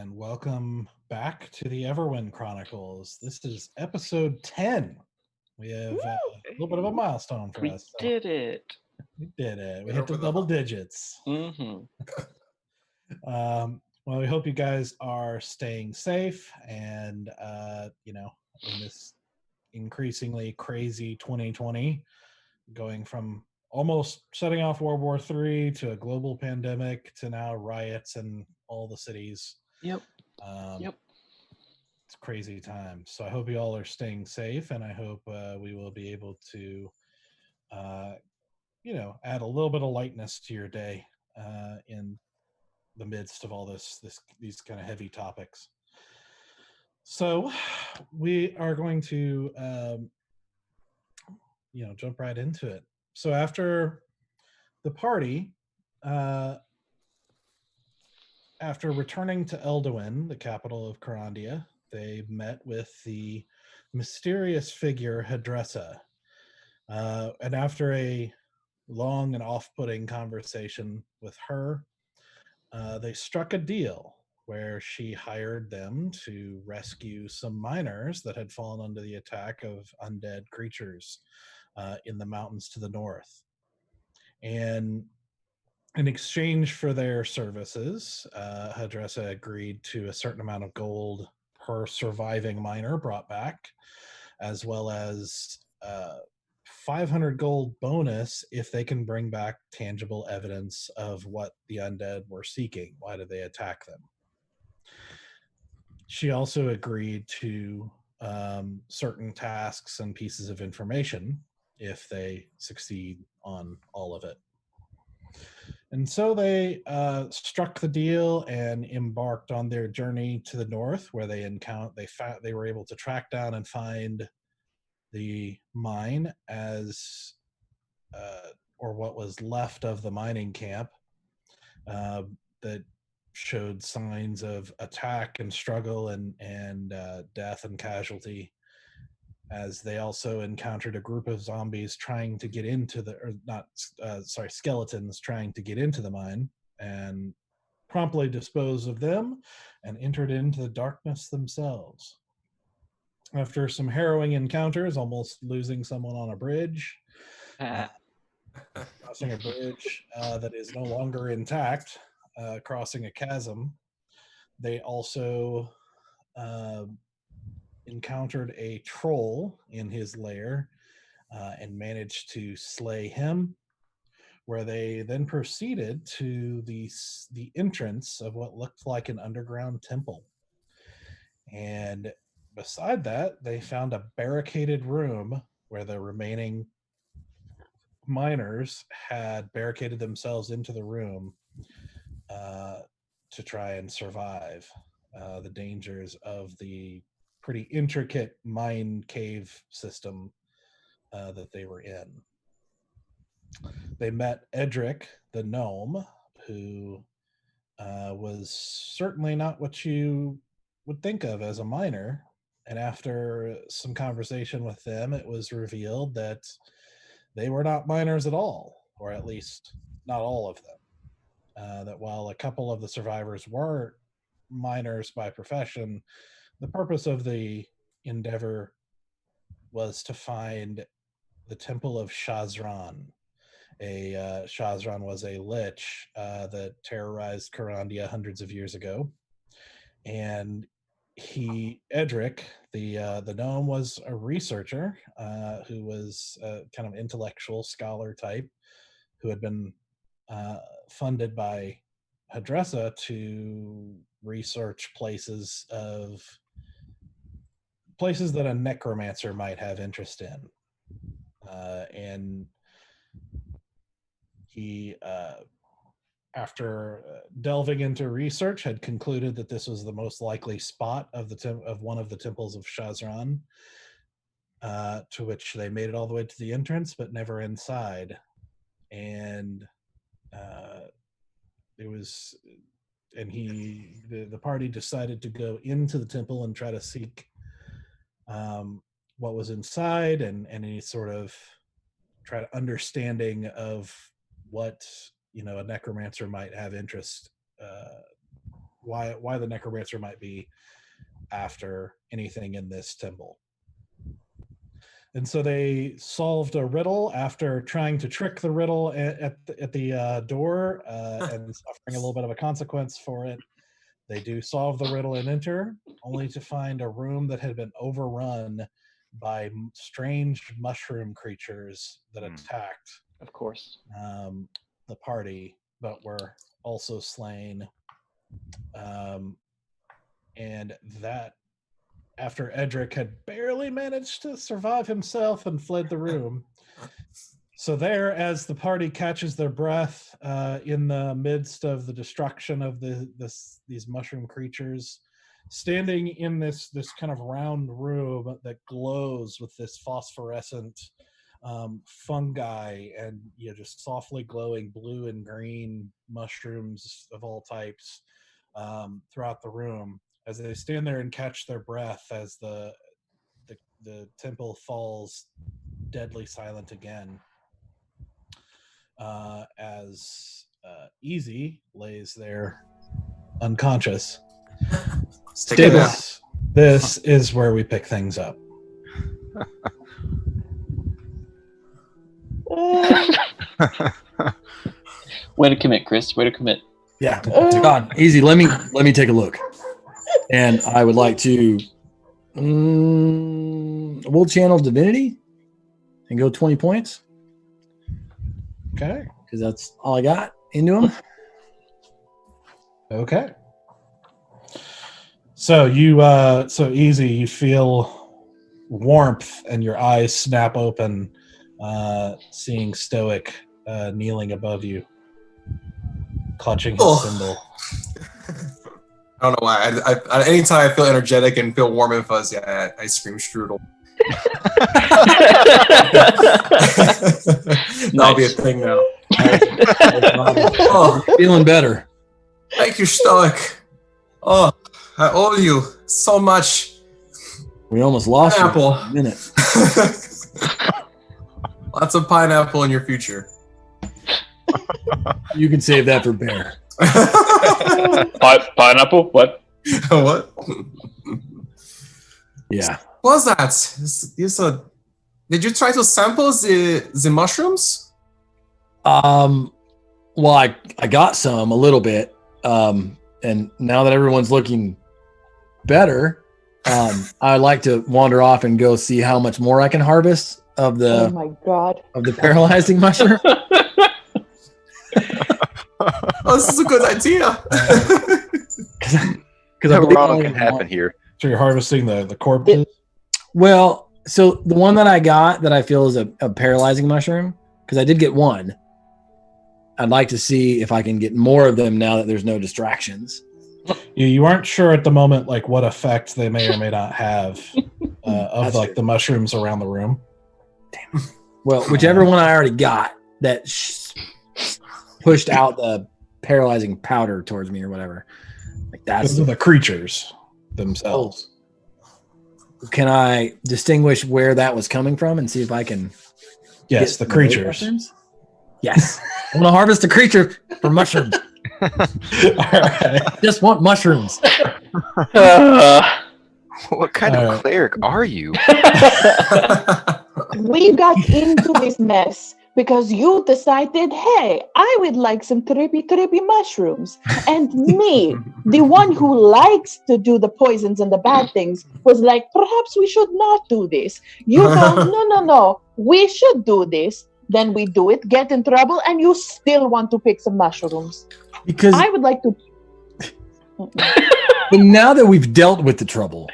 and welcome back to the Everwind Chronicles. This is episode 10. We have a little bit of a milestone for We us. So did it. we did it. We Get hit the over the double hump. digits. Mm-hmm. Well, we hope you guys are staying safe and, in this increasingly crazy 2020, going from almost setting off World War III to a global pandemic to now riots in all the cities. Yep. It's crazy times. So I hope you all are staying safe, and I hope we will be able to, add a little bit of lightness to your day in the midst of all these kind of heavy topics. So we are going to, jump right into it. So after the party, after returning to Elduin, the capital of Carandia, they met with the mysterious figure Hadressa. And after a long and off-putting conversation with her, they struck a deal where she hired them to rescue some miners that had fallen under the attack of undead creatures in the mountains to the north. And in exchange for their services, Hadressa agreed to a certain amount of gold per surviving miner brought back, as well as 500 gold bonus if they can bring back tangible evidence of what the undead were seeking. Why did they attack them? She also agreed to certain tasks and pieces of information if they succeed on all of it. And so they struck the deal and embarked on their journey to the north, where they were able to track down and find the mine or what was left of the mining camp that showed signs of attack and struggle and death and casualty, as they also encountered a group of zombies trying to get into skeletons trying to get into the mine, and promptly disposed of them and entered into the darkness themselves. After some harrowing encounters, almost losing someone on a bridge, crossing a bridge that is no longer intact, crossing a chasm, they also encountered a troll in his lair and managed to slay him, where they then proceeded to the entrance of what looked like an underground temple. And beside that, they found a barricaded room where the remaining miners had barricaded themselves into the room to try and survive the dangers of the pretty intricate mine cave system that they were in. They met Edric, the gnome, who was certainly not what you would think of as a miner. And after some conversation with them, it was revealed that they were not miners at all, or at least not all of them. That while a couple of the survivors were miners by profession, the purpose of the endeavor was to find the Temple of Shazran. Shazran was a lich that terrorized Carandia hundreds of years ago, and Edric, the gnome, was a researcher who was a kind of intellectual scholar type who had been funded by Hadressa to research places that a necromancer might have interest in. And he, after delving into research, had concluded that this was the most likely spot of one of the temples of Shazran, to which they made it all the way to the entrance, but never inside. And the party decided to go into the temple and try to seek what was inside and any sort of try to understanding of what a necromancer might have interest why the necromancer might be after anything in this temple. And so they solved a riddle after trying to trick the riddle at the door and suffering a little bit of a consequence for it. They do solve the riddle and enter, only to find a room that had been overrun by strange mushroom creatures that attacked, of course, the party, but were also slain. And that, after Edric had barely managed to survive himself and fled the room. So there, as the party catches their breath in the midst of the destruction of these mushroom creatures, standing in this kind of round room that glows with this phosphorescent fungi and just softly glowing blue and green mushrooms of all types throughout the room, as they stand there and catch their breath as the temple falls deadly silent again, as Easy lays there unconscious. This is where we pick things up. Way to commit, Chris. Way to commit. Yeah. God, Easy. Let me take a look. And I would like to we'll channel divinity and go 20 points. Okay. Because that's all I got into him. Okay. So so Easy, you feel warmth and your eyes snap open, seeing Stoic kneeling above you, clutching his symbol. I don't know why. I anytime I feel energetic and feel warm and fuzzy, I scream strudel. That'll be a thing now. Feeling better. Thank you, Stoic. Oh, I owe you so much. We almost lost pineapple. You in a minute. Lots of pineapple in your future. You can save that for Bear. Pineapple? What? What? Yeah. What was that? Did you try to sample the mushrooms? Well, I got some a little bit, and now that everyone's looking better, I'd like to wander off and go see how much more I can harvest of the. Oh my god! Of the paralyzing mushroom. Oh, this is a good idea. Because wrong can happen here. So you're harvesting the corpses? Well, so the one that I got that I feel is a paralyzing mushroom, because I did get one. I'd like to see if I can get more of them now that there's no distractions. You aren't sure at the moment, like what effect they may or may not have of like the mushrooms around the room. Damn. Well, whichever one I already got that pushed out the paralyzing powder towards me or whatever. Like that's the creatures themselves. Can I distinguish where that was coming from and see if I can? Yes, the creatures. Yes, I want to harvest a creature for mushrooms. All right. Just want mushrooms. What kind of cleric are you? We got into this mess because you decided, hey, I would like some trippy mushrooms. And me, the one who likes to do the poisons and the bad things, was like, perhaps we should not do this. You go, no, we should do this. Then we do it, get in trouble, and you still want to pick some mushrooms. Because I would like to. But now that we've dealt with the trouble,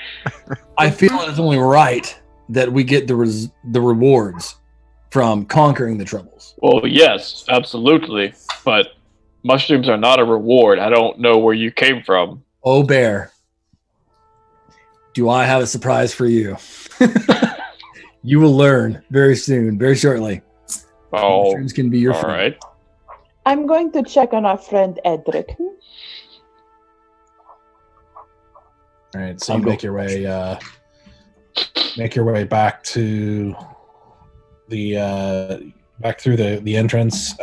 I feel it's only right that we get the rewards from conquering the troubles. Well, yes, absolutely. But mushrooms are not a reward. I don't know where you came from. Oh, Bear. Do I have a surprise for you? You will learn very soon, very shortly. Oh, mushrooms can be your friend. All right. I'm going to check on our friend Edric. All right, so you make your way back to the back through the entrance,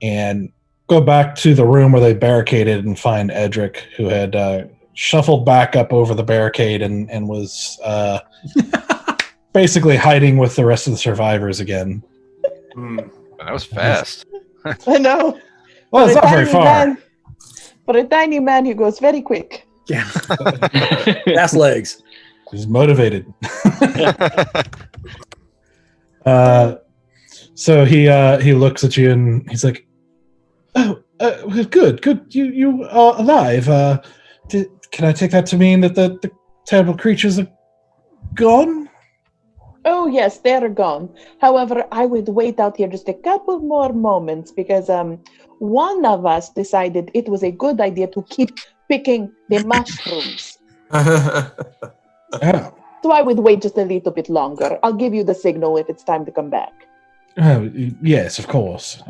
and go go back to the room where they barricaded and find Edric, who had shuffled back up over the barricade and was basically hiding with the rest of the survivors again. That was fast. I know. Well, it's not very far. For a tiny man, he goes very quick. Yeah. Fast legs. He's motivated. So he looks at you and he's like, "Oh, good. You are alive. Can I take that to mean that the terrible creatures are gone?" Oh, yes, they're gone. However, I would wait out here just a couple more moments because one of us decided it was a good idea to keep picking the mushrooms. Oh. So I would wait just a little bit longer. I'll give you the signal if it's time to come back. Oh, yes, of course.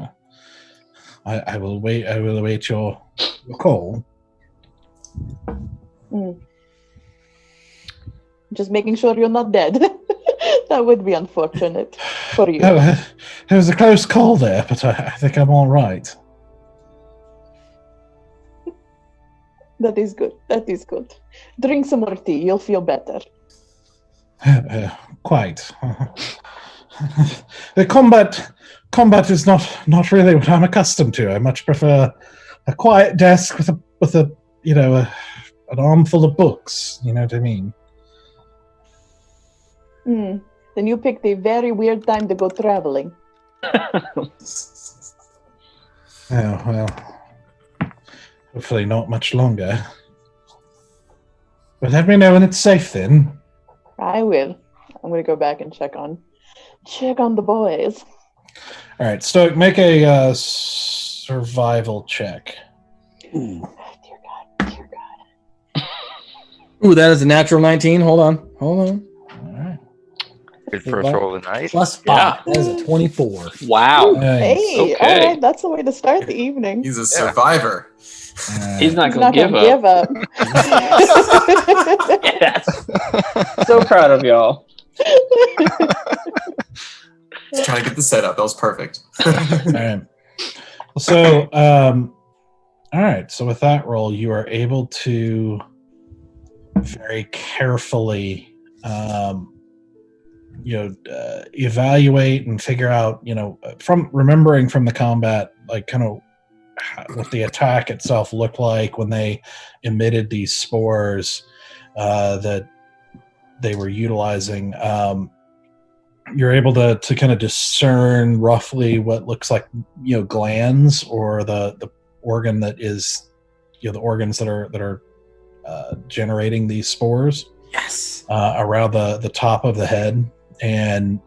I will wait. I will await your call. Just making sure you're not dead. That would be unfortunate for you. Oh, it was a close call there, but I think I'm all right. That is good. That is good. Drink some more tea. You'll feel better. Quite. The combat is not really what I'm accustomed to. I much prefer a quiet desk with a an armful of books. You know what I mean? Then you picked a very weird time to go traveling. Oh, well. Hopefully not much longer. But let me know when it's safe then. I will. I'm going to go back and check on the boys. All right, Stoic, make a survival check. Dear God. Ooh, that is a natural 19. Hold on. All right. Good first roll of the night. Plus 5. Yeah. That is a 24. Wow. Nice. Hey, Okay. all right, that's the way to start the evening. He's a survivor. He's not He's going not to going to give up. Yes. So proud of y'all. Just trying to get the setup. That was perfect. All right. So, all right. So with that roll, you are able to very carefully, evaluate and figure out, from remembering from the combat, like kind of what the attack itself looked like when they emitted these spores that they were utilizing. You're able to kind of discern roughly what looks like glands or the organ that is the organs that are generating these spores. Yes. Around the top of the head, and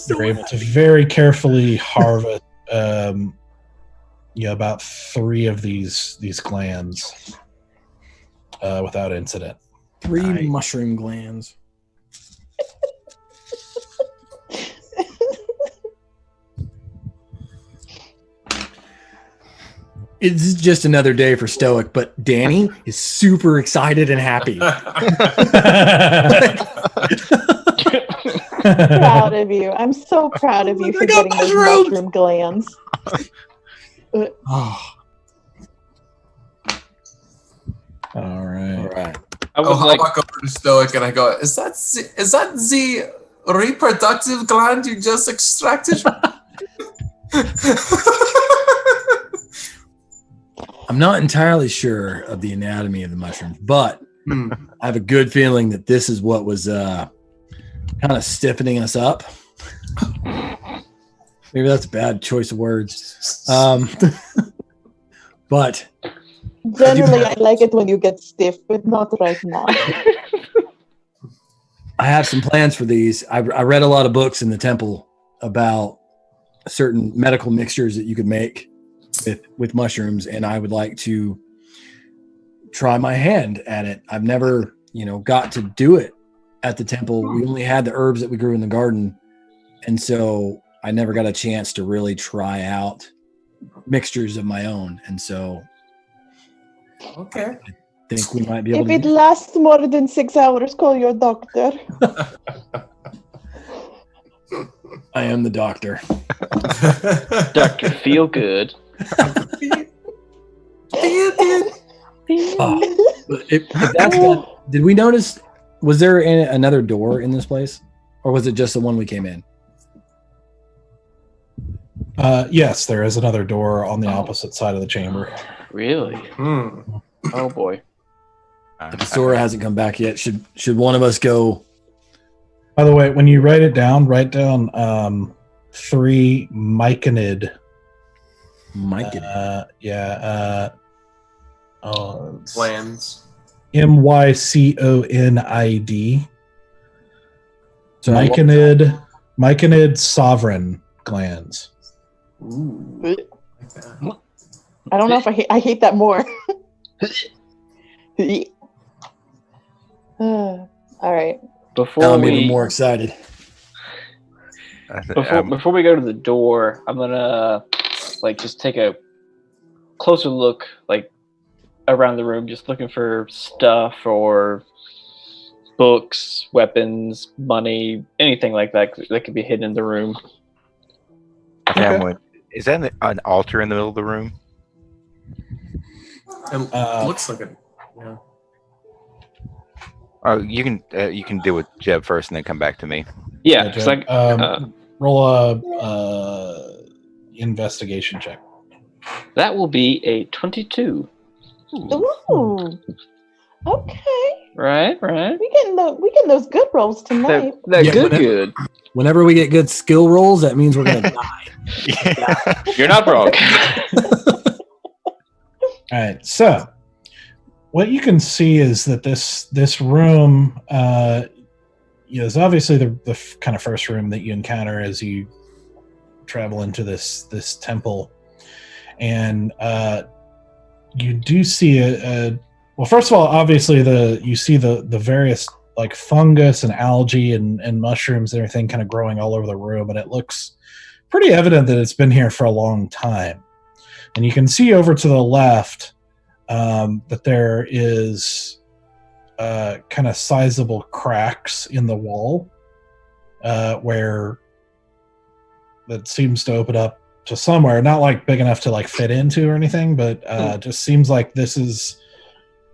you're able to very carefully harvest about 3 of these glands without incident. 3 mushroom glands. It's just another day for Stoic, but Danny is super excited and happy. Proud of you. I'm so proud of you for getting those mushroom glands. Oh. All right. I was I'll like, walk over to Stoic and I go, is that the reproductive gland you just extracted? I'm not entirely sure of the anatomy of the mushrooms, but I have a good feeling that this is what was kind of stiffening us up. Maybe that's a bad choice of words. But Generally, I like it when you get stiff, but not right now. I have some plans for these. I read a lot of books in the temple about certain medical mixtures that you could make with mushrooms, and I would like to try my hand at it. I've never, got to do it at the temple. We only had the herbs that we grew in the garden, and so I never got a chance to really try out mixtures of my own. And so Okay. I think we might be able If to it lasts more than 6 hours, call your doctor. I am the doctor. Dr. Feel Good. If that's not, did we notice? Was there another door in this place, or was it just the one we came in? Yes, there is another door on the opposite side of the chamber. Really? Oh boy. If Sora hasn't come back yet, should one of us go? By the way, when you write down 3 myconid. Glands. MYCONID. So Myconid sovereign glands. Ooh. I don't know if I hate that more. All right. Now I'm even more excited. Before we go to the door, I'm gonna just take a closer look around the room, just looking for stuff or books, weapons, money, anything like that that could be hidden in the room. I found one. Is that an altar in the middle of the room? It looks like it. Yeah. Oh, you can deal with Jeb first and then come back to me. Yeah, Jeb, roll a investigation check. that will be a 22. Ooh. Okay. Right. We getting those good rolls tonight. That Yeah, good. Whenever we get good skill rolls, that means we're gonna die. You're not wrong. All right, so what you can see is that this room is obviously the kind of first room that you encounter as you travel into this temple, and you do see well, first of all, obviously you see the various fungus and algae and mushrooms and everything kind of growing all over the room, and it looks pretty evident that it's been here for a long time. And you can see over to the left that there is kind of sizable cracks in the wall where that seems to open up to somewhere, not big enough to fit into or anything, but just seems like this is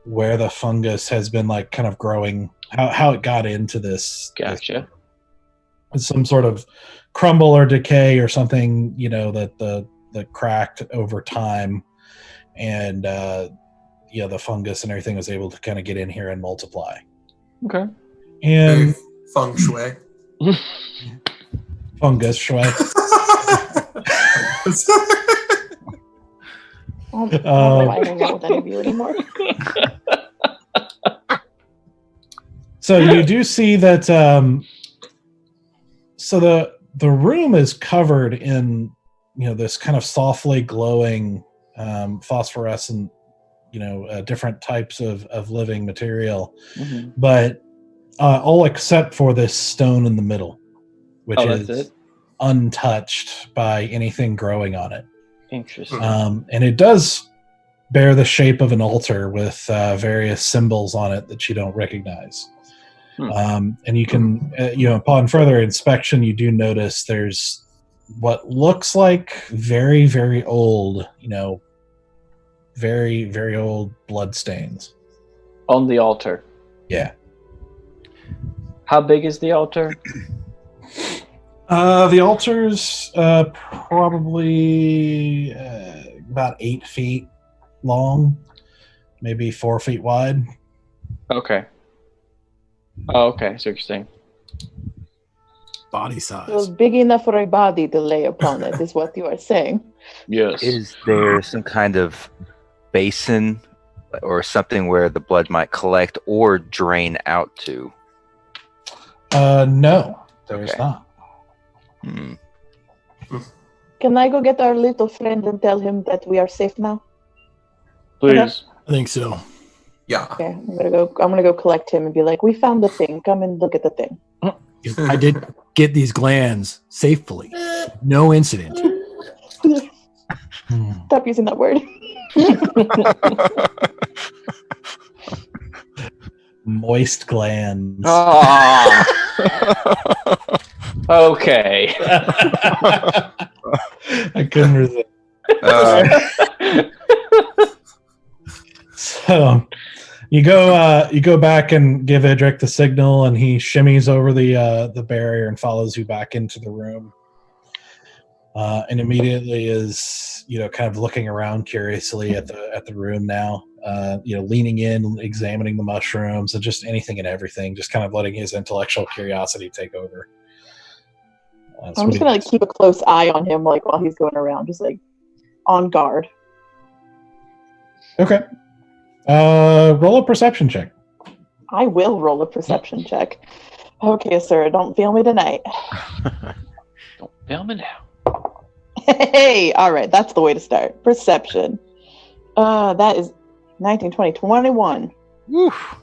where the fungus has been kind of growing, how it got into this. Gotcha. Some sort of crumble or decay or something, that cracked over time, and the fungus and everything was able to kind of get in here and multiply. Okay. And Feng shui. fungus shui. I don't know why I hang out with any of you anymore. So you do see that. So the room is covered in this kind of softly glowing phosphorescent different types of living material, but all except for this stone in the middle, which is untouched by anything growing on it. Interesting. And it does bear the shape of an altar with various symbols on it that you don't recognize. And you can, upon further inspection, you do notice there's what looks like very, very old, very, very old blood stains On the altar. Yeah. How big is the altar? The altar's probably about 8 feet long, maybe 4 feet wide. Okay. Oh, okay. So you're saying. Body So size. big enough for a body to lay upon it is what you are saying. Yes. Is there some kind of basin or something where the blood might collect or drain out to? No, there's Okay. not. Can I go get our little friend and tell him that we are safe now? Please. I think so. Yeah. Okay, I'm gonna go collect him and be like, we found the thing. Come and look at the thing. I did get these glands safely. No incident. Stop using that word. Moist glands. Ah. Okay. I couldn't resist. So you go back and give Edric the signal, and he shimmies over the barrier and follows you back into the room. And immediately is kind of looking around curiously at the room now. Leaning in, examining the mushrooms, and just anything and everything. Just kind of letting his intellectual curiosity take over. I'm just gonna keep a close eye on him, while he's going around, just on guard. Okay. Roll a perception check. I will roll a perception check. Okay, sir, don't fail me tonight. Don't fail me now. Hey, all right, that's the way to start. Perception. That is 19, 20, 21. Woof.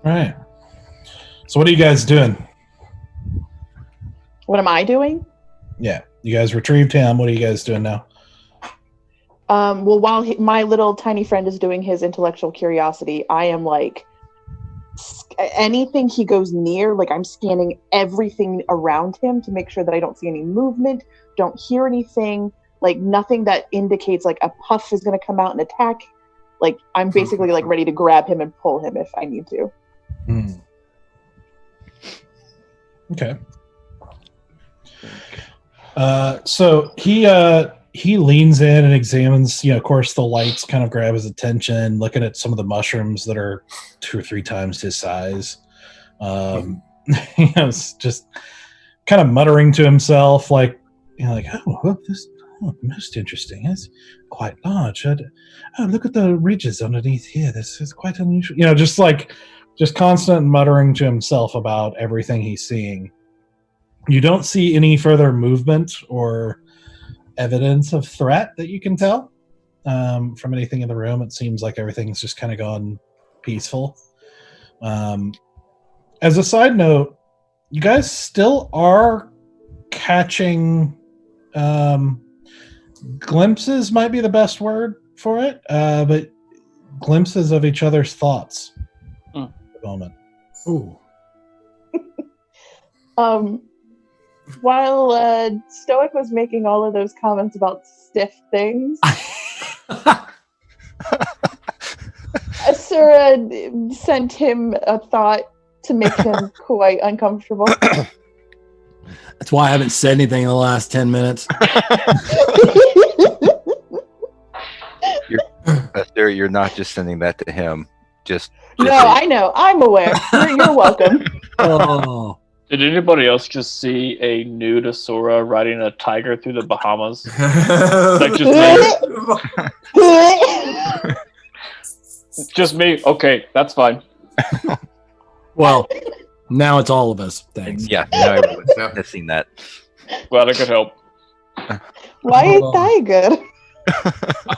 Right. So what are you guys doing? What am I doing? Yeah, you guys retrieved him. What are you guys doing now? Well, while my little tiny friend is doing his intellectual curiosity, I am anything he goes near, I'm scanning everything around him to make sure that I don't see any movement, don't hear anything, nothing that indicates a puff is going to come out and attack. I'm basically ready to grab him and pull him if I need to. Okay. So he leans in and examines, of course the lights kind of grab his attention, looking at some of the mushrooms that are 2 or 3 times his size. It's just kind of muttering to himself, oh, this most interesting. It's quite large. Look at the ridges underneath here. This is quite unusual. Just constant muttering to himself about everything he's seeing. You don't see any further movement or evidence of threat that you can tell from anything in the room. It seems like everything's just kind of gone peaceful. As a side note, you guys still are catching glimpses, might be the best word for it, but glimpses of each other's thoughts at the moment. Ooh. While Stoic was making all of those comments about stiff things, Asura sent him a thought to make him quite uncomfortable. That's why I haven't said anything in the last 10 minutes. You're not just sending that to him. No, I know. I'm aware. You're welcome. Oh. Did anybody else just see a nude Asura riding a tiger through the Bahamas? Just me? Just me? Okay, that's fine. Well, now it's all of us. Thanks. Yeah, now everyone's seen that. Glad I could help. Why a tiger?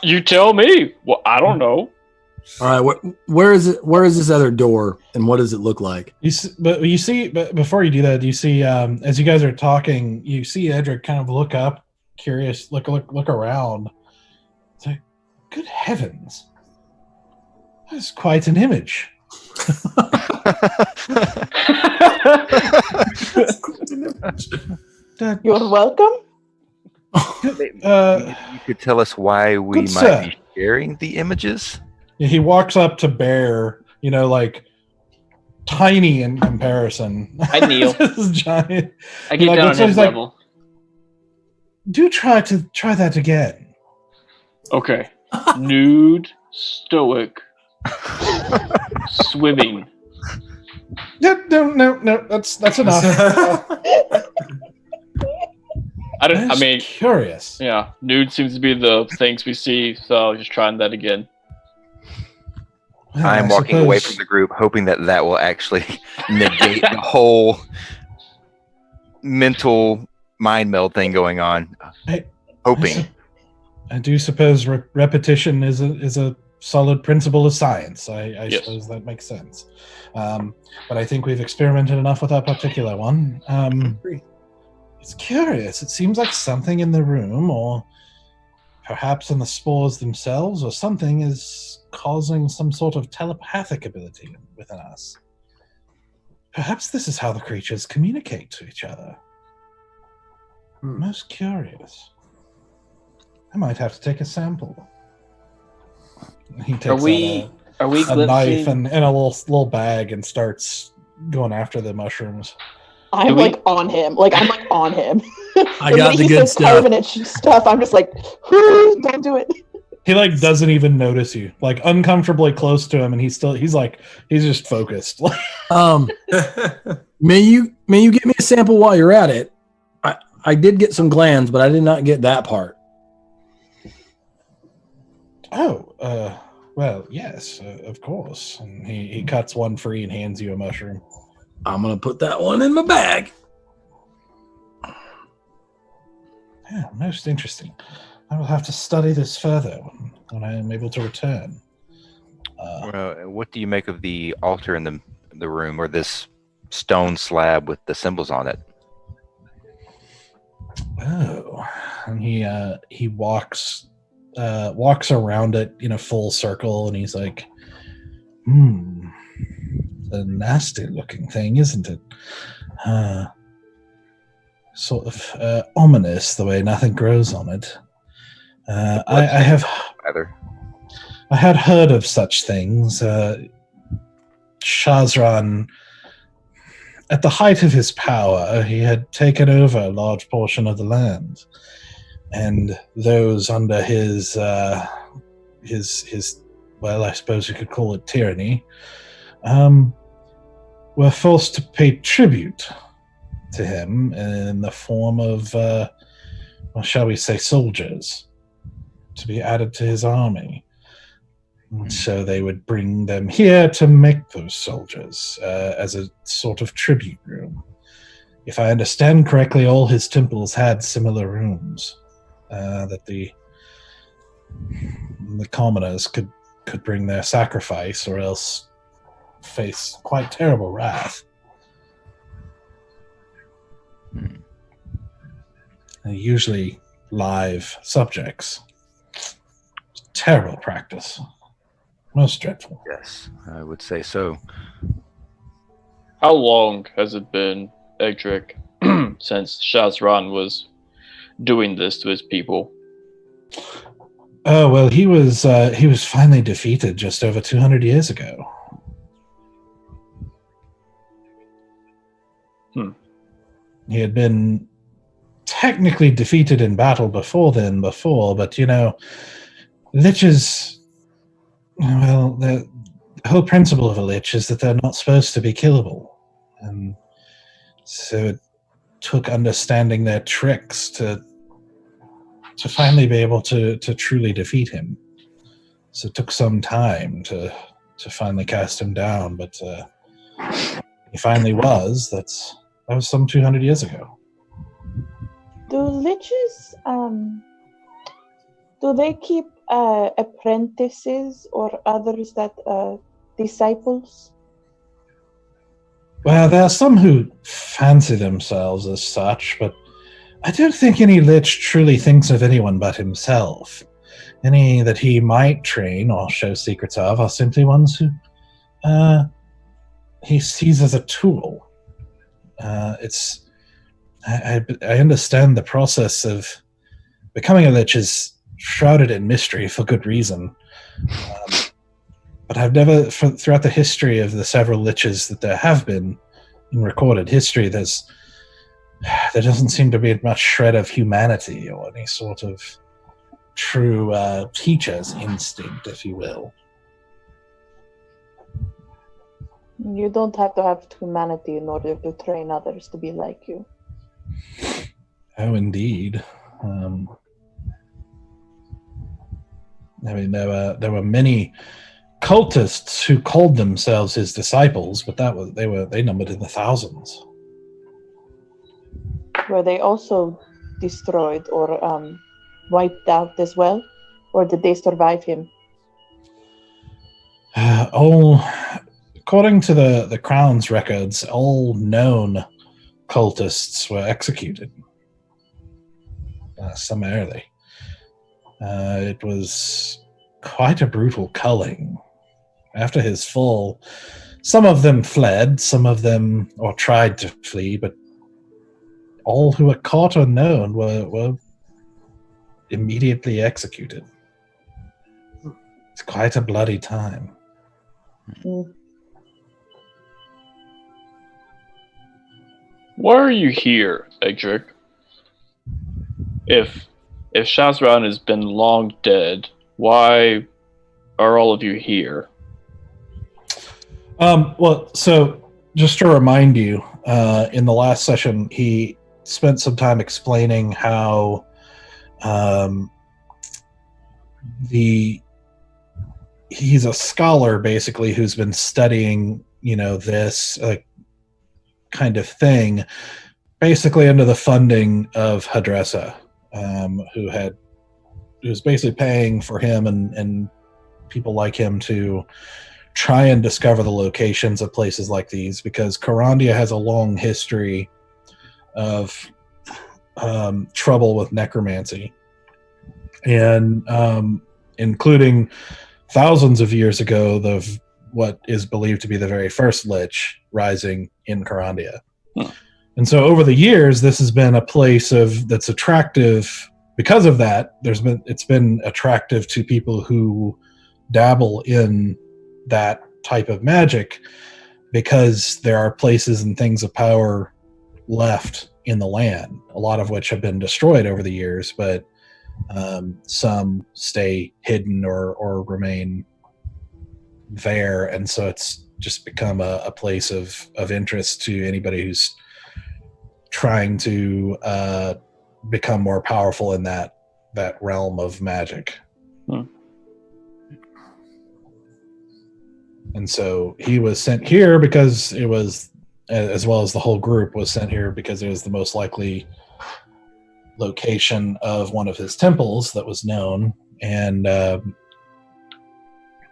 You tell me. Well, I don't know. All right, where is it? Where is this other door, and what does it look like? But before you do that, you see as you guys are talking, you see Edric kind of look up, curious, look around. It's like, good heavens, that's quite an image. You're welcome. You could tell us why we might be sharing the images. He walks up to Bear, tiny in comparison. I kneel. This is giant. I get down on his level. Do try that again. Okay. Nude, stoic, swimming. No. That's enough. I mean, curious. Yeah, nude seems to be the things we see, so just trying that again. Well, I'm walking away from the group, hoping that will actually negate the whole mental mind meld thing going on. Hoping. I do suppose repetition is a solid principle of science. I Yes. suppose that makes sense. But I think we've experimented enough with that particular one. It's curious. It seems like something in the room, or perhaps in the spores themselves, or something is causing some sort of telepathic ability within us. Perhaps this is how the creatures communicate to each other. Most curious. I might have to take a sample. He takes Are we a knife glimpsing? and a little bag and starts going after the mushrooms. I'm we- like on him. Like I'm like on him. I got the he good says stuff. carving stuff. I'm just like, don't do it. He like doesn't even notice you. Like uncomfortably close to him, and he's just focused. May you get me a sample while you're at it? I did get some glands, but I did not get that part. Oh, well, yes, of course. And he cuts one free and hands you a mushroom. I'm gonna put that one in my bag. Yeah, most interesting. I will have to study this further when I am able to return. What do you make of the altar in the room, or this stone slab with the symbols on it? Oh, and he walks around it in a full circle, and he's like, a nasty looking thing, isn't it? Sort of ominous the way nothing grows on it. I had heard of such things. Shazran, at the height of his power, he had taken over a large portion of the land, and those under his well, I suppose you could call it tyranny, were forced to pay tribute to him in the form of, well, shall we say, soldiers, to be added to his army. So they would bring them here to make those soldiers as a sort of tribute room. If I understand correctly, all his temples had similar rooms that the commoners could bring their sacrifice, or else face quite terrible wrath. Usually live subjects. Terrible practice. Most dreadful. Yes, I would say so. How long has it been, Egdrick, since Shazran was doing this to his people? Oh, well, he was finally defeated just over 200 years ago. He had been technically defeated in battle before, but, you know, liches, well, the whole principle of a lich is that they're not supposed to be killable. And so it took understanding their tricks to finally be able to truly defeat him. So it took some time to finally cast him down, but he finally was. That was some 200 years ago. Do liches, do they keep apprentices or others that disciples? Well, there are some who fancy themselves as such, but I don't think any lich truly thinks of anyone but himself. Any that he might train or show secrets of are simply ones who he sees as a tool. I understand the process of becoming a lich is shrouded in mystery for good reason. But I've never, throughout the history of the several liches that there have been in recorded history, there doesn't seem to be much shred of humanity or any sort of true teacher's instinct, if you will. You don't have to have humanity in order to train others to be like you. Oh, indeed. I mean, there were many cultists who called themselves his disciples, but they numbered in the thousands. Were they also destroyed or wiped out as well, or did they survive him? According to the Crown's records, all known cultists were executed summarily. It was quite a brutal culling. After his fall, some of them fled, some of them or tried to flee, but all who were caught or known were immediately executed. It's quite a bloody time. Mm. Why are you here, Egdrick? If Shazran has been long dead, why are all of you here? Well, so just to remind you, in the last session, he spent some time explaining how he's a scholar basically who's been studying, this kind of thing, basically under the funding of Hadressa, who's basically paying for him and people like him to try and discover the locations of places like these, because Karandia has a long history of trouble with necromancy, and including thousands of years ago, what is believed to be the very first Lich rising in Karandia. And so over the years, this has been a place that's attractive. Because of that, it's been attractive to people who dabble in that type of magic, because there are places and things of power left in the land, a lot of which have been destroyed over the years, but some stay hidden or remain there, and so it's just become a place of interest to anybody who's trying to become more powerful in that realm of magic. And so he was sent here because it was, as well as the whole group was sent here because it was the most likely location of one of his temples that was known, and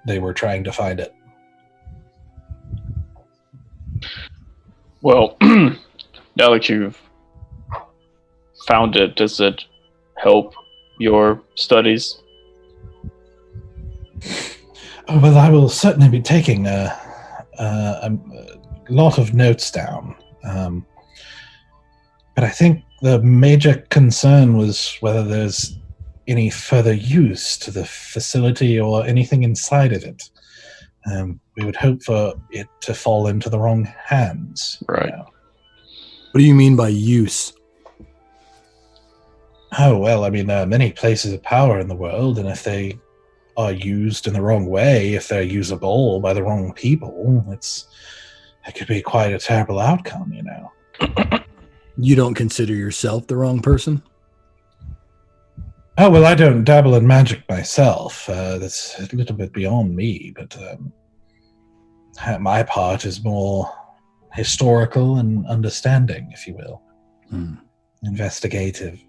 they were trying to find it. Well, now that you've found it, does it help your studies? Oh, well, I will certainly be taking a lot of notes down. But I think the major concern was whether there's any further use to the facility or anything inside of it. We would hope for it to fall into the wrong hands. Right. What do you mean by use? Oh, well, I mean, there are many places of power in the world, and if they are used in the wrong way, if they're usable by the wrong people, it could be quite a terrible outcome, You don't consider yourself the wrong person? Oh, well, I don't dabble in magic myself. That's a little bit beyond me, but my part is more historical and understanding, if you will. Investigative.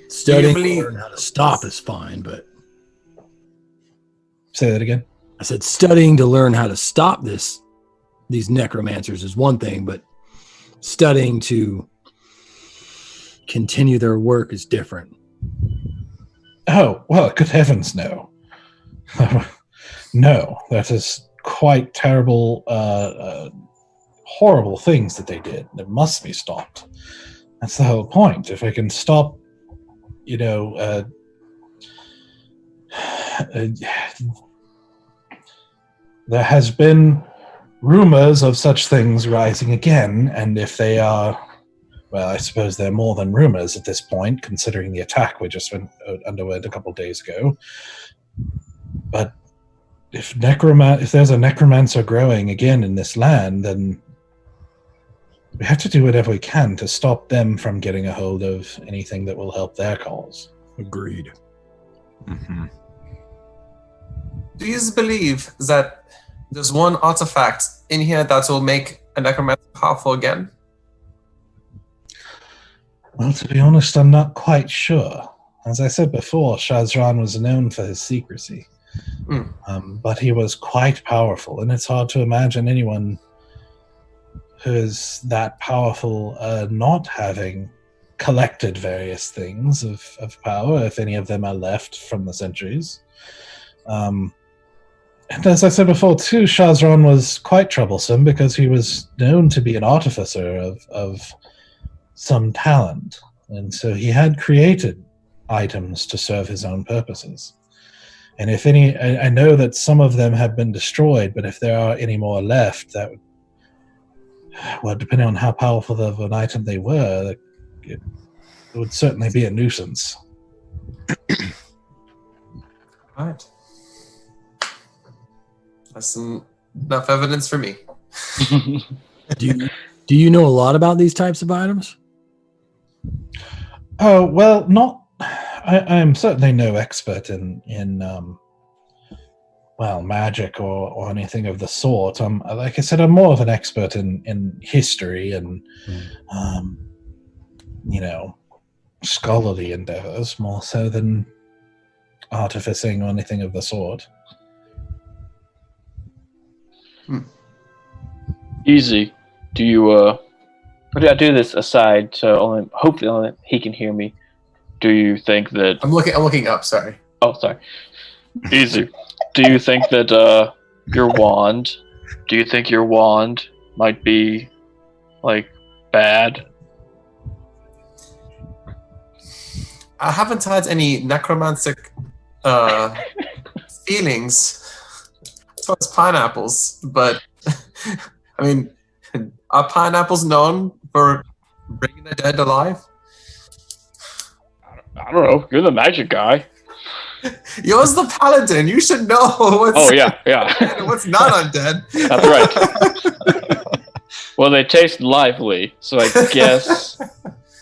Studying to learn how to stop is fine, but... Say that again? I said studying to learn how to stop these necromancers is one thing, but studying to continue their work is different. Oh, well, good heavens, no. No, that is quite terrible, horrible things that they did that must be stopped. That's the whole point. If we can stop, there has been rumors of such things rising again, and if they are, well, I suppose they're more than rumors at this point, considering the attack we just underwent a couple days ago. But if there's a necromancer growing again in this land, then we have to do whatever we can to stop them from getting a hold of anything that will help their cause. Agreed. Mm-hmm. Do you believe that there's one artifact in here that will make a necromancer powerful again? Well, to be honest, I'm not quite sure. As I said before, Shazran was known for his secrecy. But he was quite powerful, and it's hard to imagine anyone who is that powerful not having collected various things of power, if any of them are left from the centuries. And as I said before, too, Shazran was quite troublesome because he was known to be an artificer of some talent. And so he had created items to serve his own purposes. And if any, I know that some of them have been destroyed, but if there are any more left, that would, well, depending on how powerful of an item they were, it would certainly be a nuisance. All right. That's enough evidence for me. Do you know a lot about these types of items? Oh, well, not. I'm certainly no expert in magic or anything of the sort. Like I said, I'm more of an expert in history and scholarly endeavors more so than artificing or anything of the sort. Easy. Do you I do this aside, so hopefully only he can hear me. Do you think that I'm looking up, sorry. Oh, sorry. Easy. Do you think that your wand might be like bad? I haven't had any necromantic feelings towards pineapples, but I mean, are pineapples known for bringing the dead alive? I don't know. You're the magic guy. You're the paladin. You should know what's what's not undead. That's right. Well, they taste lively, so I guess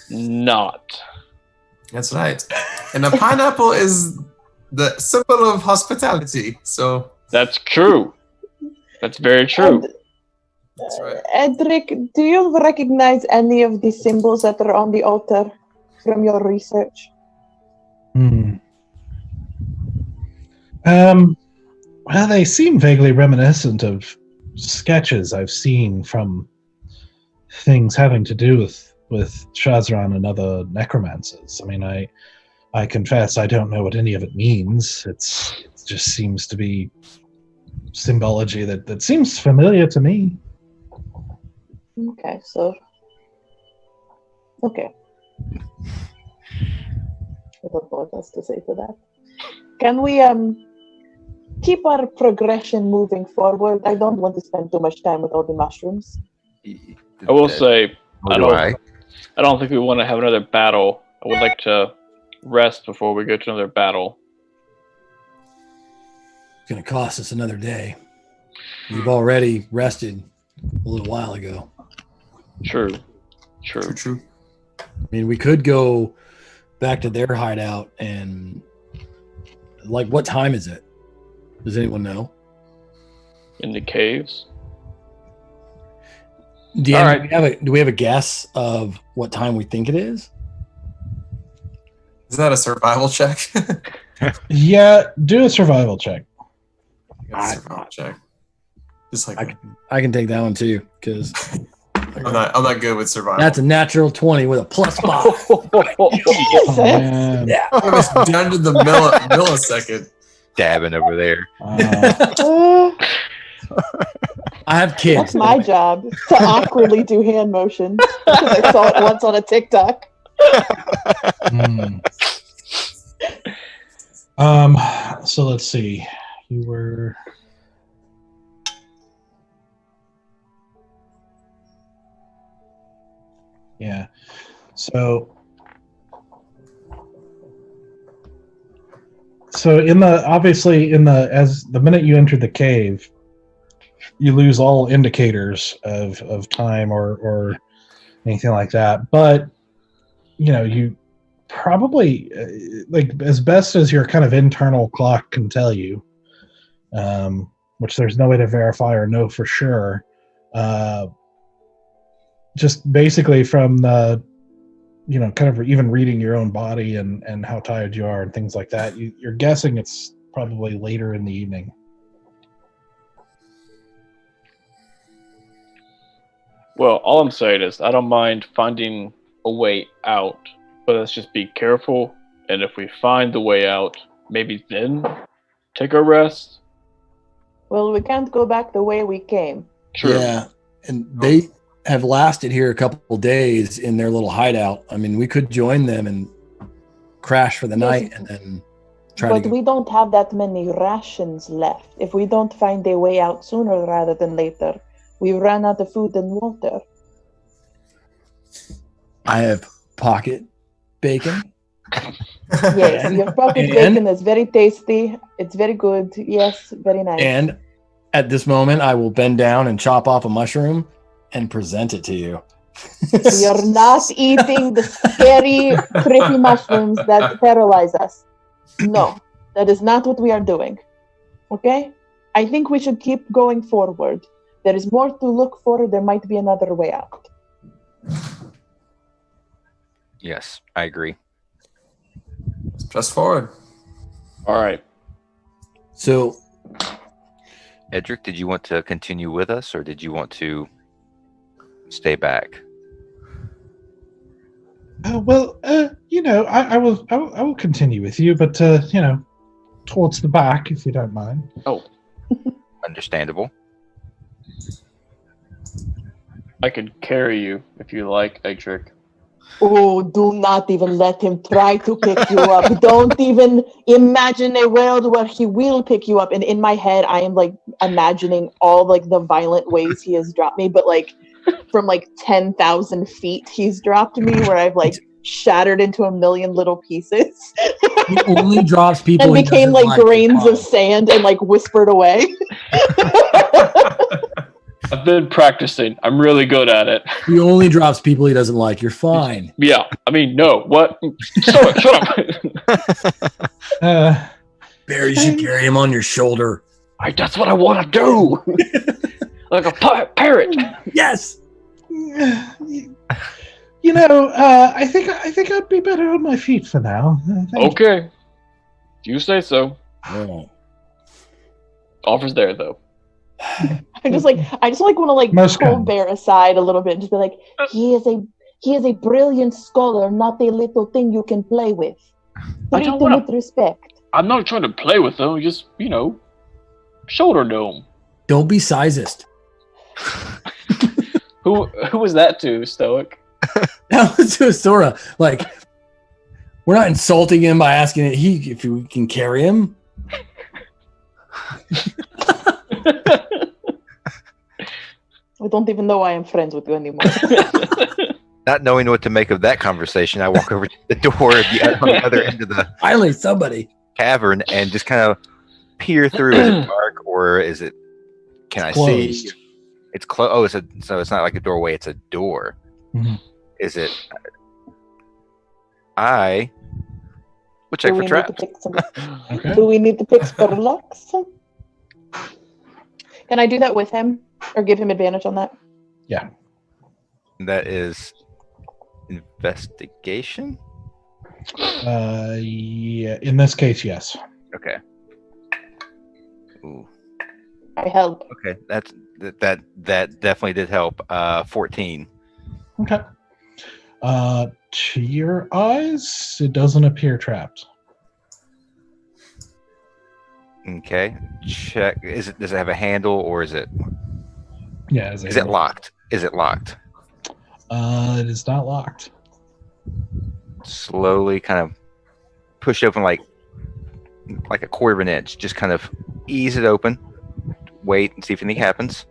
not. That's right. And a pineapple is the symbol of hospitality. So that's true. That's very true. That's right. Edric, do you recognize any of the symbols that are on the altar from your research? Well, they seem vaguely reminiscent of sketches I've seen from things having to do with Shazran and other necromancers. I mean, I confess I don't know what any of it means. It just seems to be symbology that seems familiar to me. Okay, so... Okay. I don't know what else to say to that. Can we keep our progression moving forward? I don't want to spend too much time with all the mushrooms. I will say, I I don't think we want to have another battle. I would like to rest before we go to another battle. It's going to cost us another day. We've already rested a little while ago. True. I mean, we could go back to their hideout and, like, what time is it? Does anyone know? In the caves? Dan, all right. Do we have a guess of what time we think it is? Is that a survival check? Yeah, do a survival check. Survival check. Just like I can take that one too, because I'm not good with survival. That's a natural 20 with a +5. Yeah. I was down to the millisecond. dabbing over there. I have kids. That's my job, to awkwardly do hand motions. Because I saw it once on a TikTok. So let's see. You were... Yeah. So as the minute you enter the cave, you lose all indicators of time or anything like that. But you probably like as best as your kind of internal clock can tell you, which there's no way to verify or know for sure. Just basically from the, kind of even reading your own body and how tired you are and things like that, you're guessing it's probably later in the evening. Well, all I'm saying is I don't mind finding a way out, but let's just be careful. And if we find the way out, maybe then take a rest. Well, we can't go back the way we came. True. Yeah, and they have lasted here a couple days in their little hideout. I mean, we could join them and crash for the Yes, night and then try But to. we don't have that many rations left. If we don't find a way out sooner rather than later, we run out of food and water. I have pocket bacon. Yes, your pocket And- bacon is very tasty. It's very good. Yes, very nice. And at this moment, I will bend down and chop off a mushroom and present it to you. We are not eating the scary, creepy mushrooms that paralyze us. No, that is not what we are doing. Okay? I think we should keep going forward. There is more to look for. There might be another way out. Yes, I agree. Press forward. All right. So, Edric, did you want to continue with us, or did you want to stay back? Well, I will continue with you, but towards the back, if you don't mind. Oh, Understandable. I could carry you if you like, Edric. Oh, do not even let him try to pick you up. Don't even imagine a world where he will pick you up. And in my head, I am like imagining all like the violent ways he has dropped me, but like from like 10,000 feet, he's dropped me where I've like shattered into a million little pieces he only drops people and he became doesn't like grains of sand and like whispered away. I've been practicing. I'm really good at it. He only drops people he doesn't like. You're fine. Yeah. I mean, no. What? Shut up. Barry, you should carry him on your shoulder. That's what I want to do. Like a parrot. Yes. I think I'd be better on my feet for now. Thank you. Okay. You say so. Oh. Offer's there, though. I just want to like Most pull kind. Bear aside a little bit and just be like, he is a brilliant scholar, not a little thing you can play with. I Treat don't him wanna- with respect. I'm not trying to play with them. Just, shoulder dome. Don't be sizist. Who was that to, Stoic? That was to Sora. Like, we're not insulting him by asking if we can carry him. I don't even know why I'm friends with you anymore. Not knowing what to make of that conversation, I walk over to the door on the other end of the Finally, somebody. cavern and just kind of peer through. Is it dark, or is it? Can I see? Closed. It's closed. Oh, so it's not like a doorway; it's a door. Mhm. Is it? I will check Do for we need to traps. pick some- Okay. Do we need to pick spurlocks? Can I do that with him or give him advantage on that? That is investigation. Yeah. In this case, yes. Okay. Ooh. I help. Okay. That definitely did help. 14. Okay. To your eyes, it doesn't appear trapped. Okay. Check. Does it have a handle, or is it? Yeah. Is it locked? Is it locked? It is not locked. Slowly, kind of push open like a quarter of an inch. Just kind of ease it open. Wait and see if anything happens.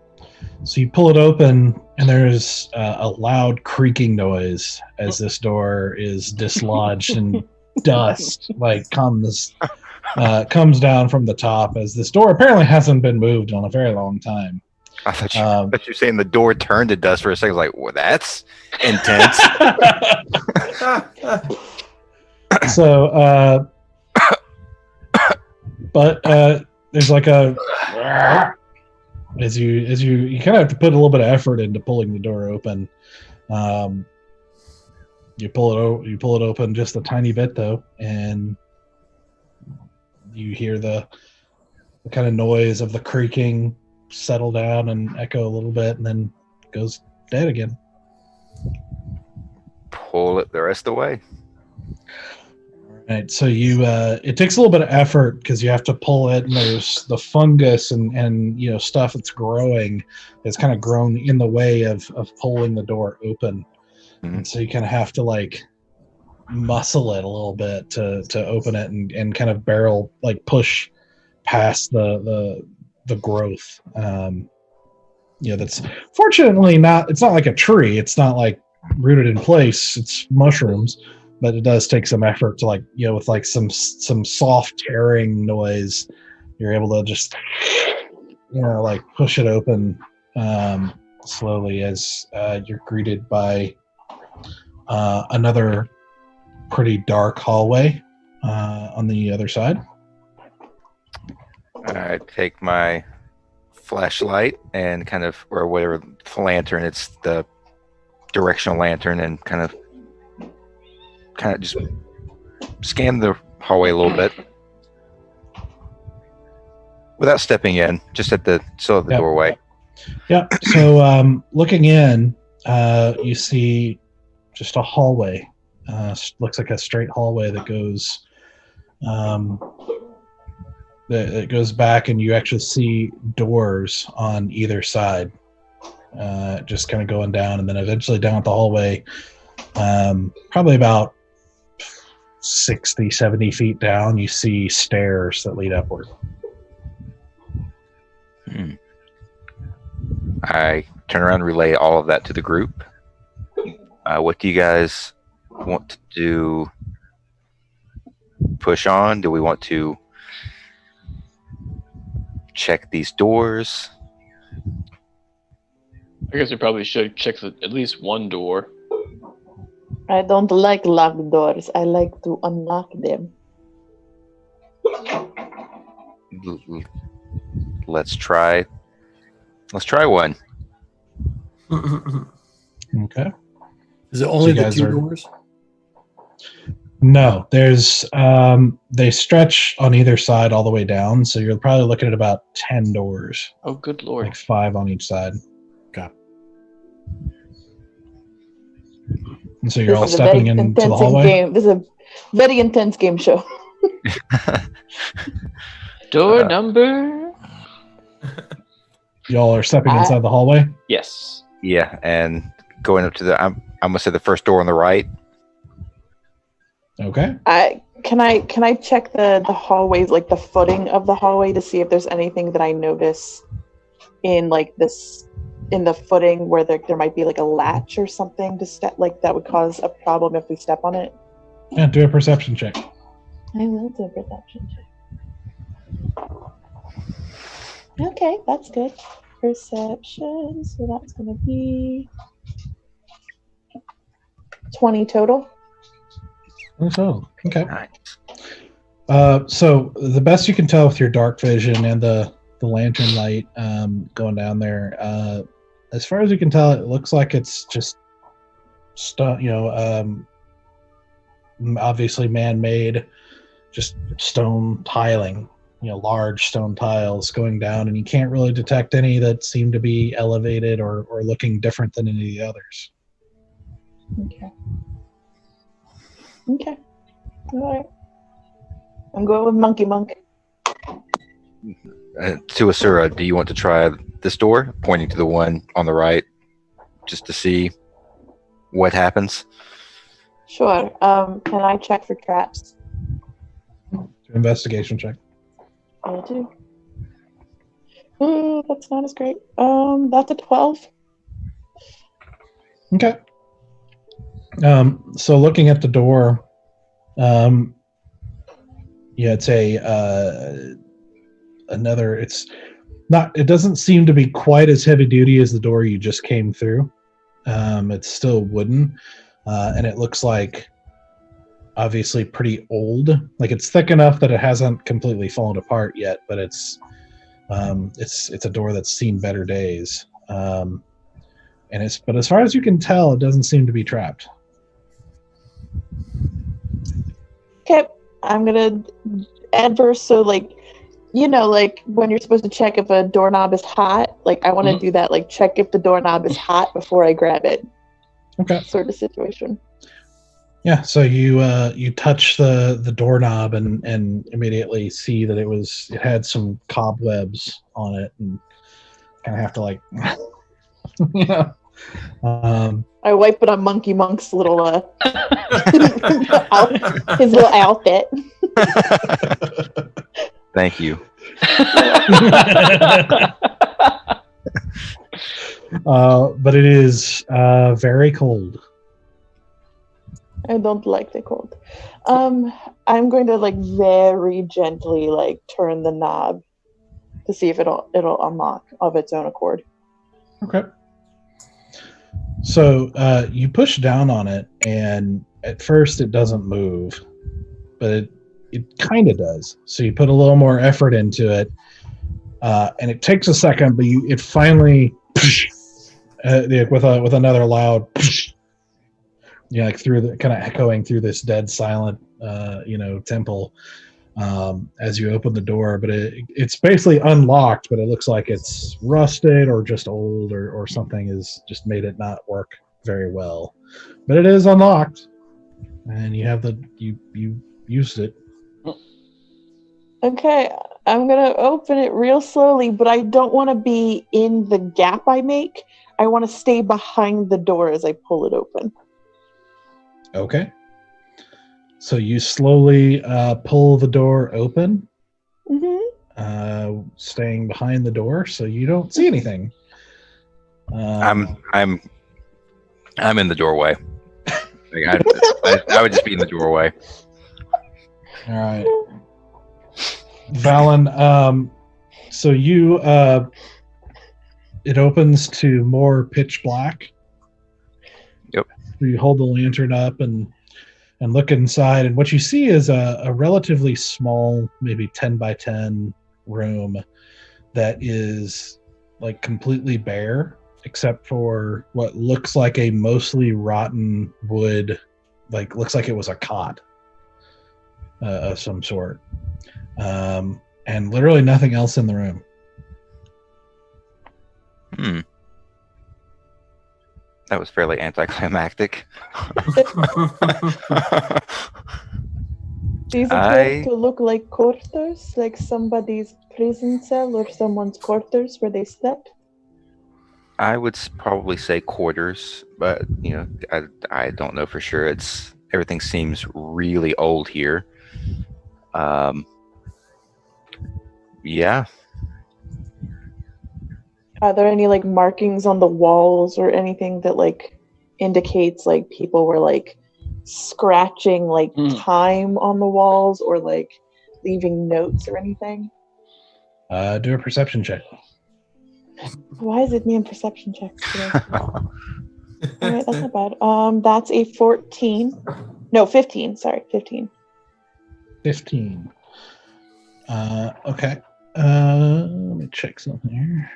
So you pull it open, and there's a loud creaking noise as this door is dislodged, and dust comes down from the top as this door apparently hasn't been moved in a very long time. I thought you were saying the door turned to dust for a second. I was like, well, that's intense. So, but there's like a as you kind of have to put a little bit of effort into pulling the door open. You pull it open just a tiny bit though, and you hear the kind of noise of the creaking settle down and echo a little bit, and then goes dead again. Pull it the rest of the way. Right, so you it takes a little bit of effort because you have to pull it, and there's the fungus and stuff that's growing that's kind of grown in the way of pulling the door open. Mhm. And so you kind of have to muscle it a little bit to open it and kind of barrel, like push past the growth. That's fortunately not. It's not like a tree. It's not like rooted in place. It's mushrooms, but it does take some effort to with like some soft tearing noise. You're able to just like push it open slowly as you're greeted by another pretty dark hallway on the other side. I take my flashlight and or whatever lantern, it's the directional lantern, and kind of just scan the hallway a little bit without stepping in, just at the doorway. Yep. So looking in, you see just a hallway. Looks like a straight hallway that goes that goes back, and you actually see doors on either side, just kind of going down, and then eventually down the hallway, probably about 60, 70 feet down, you see stairs that lead upward. I turn around and relay all of that to the group. What do you guys want to do? Push on? Do we want to check these doors? I guess we probably should check at least one door. I don't like locked doors. I like to unlock them. Let's try one. Okay. Is it only So you the guys two are- doors? No, there's they stretch on either side all the way down, so you're probably looking at about 10 doors, Oh, good lord. like 5 on each side. Okay. And so you're all This is a stepping very into the intensive hallway. game. This is a very intense game show. Door number? Y'all are stepping inside the hallway. Yes. Yeah, and going up to the I'm gonna say the first door on the right. Okay. Can I check the hallways, like the footing of the hallway, to see if there's anything that I notice in the footing where there might be like a latch or something to step, like that would cause a problem if we step on it? Yeah, do a perception check. I will do a perception check. Okay, that's good. Perception, so that's gonna be 20 total. Oh, okay. Nice. So the best you can tell with your dark vision and the lantern light going down there, as far as you can tell, it looks like it's just obviously man-made, just stone tiling, large stone tiles going down, and you can't really detect any that seem to be elevated or looking different than any of the others. Okay. All right. I'm going with Monkey Monk. To Asura, do you want to try this door? Pointing to the one on the right, just to see what happens. Sure. Can I check for traps? Investigation check. I do. Ooh, that's not as great. That's a 12. Okay. So looking at the door, it's another. It's not. It doesn't seem to be quite as heavy duty as the door you just came through. It's still wooden, and it looks like obviously pretty old. Like it's thick enough that it hasn't completely fallen apart yet, but it's a door that's seen better days. But as far as you can tell, it doesn't seem to be trapped. Okay, I'm gonna adverse. So like when you're supposed to check if a doorknob is hot, like I want to do that. Like check if the doorknob is hot before I grab it. Okay. Sort of situation. Yeah. So you touch the doorknob and immediately see that it had some cobwebs on it, and kind of have to I wipe it on Monkey Monk's little his little outfit. Thank you. But it is very cold. I don't like the cold. I'm going to very gently turn the knob to see if it'll unlock of its own accord. Okay. So you push down on it, and at first it doesn't move, but it kind of does. So you put a little more effort into it, and it takes a second, but it finally with another loud, through the kind of echoing through this dead silent, temple. As you open the door, but it's basically unlocked, but it looks like it's rusted or just old or something has just made it not work very well. But it is unlocked, and you have you used it. Okay, I'm gonna open it real slowly, but I don't want to be in the gap I make. I want to stay behind the door as I pull it open. Okay. So you slowly pull the door open, staying behind the door, so you don't see anything. I'm in the doorway. I would just be in the doorway. All right, Valen. So you, it opens to more pitch black. Yep. You hold the lantern up and look inside, and what you see is a relatively small, maybe 10 by 10 room that is completely bare, except for what looks like a mostly rotten wood, looks like it was a cot of some sort, and literally nothing else in the room. That was fairly anticlimactic. These appear to look like quarters, like somebody's prison cell or someone's quarters where they slept. I would probably say quarters, but I don't know for sure. Everything seems really old here. Yeah. Are there any markings on the walls or anything that indicates people were scratching time on the walls or leaving notes or anything? Do a perception check. Why is it me in perception checks today? All right, that's not bad. That's a 14. No, 15. Sorry, 15. 15. Okay. Let me check something here.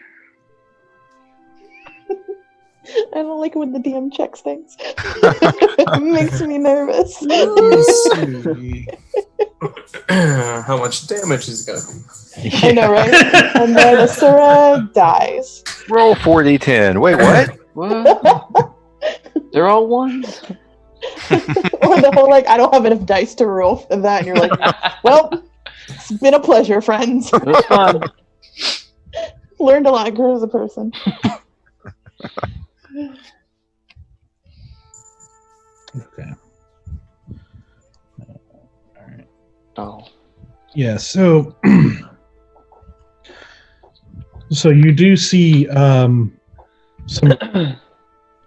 I don't like it when the DM checks things. It makes me nervous. Let me see. How much damage is it gonna be? I know, right? And then Asura dies. Roll 4d10. Wait, what? What? They're all ones? Or the whole I don't have enough dice to roll for that, and you're like, well, it's been a pleasure, friends. It was fun. Learned a lot, grew as a person. Okay. All right. Oh. Yeah. So, so you do see some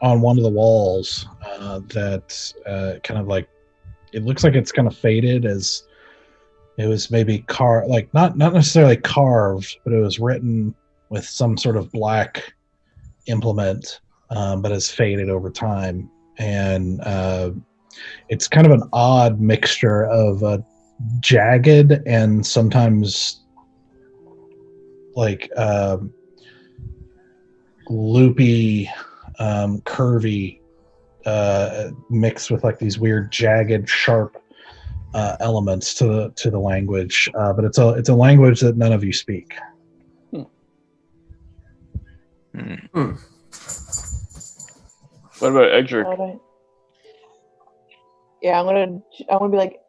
on one of the walls that kind of it looks like it's kind of faded, as it was maybe not necessarily carved, but it was written with some sort of black implement, but has faded over time. And it's kind of an odd mixture of jagged and sometimes loopy, curvy, mixed with these weird jagged, sharp elements to the language. But it's a language that none of you speak. What about Edric? Yeah, I'm gonna be like,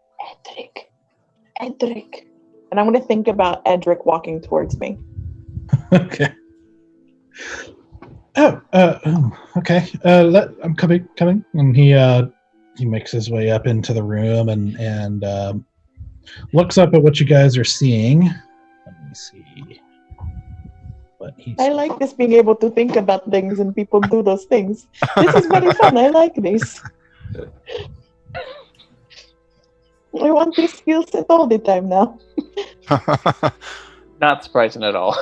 Edric, and I'm gonna think about Edric walking towards me. Okay. Okay. I'm coming. And he makes his way up into the room and looks up at what you guys are seeing. Let me see. What he's. I like this being able to think about things and people do those things. This is very fun. I like this. I want this skill set all the time now. Not surprising at all.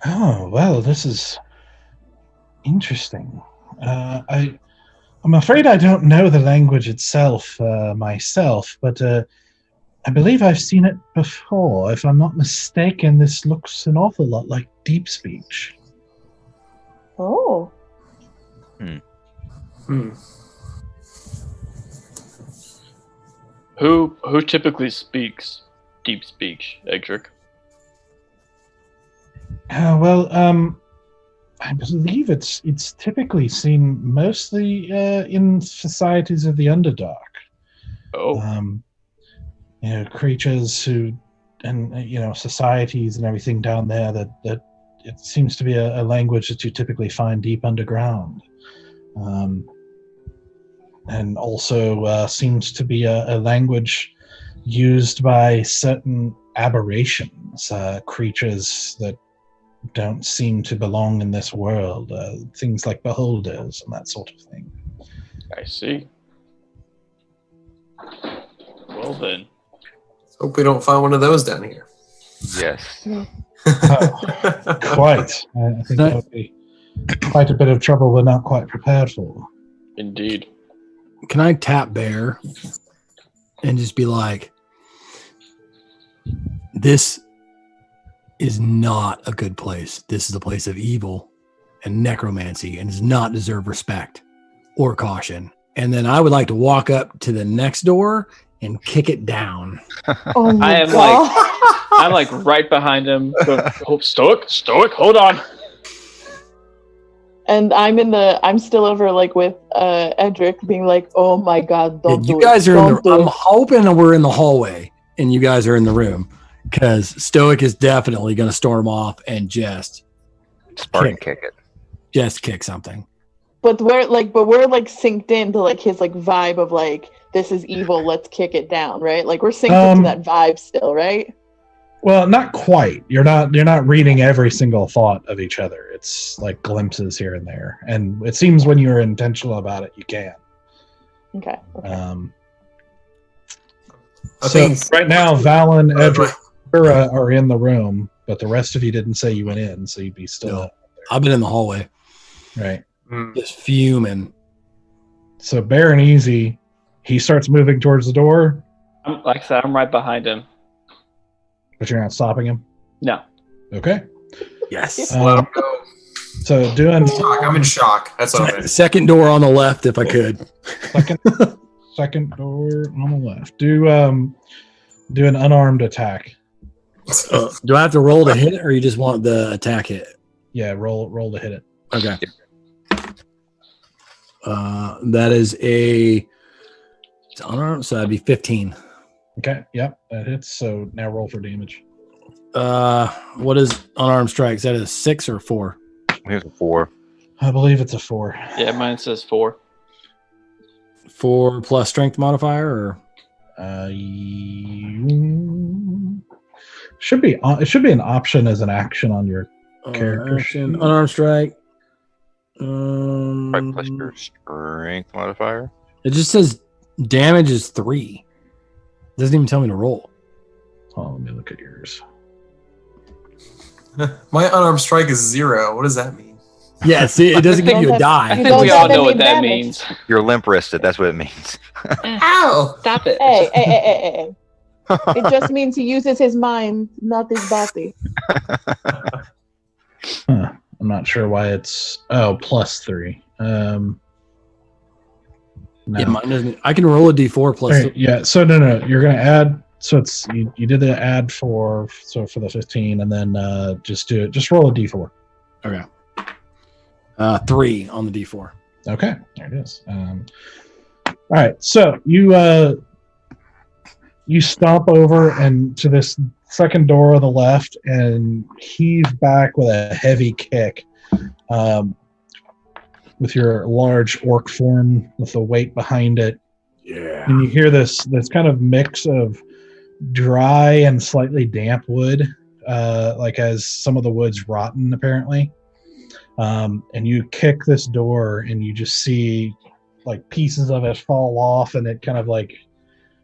Oh well, this is interesting. I'm afraid I don't know the language itself myself, but I believe I've seen it before. If I'm not mistaken, this looks an awful lot like deep speech. Oh. Who typically speaks deep speech, Edric? I believe it's typically seen mostly in societies of the Underdark. Oh. Creatures who, and societies and everything down there that it seems to be a language that you typically find deep underground. And also seems to be a language used by certain aberrations, creatures that don't seem to belong in this world, things like beholders and that sort of thing. I see. Well then. Hope we don't find one of those down here. Yes. Quite. I think that would be quite a bit of trouble we're not quite prepared for. Indeed. Can I tap Bear and just be like, this is not a good place. This is a place of evil and necromancy and does not deserve respect or caution. And then I would like to walk up to the next door and kick it down. Oh my I'm like right behind him. Stoic, hold on. And I'm still over like with Edric being like, oh my god, don't do you guys it. are Don't do I'm it. hoping we're in the hallway and you guys are in the room, because Stoic is definitely going to storm off and just Spartan kick it. Just kick something. But we're synced into like his like vibe of like, this is evil, let's kick it down, right? Like we're synced into that vibe still, right? Well, not quite. You're not reading every single thought of each other. It's like glimpses here and there. And it seems when you're intentional about it, you can. Okay. So right now, Valen, Edric, Ura are in the room, but the rest of you didn't say you went in, so you'd be still up there. I've been in the hallway. Right. Just fuming. So Bear and Easy, he starts moving towards the door. Like I said, I'm right behind him. But you're not stopping him? No. Okay. Yes. Let him go. So doing I'm in shock. That's what I'm in. Second door on the left, if I could. second door on the left. Do an unarmed attack. Do I have to roll to hit it, or you just want the attack hit? Yeah, roll to hit it. Okay. That is it's unarmed, so that'd be 15. Okay, yep, that hits. So now roll for damage. What is unarmed strike? Is that a 6 or 4? Here's a 4. I believe it's a 4. Yeah, mine says 4. 4 plus strength modifier, or should be an option as an action on your character. Action, unarmed strike. Right, plus your strength modifier. It just says damage is 3. Doesn't even tell me to roll. Oh, let me look at yours. My unarmed strike is 0. What does that mean? Yeah, see, it doesn't give you a I die. think we all know what that damage. means. You're limp wristed. That's what it means. Ow! Stop it. Hey. It just means he uses his mind, not his body. I'm not sure why it's +3. No. Yeah, mine doesn't. I can roll a d4 plus. Right, yeah. So no. You're gonna add. So it's you did the add for the 15, and then just do it. Just roll a d4. Okay. 3 on the d4. Okay, there it is. All right. So you stomp over and to this second door on the left and heave back with a heavy kick. With your large orc form, with the weight behind it. Yeah. And you hear this kind of mix of dry and slightly damp wood, like as some of the wood's rotten, apparently. And you kick this door, and you just see like pieces of it fall off, and it kind of like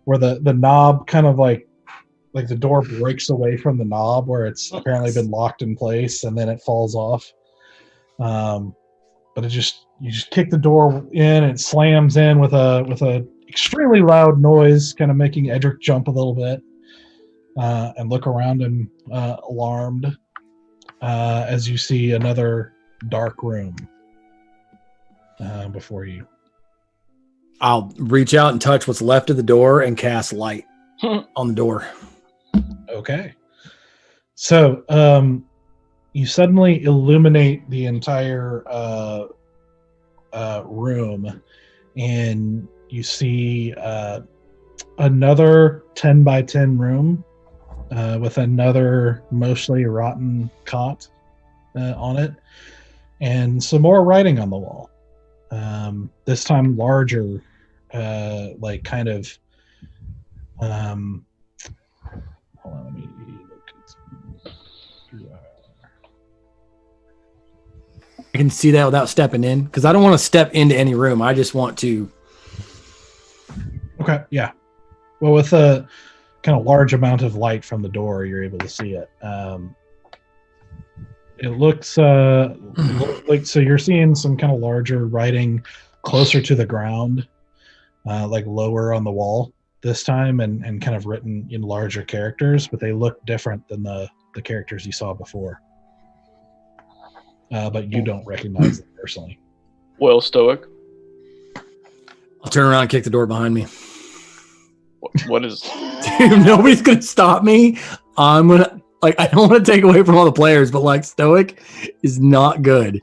where the knob kind of like the door breaks away from the knob where it's apparently been locked in place, and then it falls off. But you just kick the door in, and it slams in with a extremely loud noise, kind of making Edric jump a little bit, and look around him, alarmed, as you see another dark room before you. I'll reach out and touch what's left of the door and cast light on the door. Okay. So you suddenly illuminate the entire room, and you see another 10 by 10 room with another mostly rotten cot on it, and some more writing on the wall. This time larger, like kind of hold on, let me look at I can see that without stepping in, because I don't want to step into any room. I just want to. Okay, yeah. Well, with a kind of large amount of light from the door, you're able to see it. It looks like, so you're seeing some kind of larger writing closer to the ground, like lower on the wall this time, and kind of written in larger characters, but they look different than the characters you saw before. But you don't recognize them personally. Well, Stoic. I'll turn around and kick the door behind me. What is... Dude, nobody's going to stop me. I'm going to... Like, I don't want to take away from all the players, but like Stoic is not good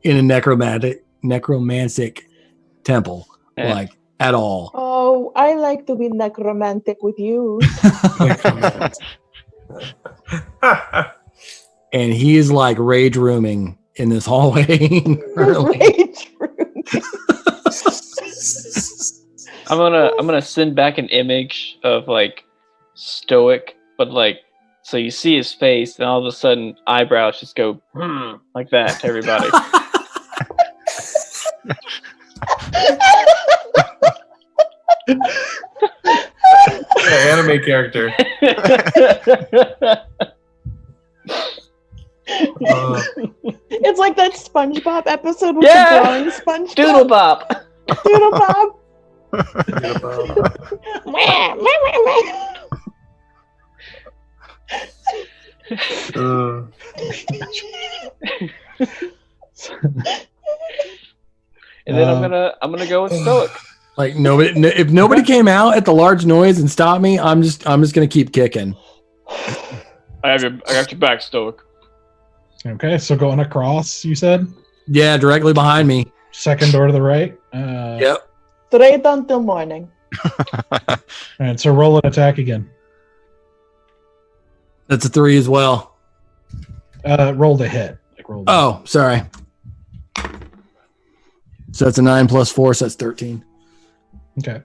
in a necromantic temple, like at all. Oh, I like to be necromantic with you. And he is like rage rooming in this hallway. Rage room. I'm gonna send back an image of like Stoic, but like, so you see his face, and all of a sudden eyebrows just go like that to everybody. Anime character. It's like that SpongeBob episode with Yeah! the drawing SpongeBob. Doodle Bop. Doodle Bob. And then I'm gonna go with Stoic. Like nobody, if nobody came out at the large noise and stopped me, I'm just gonna keep kicking. I got your back, Stoic. Okay, so going across, you said? Yeah, directly behind me. Second door to the right? Yep. Straight until morning. All right, so roll an attack again. That's a 3 as well. Roll to hit. Oh, sorry. So that's a 9 plus 4, so that's 13. Okay.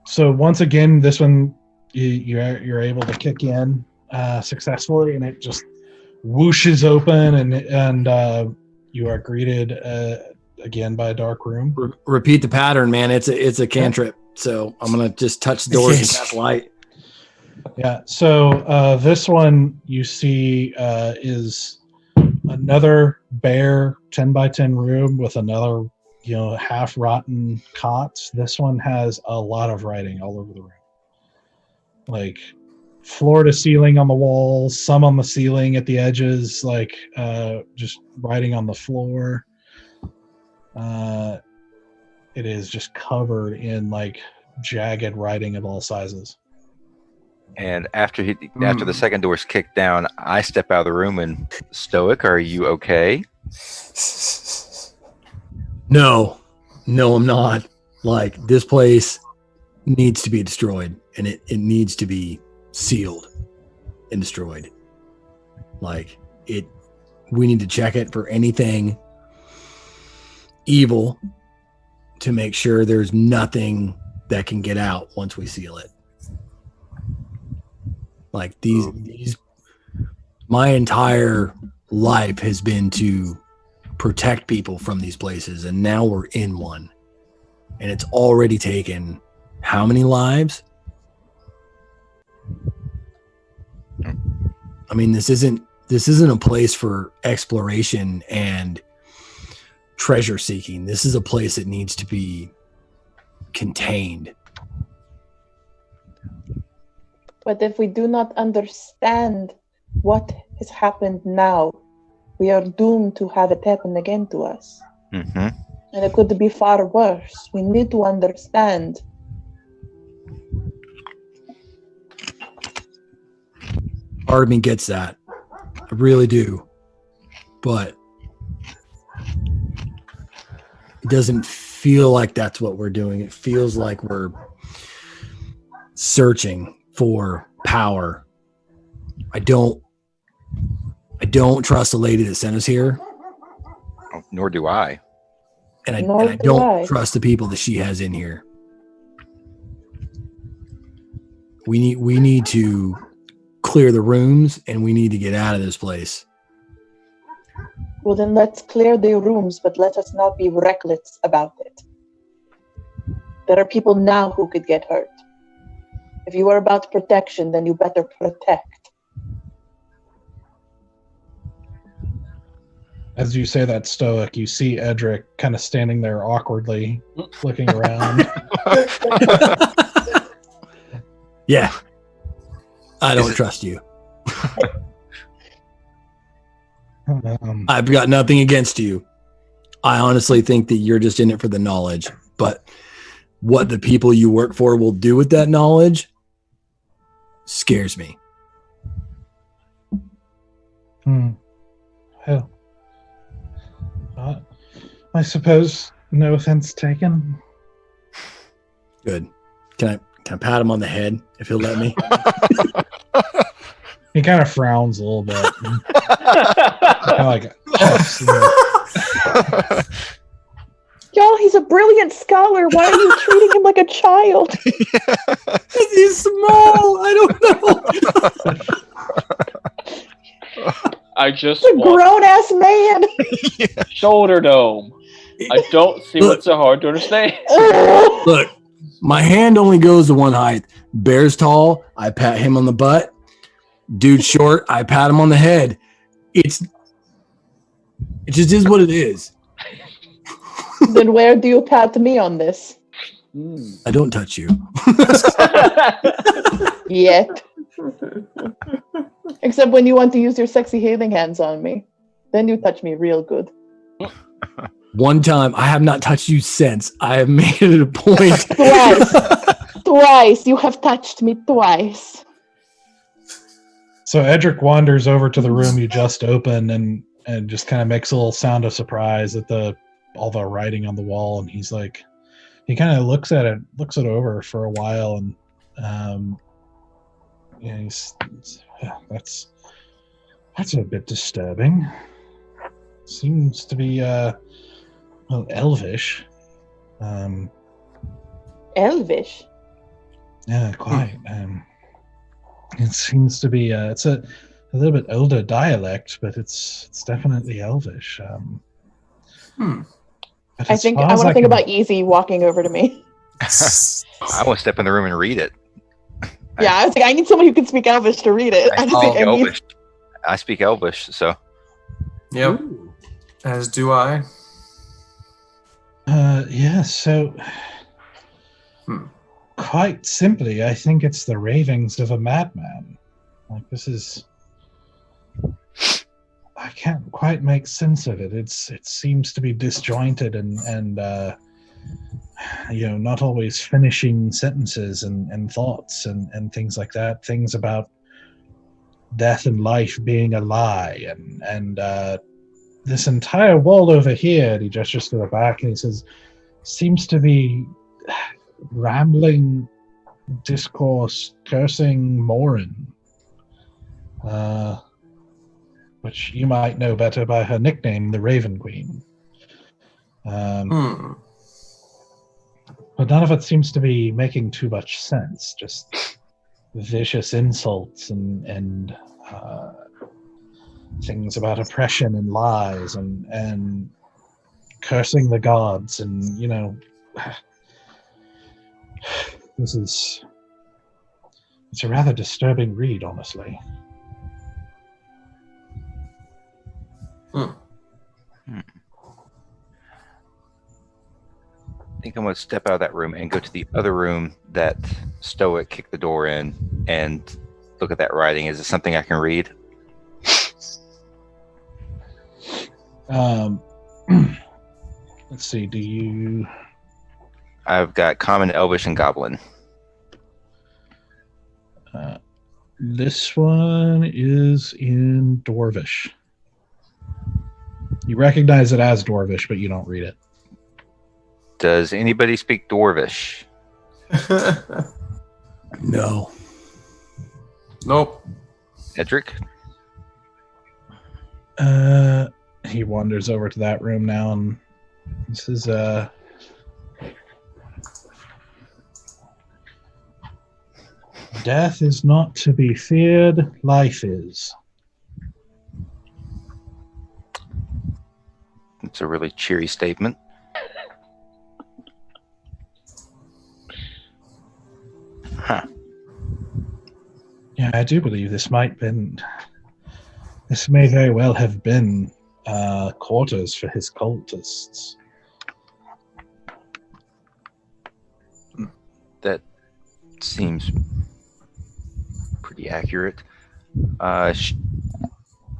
So once again, this one you're able to kick in successfully, and it just whooshes open, and you are greeted again by a dark room. Repeat the pattern, man. It's a cantrip. So I'm gonna just touch the doors and cast light. Yeah. So this one you see is another bare 10 by 10 room with another, half rotten cots. This one has a lot of writing all over the room, like floor to ceiling on the walls, some on the ceiling at the edges, like just writing on the floor. It is just covered in like jagged writing of all sizes. And after the second door's kicked down, I step out of the room and Stoic, are you okay? No, I'm not. Like, this place needs to be destroyed, and it needs to be sealed and destroyed. Like we need to check it for anything evil to make sure there's nothing that can get out once we seal it. Like these my entire life has been to protect people from these places, and now we're in one, and it's already taken how many lives? I mean, this isn't a place for exploration and treasure seeking. This is a place that needs to be contained. But if we do not understand what has happened now, we are doomed to have it happen again to us. Mm-hmm. And it could be far worse. We need to understand. Part of me gets that. I really do. But it doesn't feel like that's what we're doing. It feels like we're searching for power. I don't trust the lady that sent us here. Oh, nor do I. And I don't trust the people that she has in here. We need to clear the rooms, and we need to get out of this place. Well, then let's clear the rooms, but let us not be reckless about it. There are people now who could get hurt. If you are about protection, then you better protect. As you say that, Stoic, you see Edric kind of standing there awkwardly, looking around. Yeah. I don't trust you. I've got nothing against you. I honestly think that you're just in it for the knowledge. But what the people you work for will do with that knowledge scares me. Well, I suppose no offense taken. Good. Can I pat him on the head if he'll let me? He kind of frowns a little bit. Kind of like, Y'all, he's a brilliant scholar. Why are you treating him like a child? He's small. I don't know. I just He's a grown-ass man. shoulder dome. I don't see what's so hard to understand. Look, my hand only goes to one height. Bear's tall, I pat him on the butt. Dude's short, I pat him on the head. It just is what it is. Then where do you pat me on this? I don't touch you. Yet. Except when you want to use your sexy healing hands on me. Then you touch me real good. One time, I have not touched you since. I have made it a point. Twice. You have touched me twice. So Edric wanders over to the room you just opened and just kind of makes a little sound of surprise at all the writing on the wall, and he's like, he kind of looks it over for a while, and that's a bit disturbing. Seems to be elvish. Elvish? Yeah, quite. It seems to be it's a little bit older dialect, but it's definitely elvish. I think I want to think about Easy walking over to me. I want to step in the room and read it. Yeah, I was like, I need someone who can speak Elvish to read it. I speak Elvish, so. Yep. Ooh. As do I. Yeah, so quite simply, I think it's the ravings of a madman. Like, this is, I can't quite make sense of it. It seems to be disjointed and not always finishing sentences and thoughts and things like that. Things about death and life being a lie, and this entire wall over here, and he gestures to the back and he says, seems to be rambling discourse cursing Morin, which you might know better by her nickname, the Raven Queen. But none of it seems to be making too much sense. Just vicious insults and things about oppression and lies and cursing the gods, and it's a rather disturbing read, honestly. I think I'm going to step out of that room and go to the other room that Stoic kicked the door in and look at that writing. Is it something I can read? Let's see, do you... I've got Common, Elvish, and Goblin. This one is in Dwarvish. You recognize it as Dwarvish, but you don't read it. Does anybody speak Dwarvish? No. Nope. Edric? He wanders over to that room now, and this is death is not to be feared, life is. It's a really cheery statement. Huh. Yeah, I do believe this may very well have been quarters for his cultists. That seems pretty accurate.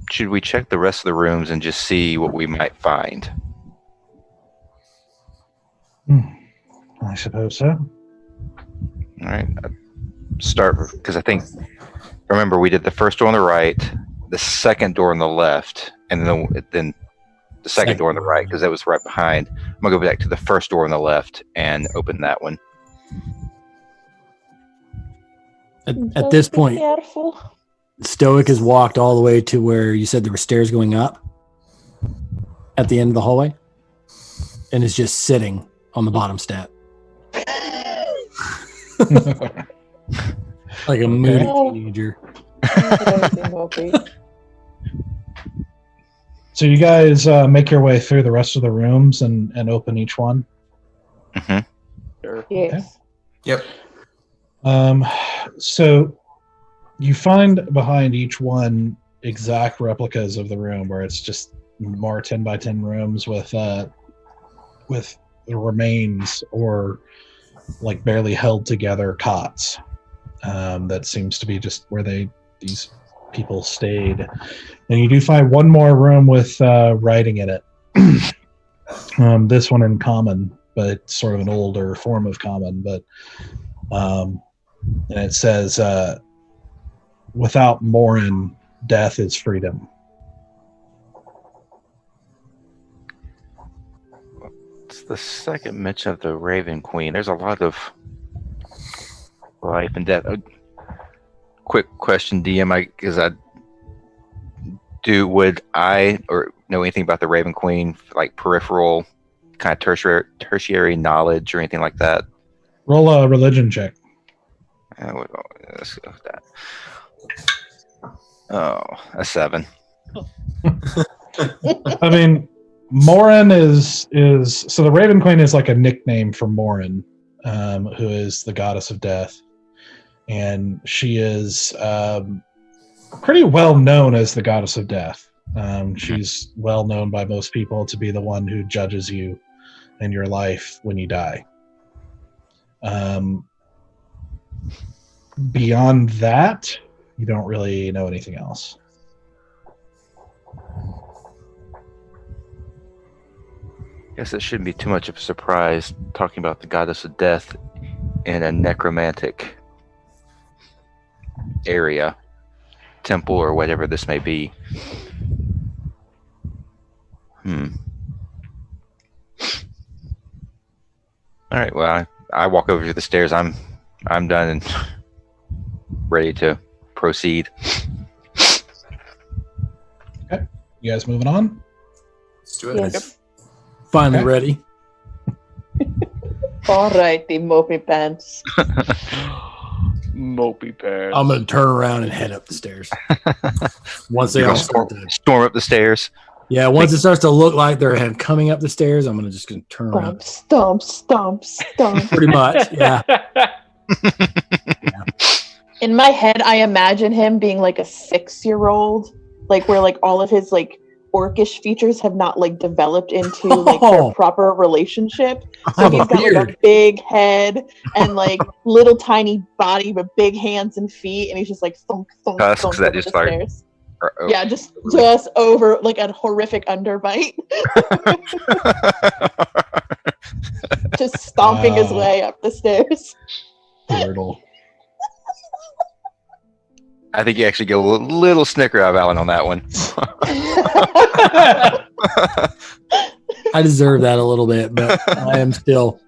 Should we check the rest of the rooms and just see what we might find? I suppose so. All right. Start, because I think, remember, we did the first door on the right, the second door on the left, and then the second door on the right, because that was right behind. I'm going to go back to the first door on the left and open that one. At this point, careful. Stoic has walked all the way to where you said there were stairs going up at the end of the hallway and is just sitting on the bottom step. Like a moody teenager. So you guys make your way through the rest of the rooms and open each one? Mm-hmm. Sure. Yes. Yep. So you find behind each one exact replicas of the room, where it's just more 10 by 10 rooms with the remains or like barely held together cots. That seems to be just where these people stayed. And you do find one more room with writing in it. This one in common, but it's sort of an older form of common. But and it says, "Without Morin, death is freedom." It's the second mention of the Raven Queen. There's a lot of life and death. Quick question, DM, would I or know anything about the Raven Queen, like peripheral kind of tertiary knowledge or anything like that? Roll a religion check. Let's go with that. Oh, a 7. I mean, Morin is so the Raven Queen is like a nickname for Morin, who is the goddess of death, and she is pretty well known as the goddess of death. She's well known by most people to be the one who judges you and your life when you die. Beyond that, you don't really know anything else. Guess it shouldn't be too much of a surprise talking about the goddess of death in a necromantic area, temple, or whatever this may be. All right, well, I walk over to the stairs. I'm I'm done and ready to proceed. You guys moving on? Let's do it. Yes. Finally Okay. ready. All righty, mopey pants. Mopey pants. I'm gonna turn around and head up the stairs. Once they You're all gonna start to, storm up the stairs. yeah, once it starts to look like they're coming up the stairs, I'm gonna just gonna turn around. Stomp, stomp, stomp, stomp. Pretty much, yeah. In my head, I imagine him being like a 6-year-old, like where like all of his like orcish features have not like developed into like their proper relationship. I So have he's a got like a beard. big head and like little tiny body but big hands and feet, and he's just like thunk thunk Tusks thunk that up just the start- stairs. Oh. Yeah, just over like a horrific underbite, just stomping his Wow. way up the stairs. Brutal. I think you actually get a little snicker out of Alan on that one. I deserve that a little bit, but I am still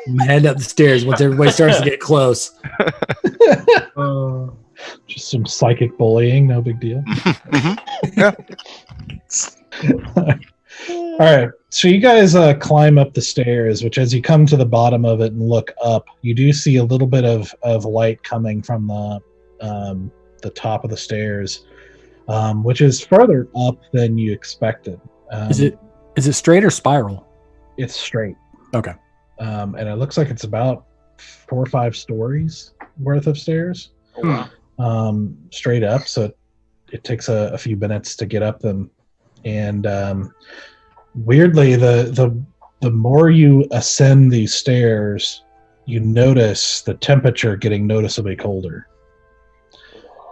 I'm heading up the stairs once everybody starts to get close. Just some psychic bullying, no big deal. All right, so you guys climb up the stairs, which as you come to the bottom of it and look up, you do see a little bit of light coming from the top of the stairs, which is further up than you expected. Is it straight or spiral? It's straight. Okay. And it looks like it's about 4 or 5 stories worth of stairs. Oh, wow. Straight up, so it takes a few minutes to get up them. And weirdly, the more you ascend these stairs, you notice the temperature getting noticeably colder.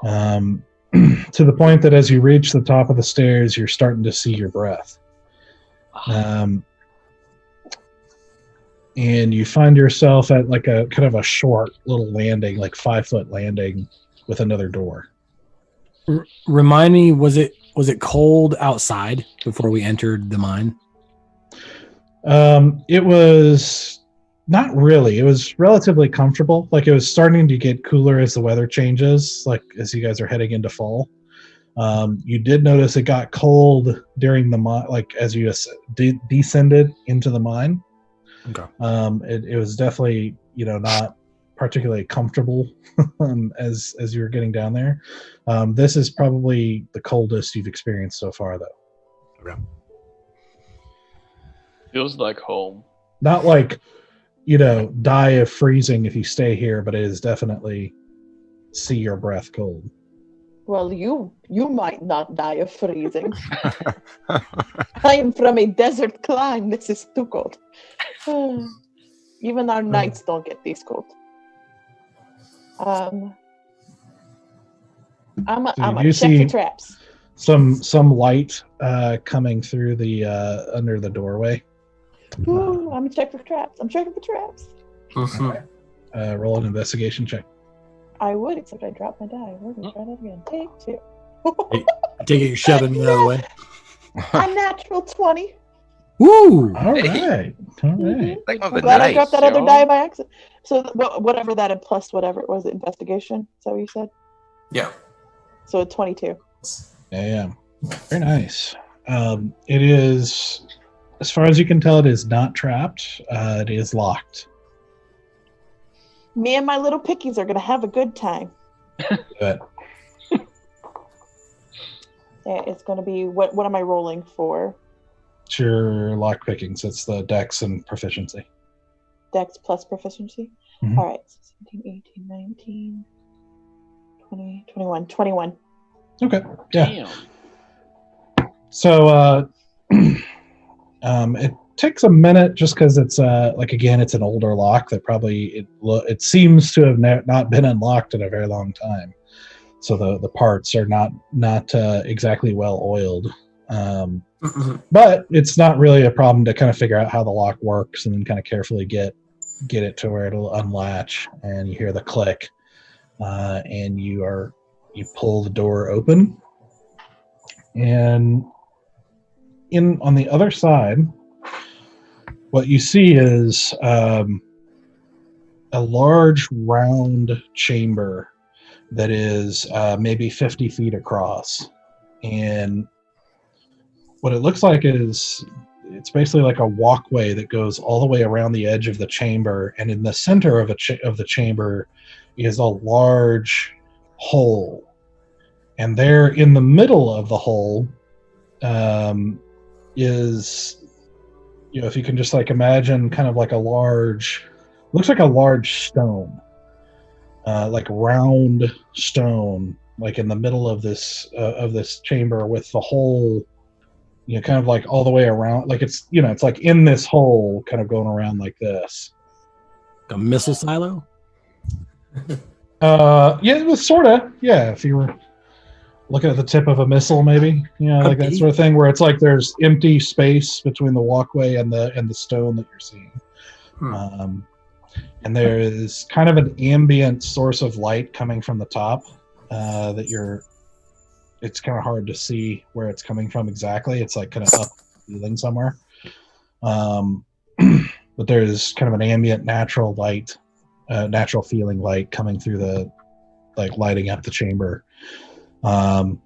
To the point that as you reach the top of the stairs, you're starting to see your breath. And you find yourself at like a kind of a short little landing, like 5-foot landing with another door. Remind me, was it cold outside before we entered the mine? It was not really. It was relatively comfortable. Like it was starting to get cooler as the weather changes, like as you guys are heading into fall. You did notice it got cold during the mine, like as you descended into the mine. Okay. It was definitely, not particularly comfortable as you were getting down there. This is probably the coldest you've experienced so far, though. Okay. Feels like home. Not like, die of freezing if you stay here, but it is definitely see your breath cold. Well, you might not die of freezing. I am from a desert clime. This is too cold. Even our nights don't get this cold. I'm you check see- for traps. Some light coming through the under the doorway. Ooh, I'm checking for traps. I'm checking for traps. Mhm. Roll an investigation check. I would, except I dropped my die. We're gonna try that again. Take 2. I take it you're shoving me out of the way. A natural 20. Woo! All right. Like one of I'm the glad I nice, dropped that other yo. die by accident. So whatever that and plus whatever it was, investigation. Is that what you said? Yeah. So a 22. Yeah. Very nice. It is, as far as you can tell, it is not trapped. It is locked. Me and my little pickies are gonna have a good time. But Yeah, it's gonna be what am I rolling for? it's your lock pickings. It's the dex and proficiency. Dex plus proficiency. Mhm. All right. 17, 18, 19, 20, 21. 21. Okay. Yeah. Damn. So it takes a minute just because it's it's an older lock that probably it seems to have not been unlocked in a very long time. So the parts are not exactly well oiled. Mhm. But it's not really a problem to kind of figure out how the lock works and then kind of carefully get it to where it'll unlatch, and you hear the click, and you pull the door open, and on the other side, what you see is a a large round chamber that is maybe 50 feet across. And what it looks like is it's basically like a walkway that goes all the way around the edge of the chamber. And in the center of the chamber is a large hole. And there in the middle of the hole is, if you can just like imagine kind of like looks like a large stone, like round stone, like in the middle of this chamber with the hole, kind of like all the way around, like it's like in this hole, kind of going around like this. A missile silo? Yeah, it was sort of, yeah. If you were looking at the tip of a missile, maybe, like that sort of thing, where it's like there's empty space between the walkway and the stone that you're seeing. And there is kind of an ambient source of light coming from the top it's kind of hard to see where it's coming from exactly. It's like kind of up ceiling somewhere. But there's kind of an ambient natural light, natural feeling light coming through lighting up the chamber. And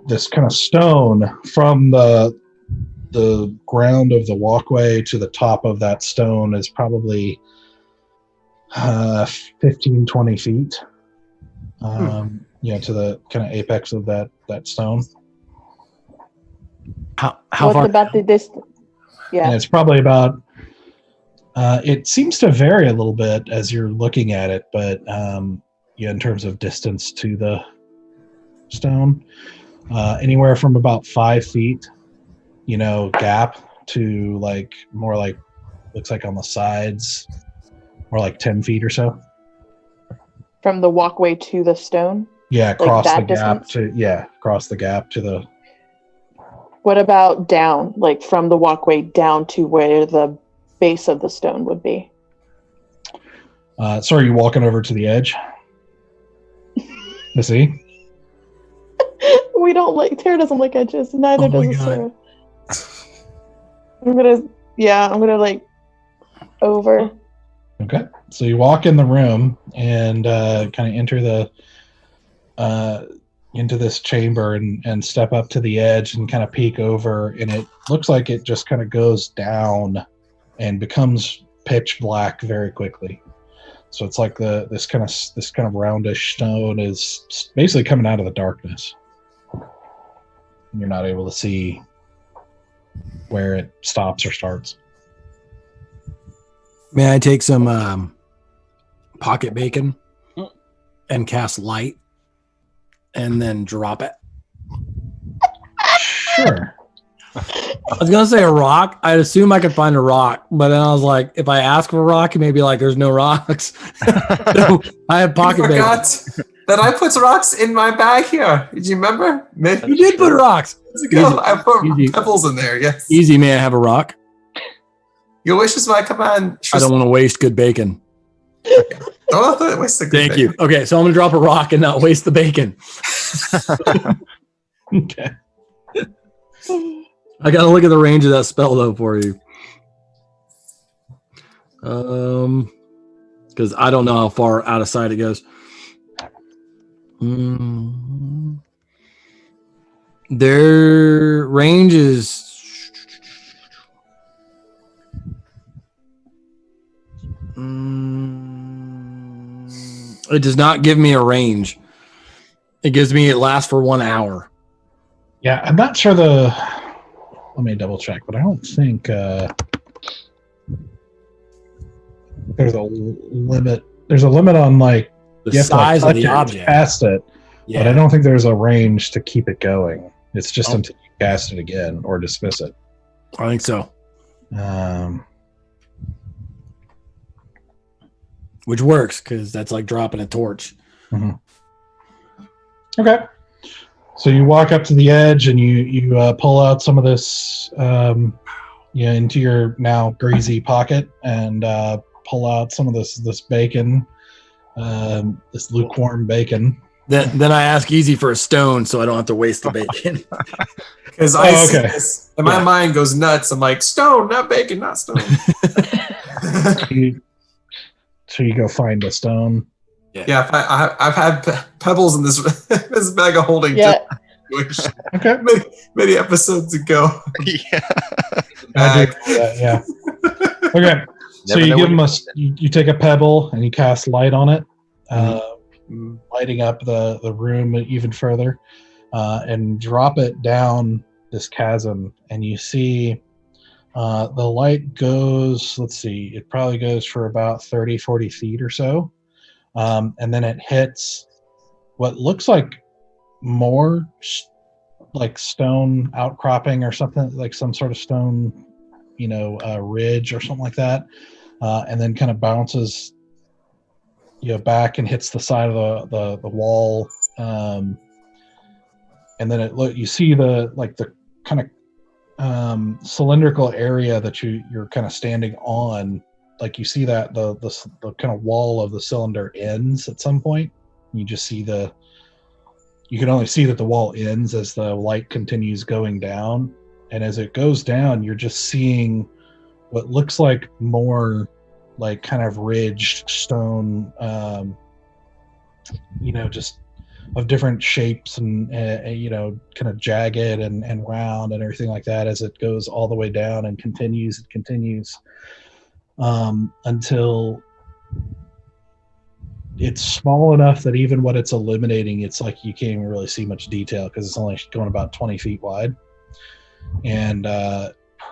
this kind of stone from the ground of the walkway to the top of that stone is probably 15, 20 feet, to the kind of apex of that stone. How what far? about the distance? Yeah. And it's probably about, it seems to vary a little bit as you're looking at it, but in terms of distance to the stone, anywhere from about 5 feet, gap to like more like, looks like on the sides, more like 10 feet or so. From the walkway to the stone? Yeah, across that the gap distance? across the gap to the... What about down, like from the walkway down to where the base of the stone would be? So are you walking over to the edge? To see? We don't like, Tara doesn't like edges, neither does Sarah. I'm gonna like over. Okay, so you walk in the room and kind of enter into this chamber and step up to the edge and kind of peek over, and it looks like it just kind of goes down and becomes pitch black very quickly. So it's like this kind of roundish stone is basically coming out of the darkness. You're not able to see where it stops or starts. May I take some pocket bacon and cast light and then drop it? Sure. I was going to say a rock. I'd assume I could find a rock, but then I was like, if I ask for a rock, you may be like, there's no rocks. So I have pocket bacon. That I put rocks in my bag here. Did you remember? You did put rocks. I put pebbles in there, yes. Easy, may I have a rock? Your wish is my command. I don't want to waste good bacon. Don't waste the good Thank bacon. you. Okay, so I'm going to drop a rock and not waste the bacon. Okay. I got to look at the range of that spell, though, for you. Because I don't know how far out of sight it goes. Their range is... it does not give me a range. It gives me it lasts for 1 hour. Yeah, I'm not sure let me double check, but I don't think there's a limit. There's a limit on like The size of the object. Cast it, Yeah. but I don't think there's a range to keep it going. It's just until you cast it again or dismiss it. I think so. Which works because that's like dropping a torch. Mm-hmm. Okay. So you walk up to the edge and you pull out some of this into your now greasy pocket and pull out some of this bacon, this lukewarm bacon. Then I ask Easy for a stone so I don't have to waste the bacon. Because see this, and my mind goes nuts. I'm like, stone, not bacon, not stone. So you go find a stone. Yeah, I've had pebbles in this this bag of holding. Yeah. Just Okay. many episodes ago. Yeah. I do that, yeah. Okay. So Never you know give when him you take a pebble and you cast light on it, Mhm. lighting up the room even further, and drop it down this chasm, and you see the light goes, let's see, it probably goes for about 30, 40 feet or so. And then it hits what looks like more like stone outcropping or something, like some sort of stone, ridge or something like that. And then kind of bounces back and hits the side of the wall. And then you see the kind of cylindrical area that you're kind of standing on. Like you see that the kind of wall of the cylinder ends at some point. You just see you can only see that the wall ends as the light continues going down. And as it goes down, you're just seeing what looks like more like kind of ridged stone, just of different shapes and, kind of jagged and round and everything like that as it goes all the way down and continues until it's small enough that even what it's eliminating, it's like you can't even really see much detail because it's only going about 20 feet wide. And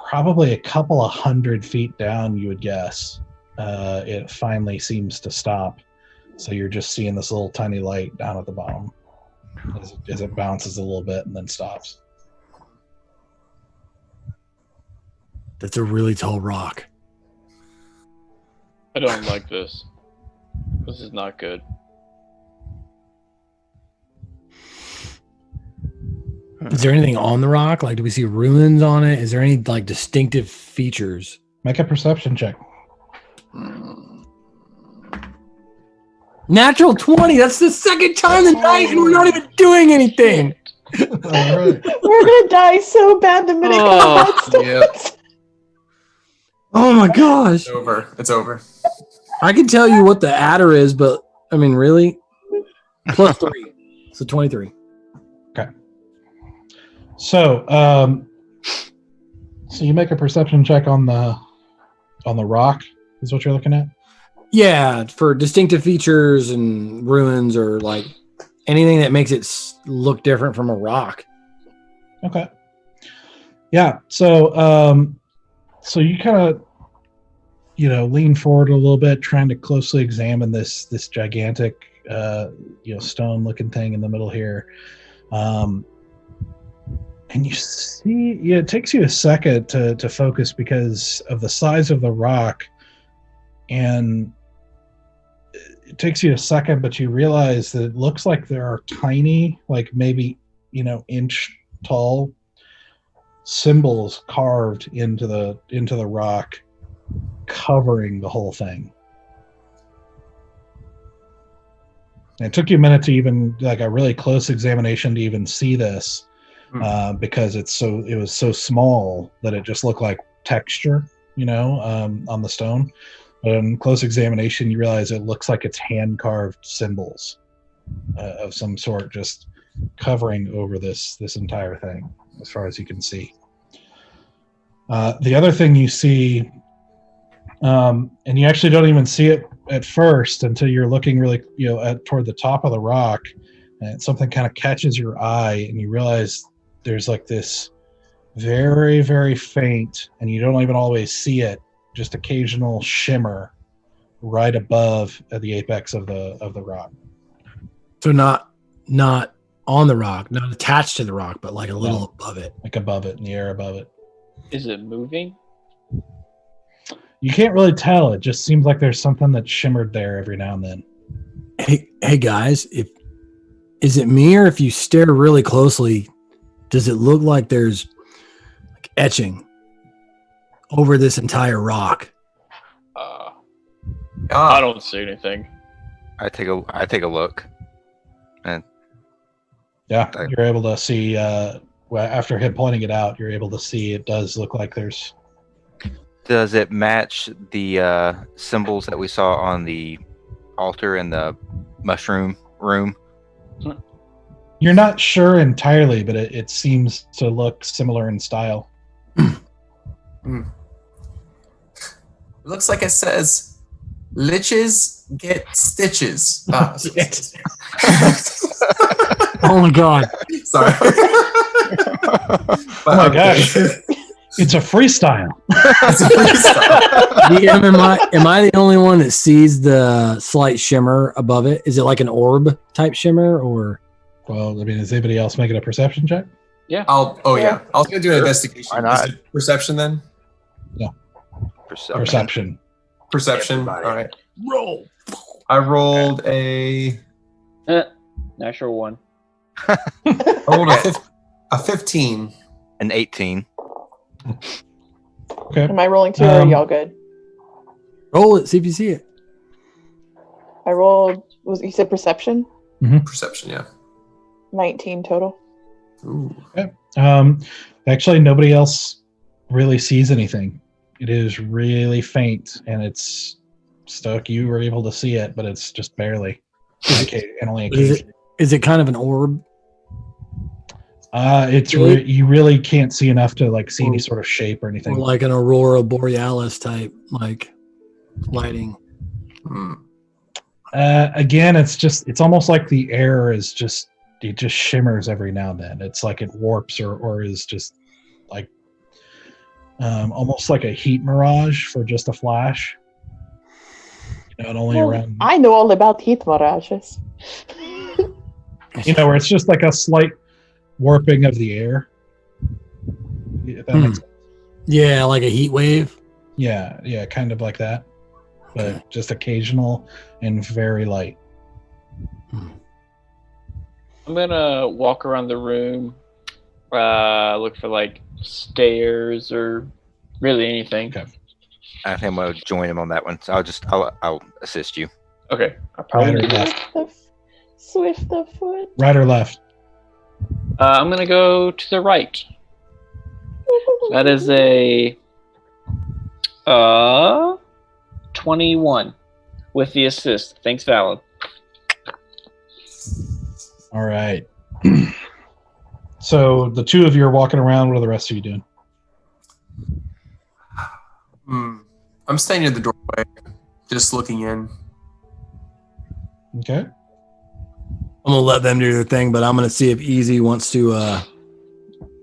probably a couple of 100 feet down, you would guess, it finally seems to stop. So you're just seeing this little tiny light down at the bottom as it bounces a little bit and then stops. That's a really tall rock. I don't like this. This is not good. Is there anything on the rock? Like, do we see ruins on it? Is there any like distinctive features? Make a perception check. Natural 20. That's the second time tonight, and we're not even doing anything. All right. We're gonna die so bad the minute combat starts. Yep. Oh my gosh. It's over. I can tell you what the adder is, but I mean, really? Plus 3. So 23. Okay. So, so you make a perception check on the rock, is what you're looking at? Yeah, for distinctive features and ruins or like anything that makes it look different from a rock. Okay. Yeah. So, so you kind of, lean forward a little bit, trying to closely examine this gigantic, stone looking thing in the middle here. And you see, it takes you a second to focus because of the size of the rock. And it takes you a second, but you realize that it looks like there are tiny, like maybe, inch tall symbols carved into the rock, covering the whole thing. And it took you a minute to even, like a really close examination to even see this, because it was so small that it just looked like texture, on the stone. But in close examination, you realize it looks like it's hand-carved symbols of some sort, just covering over this entire thing, as far as you can see. The other thing you see, and you actually don't even see it at first until you're looking really, toward the top of the rock, and something kind of catches your eye, and you realize there's like this very, very faint, and you don't even always see it, just occasional shimmer right above at the apex of the rock. So not on the rock, not attached to the rock, but like a little above it. Like above it, in the air above it. Is it moving? You can't really tell. It just seems like there's something that shimmered there every now and then. Hey guys, is it me, or if you stare really closely, does it look like there's like etching over this entire rock? I don't see anything. I take a look, and Yeah, you're able to see. After him pointing it out, you're able to see it does look like there's Does it match the symbols that we saw on the altar in the mushroom room? You're not sure entirely, but it seems to look similar in style. It looks like it says, "Liches get stitches." Ah, Oh my god. sorry. Oh my gosh. It's a freestyle. It's a freestyle. DM, am I the only one that sees the slight shimmer above it? Is it like an orb type shimmer or? Well, I mean, is anybody else making a perception check? Yeah. I was gonna do an investigation. Why not? Is it perception then? Perception. Perception. Everybody. All right. Roll. I rolled a Natural one. a 15. An 18. Okay. Am I rolling too, or are y'all good? Roll it. See if you see it. I rolled. You said perception? Perception, yeah. 19 total. Ooh. Actually, nobody else really sees anything. It is really faint, and it's stuck. You were able to see it, but it's just barely. And only occasionally. Is it kind of an orb? You really can't see enough to like see any sort of shape or anything. Or like an aurora borealis type, like lighting. Hmm. Again, it's almost like the air is just shimmers every now and then. It's like it warps or is just like almost like a heat mirage for just a flash. Not only around. I know all about heat mirages. Where it's just like a slight warping of the air. If that makes sense. Yeah, like a heat wave. Yeah, kind of like that. But just occasional and very light. I'm gonna walk around the room, look for like stairs or really anything. Okay. I think I'm gonna join him on that one. So I'll assist you. Okay. I'll Right probably or do that. left? Swift of foot. Right or left? I'm gonna go to the right. That is a 21 with the assist. Thanks, Valid. All right. So the two of you are walking around. What are the rest of you doing? I'm staying near the doorway, just looking in. Okay. I'm gonna let them do their thing, but I'm gonna see if Easy wants to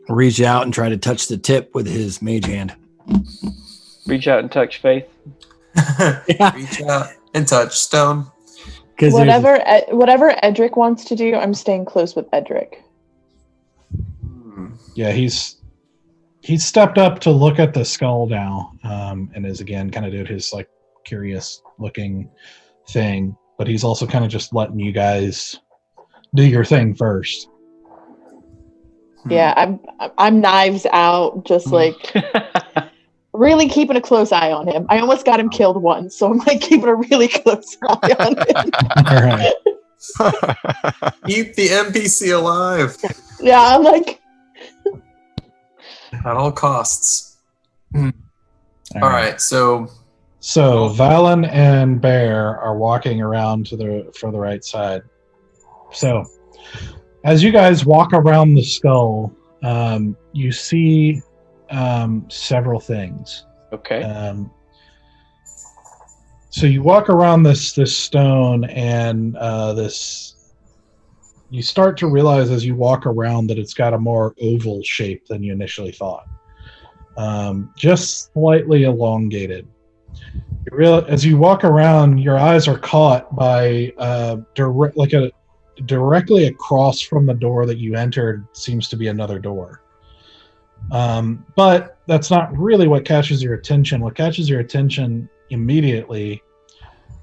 reach out and try to touch the tip with his mage hand. Reach out and touch Faith. Yeah. Reach out and touch stone. Whatever Edric wants to do, I'm staying close with Edric. Yeah, he's stepped up to look at the skull now, and is again kind of doing his like curious looking thing. But he's also kind of just letting you guys do your thing first. Yeah, I'm knives out, just like really keeping a close eye on him. I almost got him killed once, so I'm like keeping a really close eye on him. All right. Keep the NPC alive Yeah, I'm like. at all costs. All All right, so Valen and Bear are walking around for the right side. So as you guys walk around the skull, you see several things. Okay. So you walk around this stone, and you start to realize as you walk around that it's got a more oval shape than you initially thought. Just slightly elongated. As you walk around, your eyes are caught by directly across from the door that you entered seems to be another door. But that's not really what catches your attention. What catches your attention immediately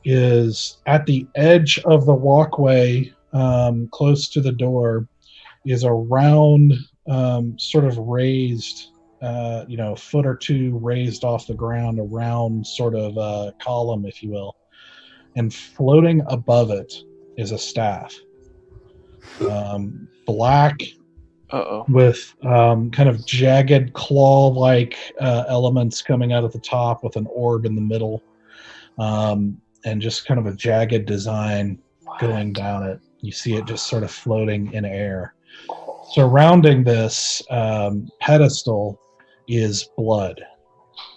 is at the edge of the walkway, close to the door, is a round, sort of raised, foot or two raised off the ground, a round sort of column, if you will. And floating above it is a staff. Black, Uh-oh. with kind of jagged claw-like elements coming out at the top with an orb in the middle, and just kind of a jagged design going down it. You see it just sort of floating in air. Surrounding this pedestal is blood.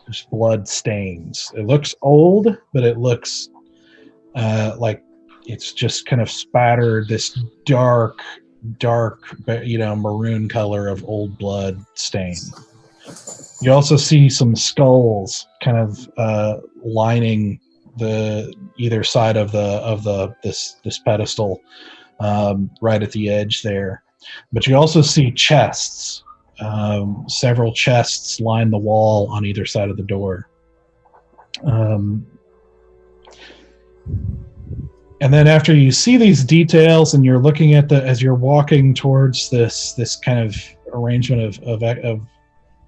There's blood stains. It looks old, but it looks like it's just kind of spattered this dark, maroon color of old blood stain. You also see some skulls kind of lining the either side of this pedestal, right at the edge there. But you also see chests. Several chests line the wall on either side of the door. And then after you see these details and you're looking at as you're walking towards this kind of arrangement of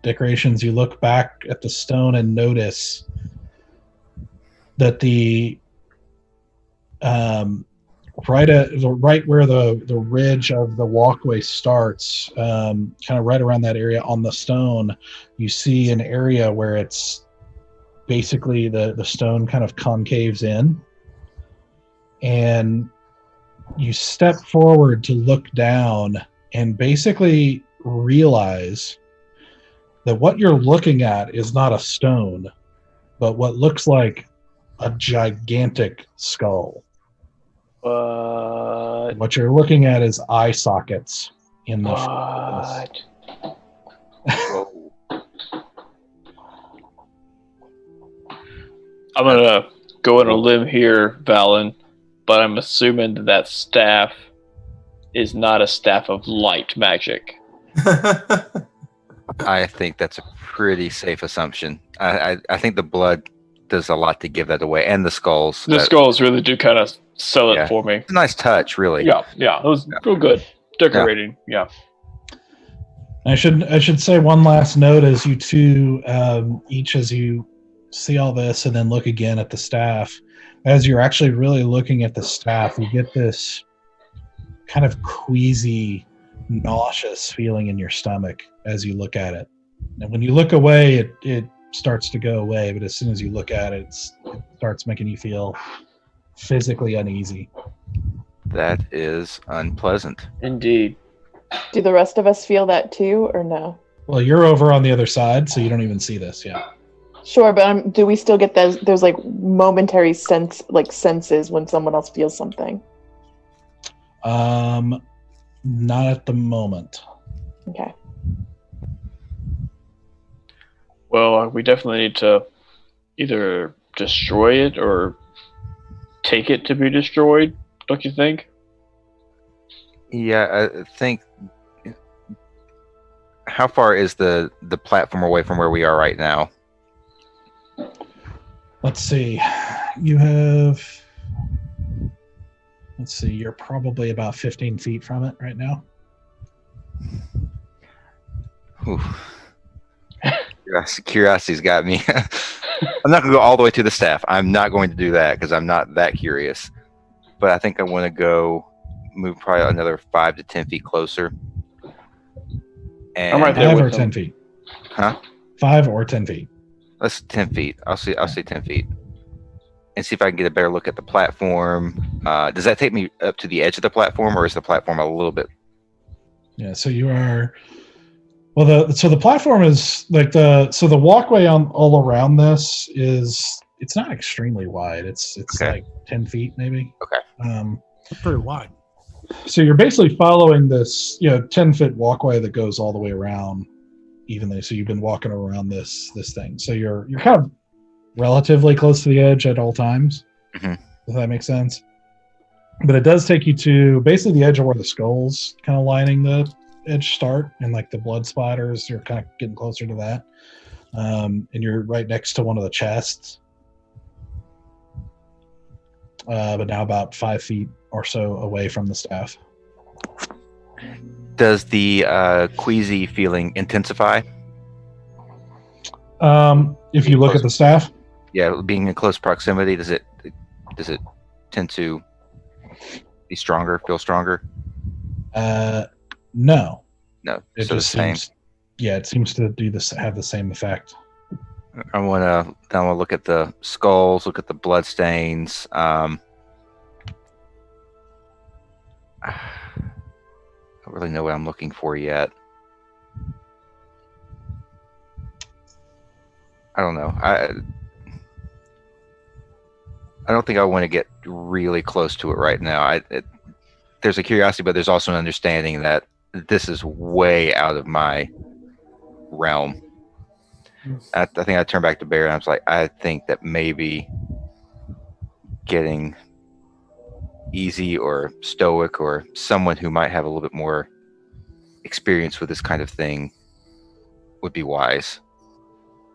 decorations, you look back at the stone and notice that the right where the ridge of the walkway starts, kind of right around that area on the stone, you see an area where it's basically the stone kind of concaves in, and you step forward to look down and basically realize that what you're looking at is not a stone, but what looks like a gigantic skull. What you're looking at is eye sockets in the What? I'm gonna go on a limb here, Valen, but I'm assuming that staff is not a staff of light magic. I think that's a pretty safe assumption. I think the blood does a lot to give that away, and the skulls. The skulls really do kind of sell it for me. It's a nice touch, really. Yeah, it was real good. Decorating, yeah. I should say one last note as you two, each as you see all this and then look again at the staff, as you're actually really looking at the staff, you get this kind of queasy, nauseous feeling in your stomach as you look at it. And when you look away, it starts to go away, but as soon as you look at it, it starts making you feel physically uneasy. That is unpleasant. Indeed. Do the rest of us feel that too, or no? Well, you're over on the other side, so you don't even see this yet. Sure, but do we still get those like momentary senses when someone else feels something? Not at the moment. Okay. Well, we definitely need to either destroy it or take it to be destroyed, don't you think? Yeah, I think. How far is the platform away from where we are right now? Let's see. You have. Let's see. You're probably about 15 feet from it right now. Ooh. Curiosity's got me. I'm not going to go all the way to the staff. I'm not going to do that because I'm not that curious. But I think I want to move probably another 5 to 10 feet closer. And I'm right there 5 or with 10 them. feet. Huh? 5 or 10 feet. Let's 10 feet. I'll say 10 feet. And see if I can get a better look at the platform. Does that take me up to the edge of the platform, or is the platform a little bit? Yeah, so you are. Well, the platform is like the walkway all around this is, it's not extremely wide. It's Okay. like 10 feet maybe. Okay. Pretty wide. So you're basically following this 10-foot walkway that goes all the way around evenly. So you've been walking around this thing. So you're kind of relatively close to the edge at all times. Mhm. If that makes sense. But it does take you to basically the edge of where the skulls kind of lining the edge start, and like the blood splatters, you're kind of getting closer to that. And you're right next to one of the chests. But now about 5 feet or so away from the staff. Does the queasy feeling intensify? If you look at the staff, Yeah, being in close proximity, does it tend to be stronger? Feel stronger? no. No, It so the just same. seems, yeah, it seems to do this, have the same effect. I want to look at the skulls, look at the blood stains. I don't really know what I'm looking for yet. I don't know. I don't think I want to get really close to it right now. There's a curiosity, but there's also an understanding that this is way out of my realm. I think I turned back to Bear and I was like, I think that maybe getting Easy or Stoic or someone who might have a little bit more experience with this kind of thing would be wise.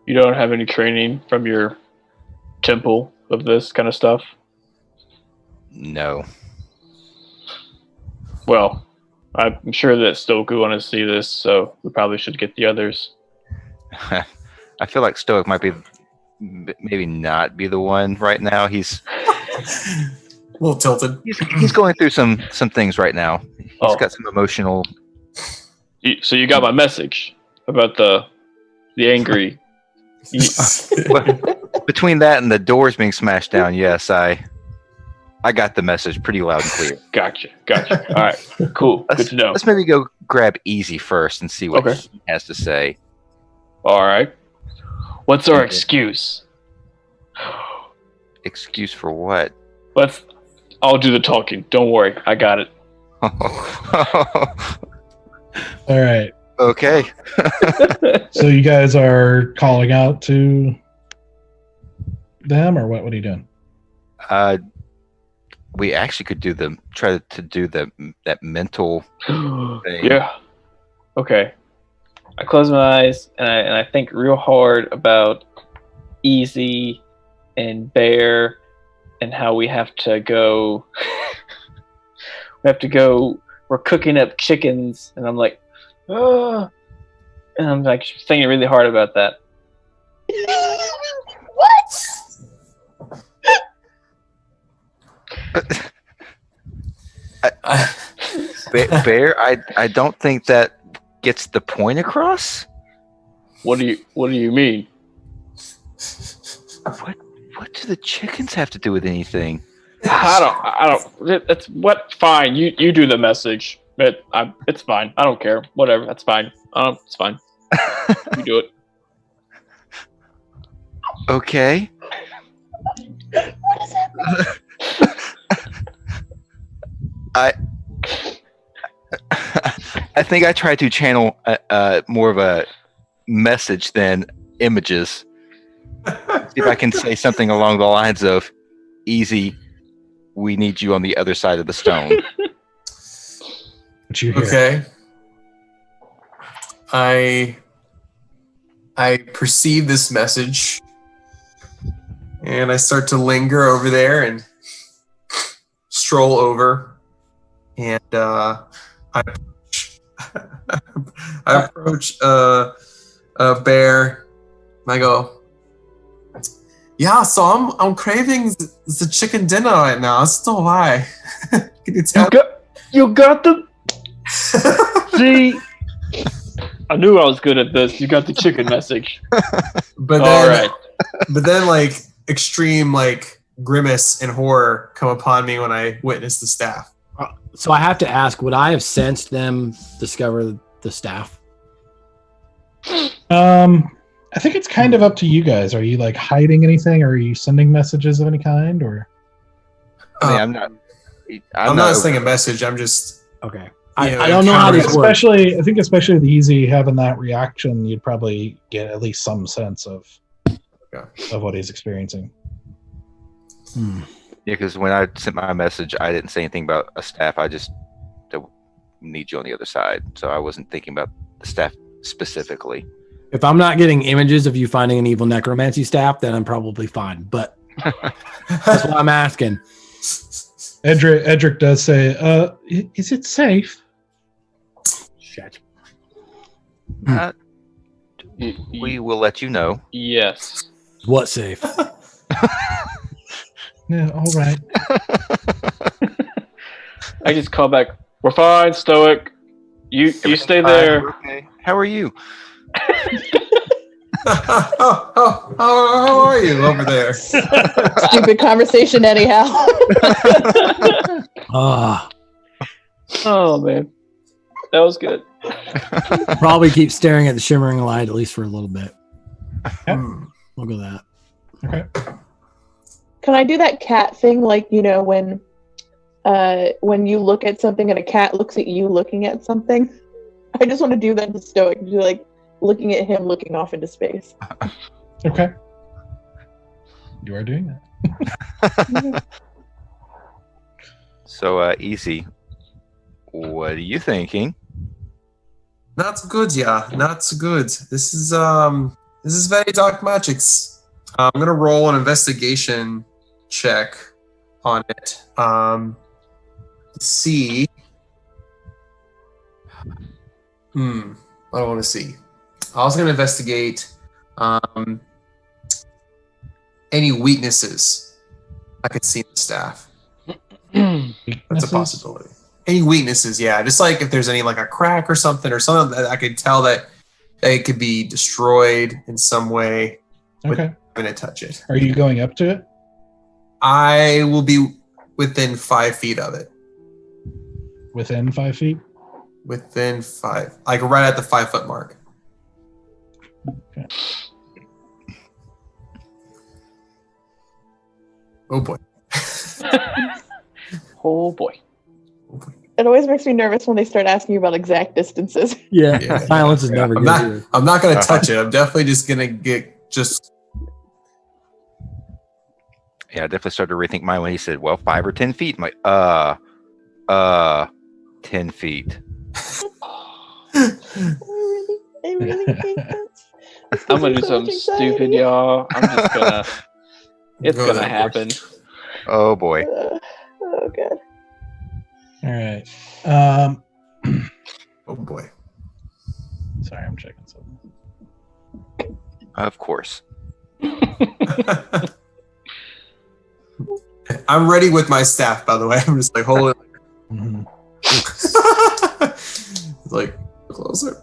You don't have any training from your temple of this kind of stuff? No. Well, I'm sure that Stoke would want to see this, so we probably should get the others. I feel like Stoic might be maybe not be the one right now. He's A little tilted. he's going through some things right now. He's got some emotional. So you got my message about the angry. Between that and the doors being smashed down, yes, I got the message pretty loud and clear. Gotcha. All right, cool. Good to know. Let's maybe go grab Easy first and see what he has to say. All right. What's our excuse? Excuse for what? I'll do the talking. Don't worry. I got it. All right. Okay. So you guys are calling out to them, or what? What are you doing? We actually could try to do that mental thing. Yeah. Okay. I close my eyes and I think real hard about Easy and Bear and how we have to go. We're cooking up chickens, and I'm like, oh, and I'm like thinking really hard about that. Bear, I don't think that gets the point across. What do you mean? What do the chickens have to do with anything? I don't. That's what. Fine. You do the message. It's fine. I don't care. Whatever. That's fine. It's fine. You do it. Okay. What is happening? I think I tried to channel more of a message than images. See if I can say something along the lines of, Easy, we need you on the other side of the stone. What you hear? Okay. I perceive this message, and I start to linger over there and stroll over, and I approach Bear. And I go, yeah, so I'm craving the chicken dinner right now. I don't know why. Can you tell? You got the. See, I knew I was good at this. You got the chicken message. But then, all right. But then, like, extreme, like, grimace and horror come upon me when I witness the staff. So I have to ask, would I have sensed them discover the staff? I think it's kind of up to you guys. Are you like hiding anything, or are you sending messages of any kind, or? I mean, I'm not sending a message. I'm just Okay. Yeah, I don't know how this works. I think especially the Easy having that reaction, you'd probably get at least some sense of what he's experiencing. Yeah, because when I sent my message, I didn't say anything about a staff. I just need you on the other side. So I wasn't thinking about the staff specifically. If I'm not getting images of you finding an evil necromancy staff, then I'm probably fine. But that's what I'm asking. Edric does say, is it safe? Shit. We will let you know. Yes. What safe? Yeah, all right. I just call back. We're fine, Stoic. You stay there. Okay. How are you? How are you over there? Stupid conversation, anyhow. Oh man, that was good. Probably keep staring at the shimmering light at least for a little bit. Hmm. We'll go that. Okay. Can I do that cat thing, like when you look at something and a cat looks at you looking at something? I just want to do that to Stoic, do like looking at him looking off into space. Okay. You are doing that. So, Easy, what are you thinking? Not so good, yeah. Not so good. This is very dark magics. I'm gonna roll an investigation check on it. To see. What do I want to see? I was gonna investigate any weaknesses I could see in the staff. That's a possibility. Any weaknesses, yeah. Just like if there's any like a crack or something that I could tell that it could be destroyed in some way. Okay. I'm gonna touch it. Are you going up to it? I will be within 5 feet of it. Within 5 feet? Within 5, like right at the 5 foot mark. Okay. Oh boy. Oh boy. It always makes me nervous when they start asking you about exact distances. Yeah, silence is never good. I'm not gonna touch it. I'm definitely just gonna get just. Yeah, I definitely started to rethink mine when he said, well, 5 or 10 feet. I'm like, 10 feet. I really think that's. I'm gonna do something stupid, y'all. I'm just gonna. It's Go gonna ahead, happen. Oh, boy. Oh god. All right. Oh boy. Sorry, I'm checking something. Of course. I'm ready with my staff, by the way. I'm just like, hold it. Mhm. Like, closer.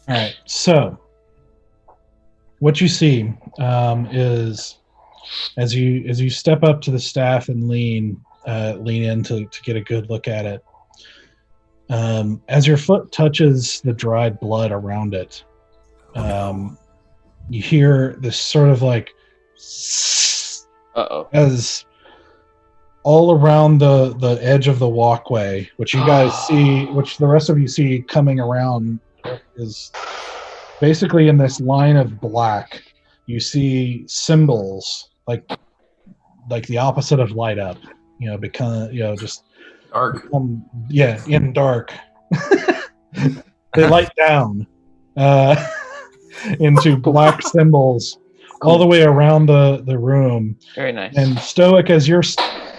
All right. So, what you see is as you step up to the staff and lean in to get a good look at it. As your foot touches the dried blood around it, you hear this sort of like as all around the edge of the walkway, which you guys see, which the rest of you see coming around, is basically in this line of black. You see symbols like the opposite of light up, just Dark. in dark. They light down into black symbols all the way around the room. Very nice. And Stoic, as you're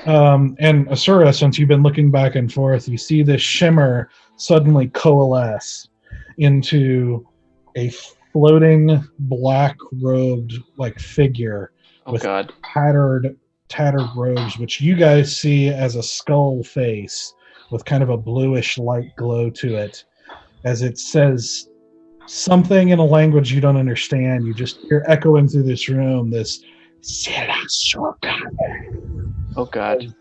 and Asura, since you've been looking back and forth, you see this shimmer suddenly coalesce into a floating black robed figure with tattered robes, which you guys see as a skull face with kind of a bluish light glow to it, as it says something in a language you don't understand. You just hear echoing through this room this Oh god.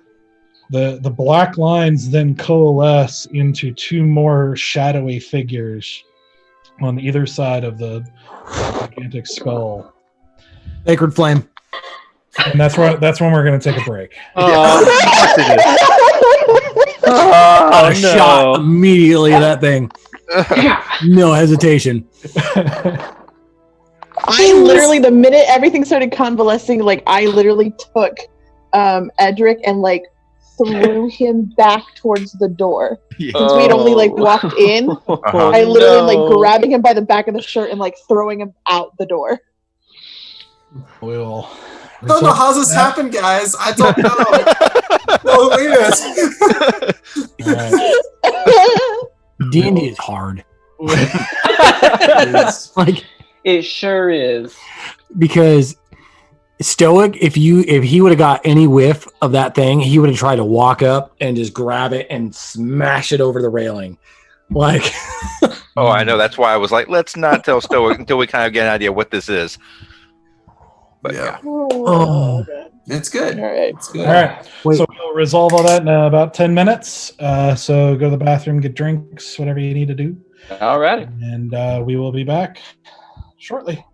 The black lines then coalesce into two more shadowy figures on either side of the gigantic skull. Sacred flame. And that's when we're going to take a break. I shot immediately at that thing. No hesitation. I literally, the minute everything started convalescing, I literally took Edric and threw him back towards the door. Yeah. Since we'd only walked in, I literally grabbing him by the back of the shirt and throwing him out the door. We'll I don't know how this happened, guys. I don't know. No, D&D is hard. It sure is. Because Stoic, if he would have got any whiff of that thing, he would have tried to walk up and just grab it and smash it over the railing. Like, Oh, I know. That's why I was like, let's not tell Stoic until we kind of get an idea what this is. But yeah. oh, It's good. All right. It's good. All right. Wait. So we'll resolve all that in about 10 minutes. So go to the bathroom, get drinks, whatever you need to do. All righty. And we will be back shortly.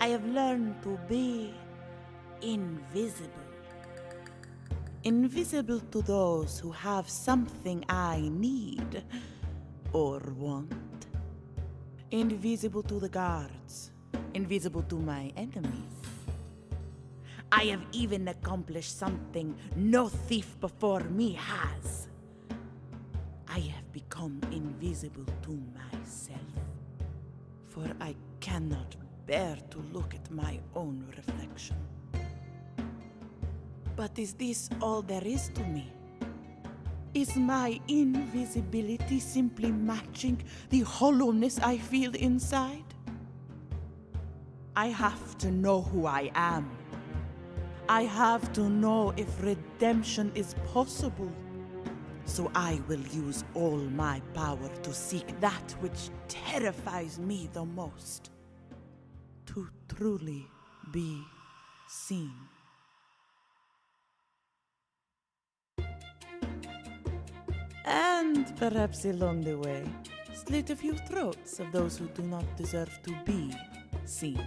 I have learned to be invisible. Invisible to those who have something I need or want. Invisible to the guards. Invisible to my enemies. I have even accomplished something no thief before me has. I have become invisible to myself. For I cannot bear to look at my own reflection. But is this all there is to me? Is my invisibility simply matching the hollowness I feel inside? I have to know who I am. I have to know if redemption is possible. So I will use all my power to seek that which terrifies me the most. To truly be seen. And perhaps along the way, slit a few throats of those who do not deserve to be seen.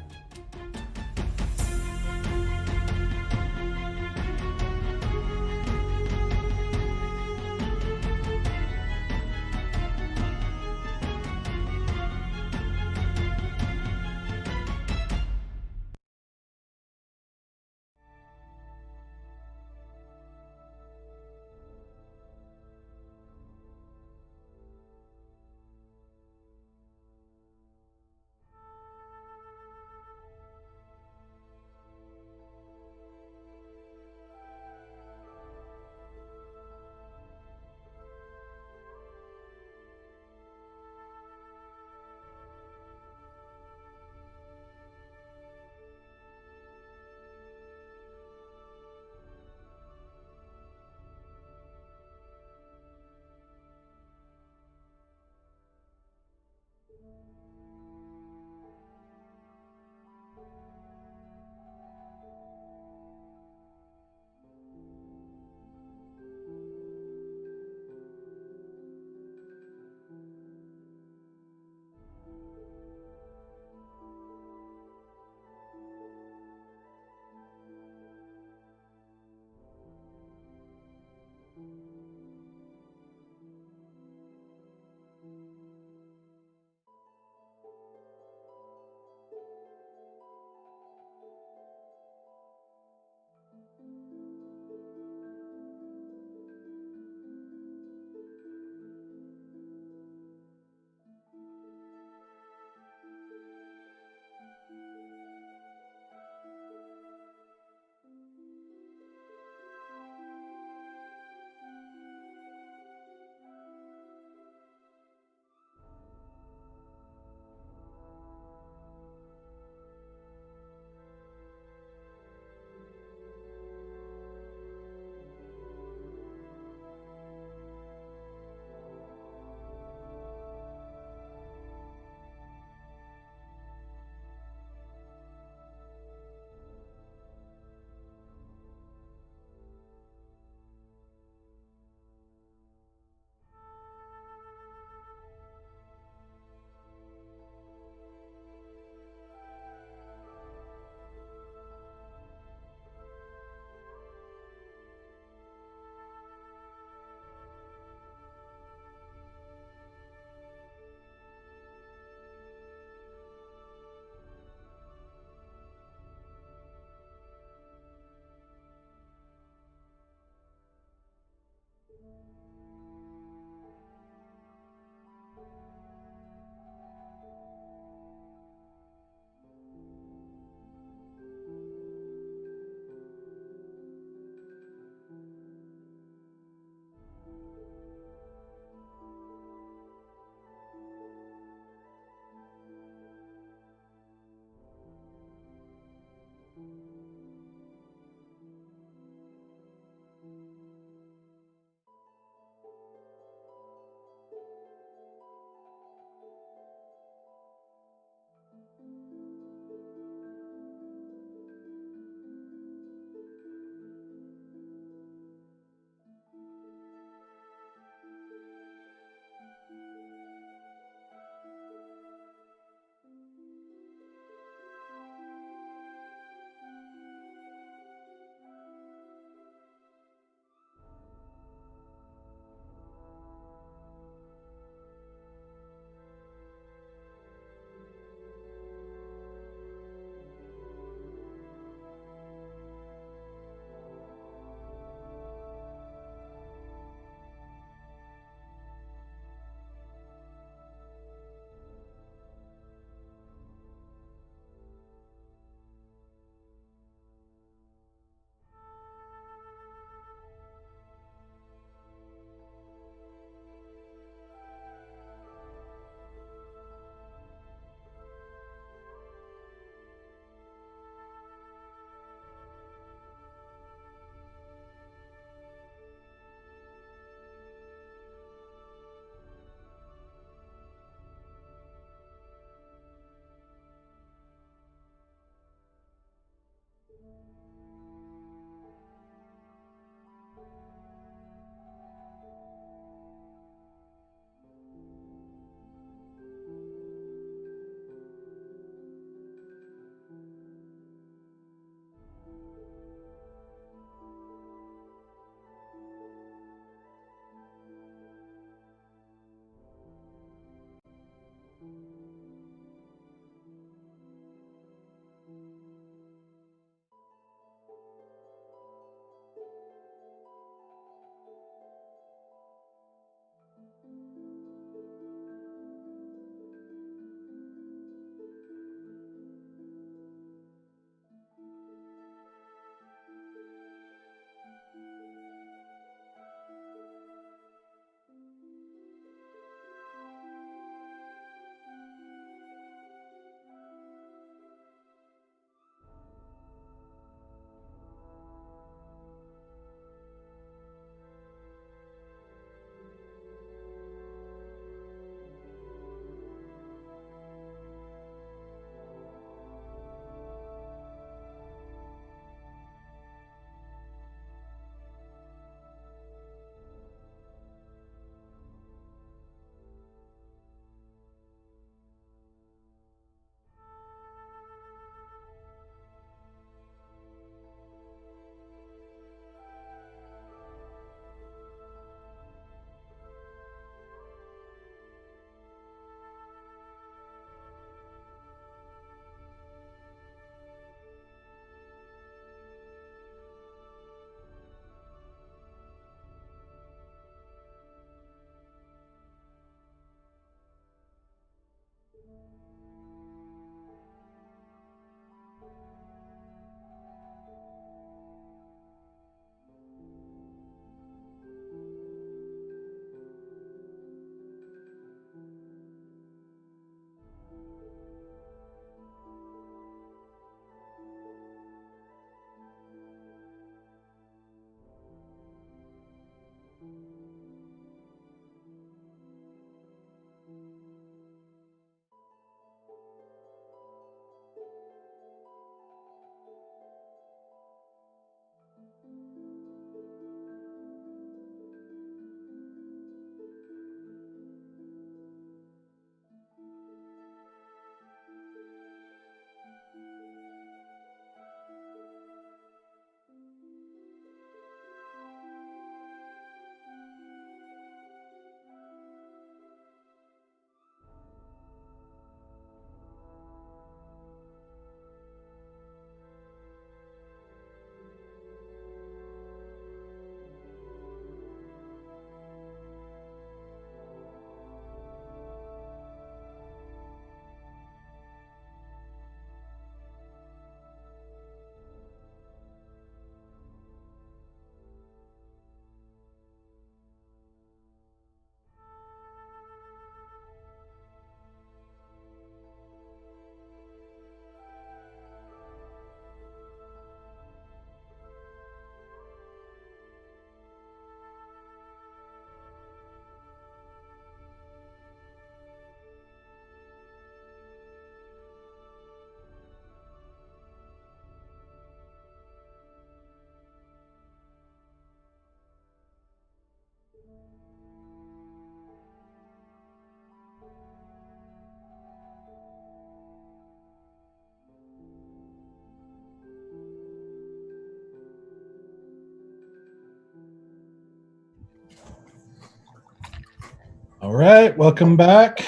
All right, welcome back.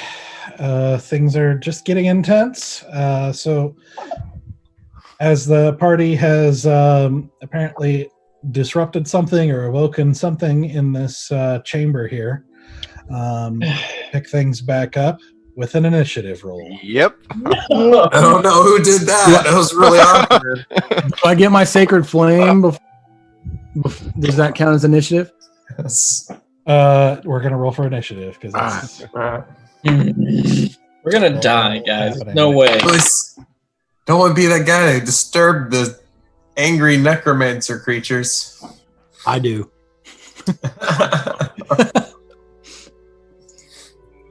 Things are just getting intense. So, as the party has apparently disrupted something or awoken something in this chamber here, pick things back up with an initiative roll. Yep. I don't know who did that. That was really awkward. Do I get my sacred flame? Does that count as initiative? Yes. We're gonna roll for initiative because We're gonna die, guys. happening. No way. Please, don't want to be that guy to disturb the angry necromancer creatures. I do.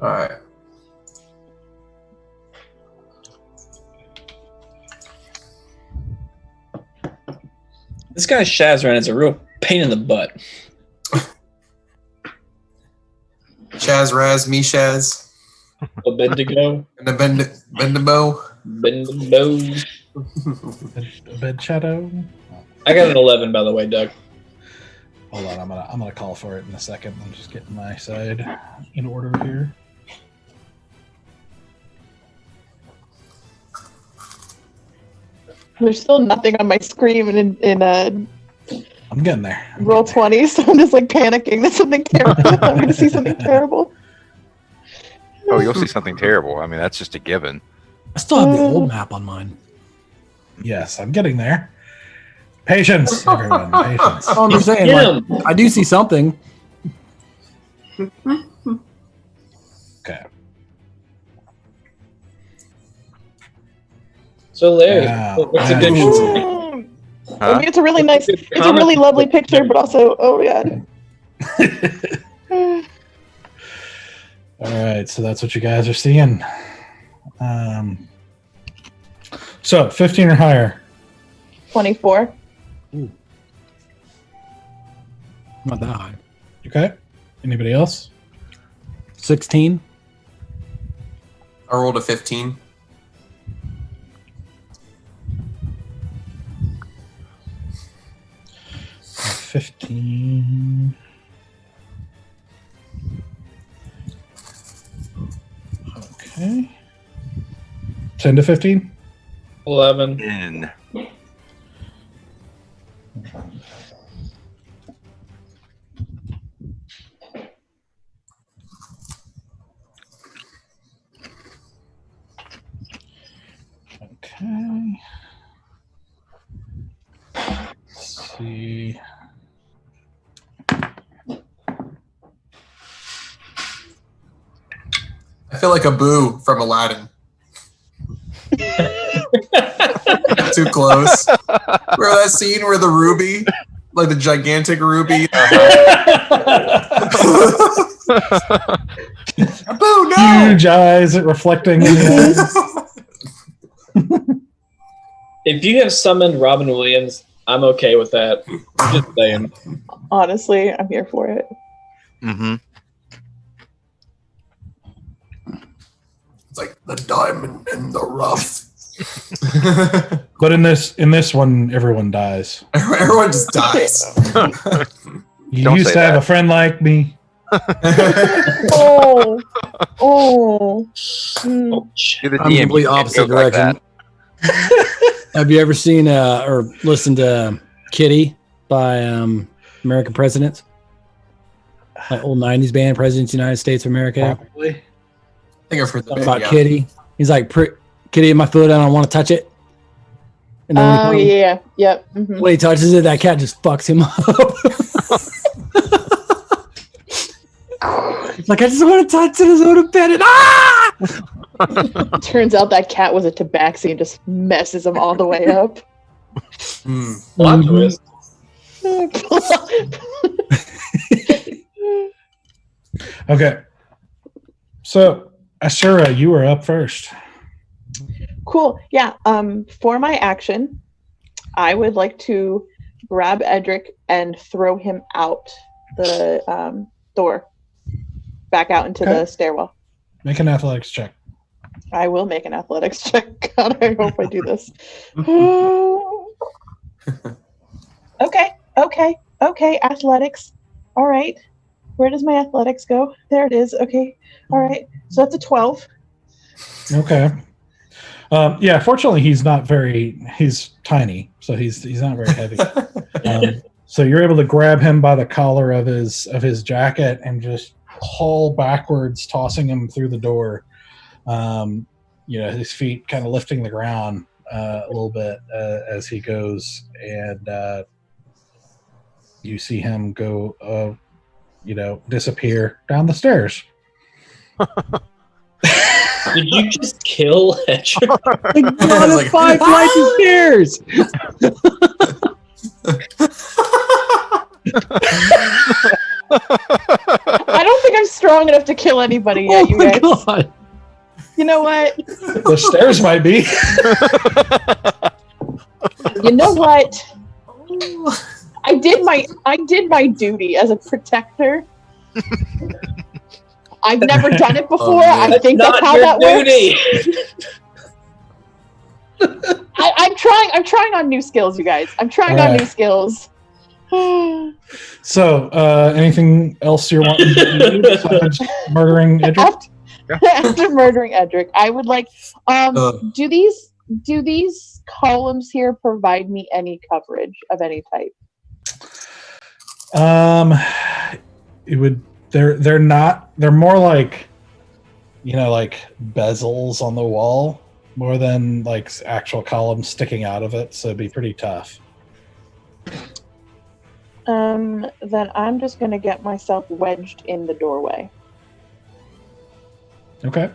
All right. This guy Shazran is a real pain in the butt. Shaz, Raz, me, Shaz, A Bendigo. and the Bendabo. Bendigo. a bed shadow. I got an 11, by the way, Doug. Hold on, I'm gonna call for it in a second. I'm just getting my side in order here. There's still nothing on my screen in I'm getting there. roll 20, so I'm just like panicking that something terrible. I'm going to see something terrible. Oh, you'll see something terrible. I mean, that's just a given. I still have the old map on mine. Yes, I'm getting there. Patience, everyone. Patience. Oh, I'm just saying, Get like, I do see something. Okay. So, Larry, Yeah. what's a good I Huh? mean, it's a really nice, it's a really lovely picture, but also, oh god. All right, so that's what you guys are seeing. So 15 or higher. 24. Not that high. Okay. Anybody else? 16. I rolled a 15. Uh, 15. Okay. 10 to 15? 11. In. Okay. Let's see. I feel like a boo from Aladdin. Too close. Remember that scene where the ruby, like the gigantic ruby? Boo, no! Huge eyes reflecting in the eyes. If you have summoned Robin Williams, I'm okay with that. Just saying. Honestly, I'm here for it. Mm-hmm. It's like the diamond in the rough. But in this one, everyone dies. Everyone just dies. You Don't used say to have that. a friend like me. Oh. Oh. Mm. Ouch. You're the I'm DM. completely You can't opposite joke like direction. that. Have you ever seen or listened to Kitty by American Presidents? Like old 90s band, Presidents of the United States of America. Probably. I think I've heard Talking that. about Yeah. Kitty. He's like, Kitty in my foot, I don't want to touch it. And then Oh, yeah. Yep. Mhm. when he touches it, that cat just fucks him up. It's like, I just want to touch it, I just want to pet it. Ah! Turns out that cat was a tabaxi and just messes him all the way up. Hmm. Plot Mhm. twist. Okay. So, Ashura, you were up first. Cool. Yeah. For my action, I would like to grab Edric and throw him out the door, back out into Okay. the stairwell. Make an athletics check. I will make an athletics check. God, I hope I do this. Okay. Athletics. All right. Where does my athletics go? There it is. Okay. All right. So that's a 12. Okay. Yeah, fortunately he's tiny, so he's not very heavy. So you're able to grab him by the collar of his jacket and just haul backwards, tossing him through the door. His feet kind of lifting the ground a little bit as he goes, and you see him go, disappear down the stairs. Did you just kill Hedger? Like 5 flights of stairs. I don't think I'm strong enough to kill anybody yet, you guys. God. You know what? The stairs might be. You know what? I did my duty as a protector. I've never done it before. I think that's how that works. I'm trying on new skills, you guys. I'm trying on new skills. So, anything else you're wanting to do besides murdering Edric? After murdering Edric, I would like. Do these columns here provide me any coverage of any type? It would. They're not. They're more like, like bezels on the wall, more than like actual columns sticking out of it. So it'd be pretty tough. Then I'm just gonna get myself wedged in the doorway. Okay.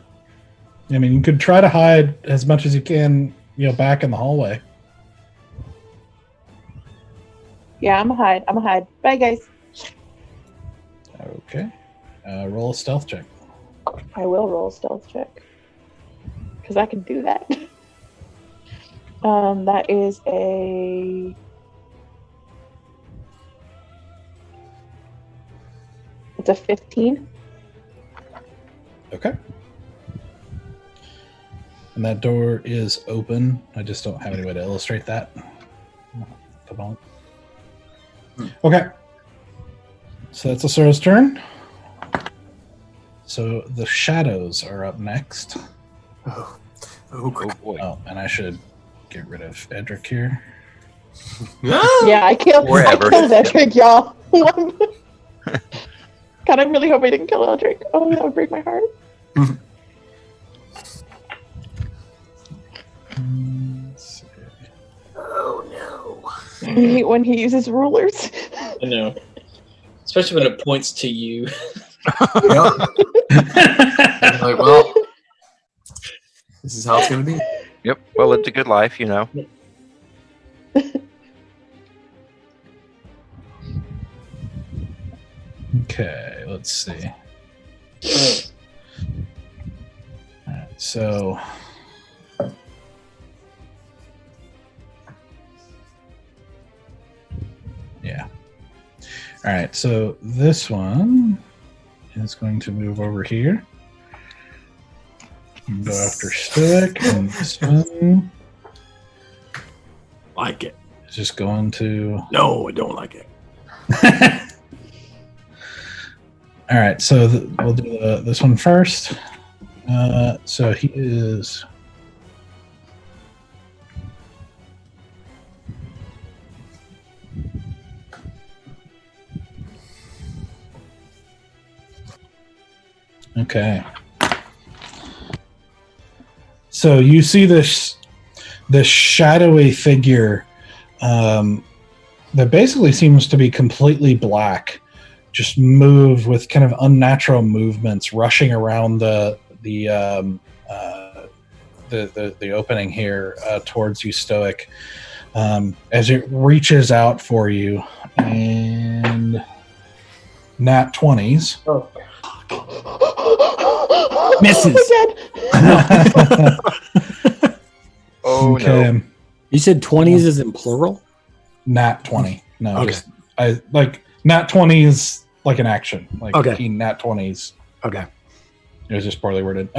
I mean, you could try to hide as much as you can, back in the hallway. Yeah, I'm a hide. Bye, guys. Okay. Roll a stealth check. I will roll a stealth check. Because I can do that. That is it's a 15. Okay. And that door is open. I just don't have any way to illustrate that. Come on. Okay. So that's Asura's turn. So the shadows are up next. Oh boy. Oh, and I should get rid of Edric here. Yeah, I killed Edric, y'all. God, I really hope I didn't kill Edric. Oh, that would break my heart. Oh no. I hate when he uses rulers. I know. Especially when it points to you. Yep. Like, well, this is how it's gonna be. Yep. Well, lived a good life, Okay, let's see. Alright, so yeah. Alright, so this one is going to move over here. And go after Stoic, and this one Like it. is just going to. No, I don't like it. All right, so we'll do this one first. So he is. Okay. So you see this shadowy figure that basically seems to be completely black, just move with kind of unnatural movements, rushing around the opening here towards you, Stoic, as it reaches out for you, and nat 20s. Oh. Misses. Oh, okay. no. You said 20s is in plural? Nat 20. No, Okay. just I like nat 20s like an action. Like Okay. he nat 20s. Okay. It was just poorly worded.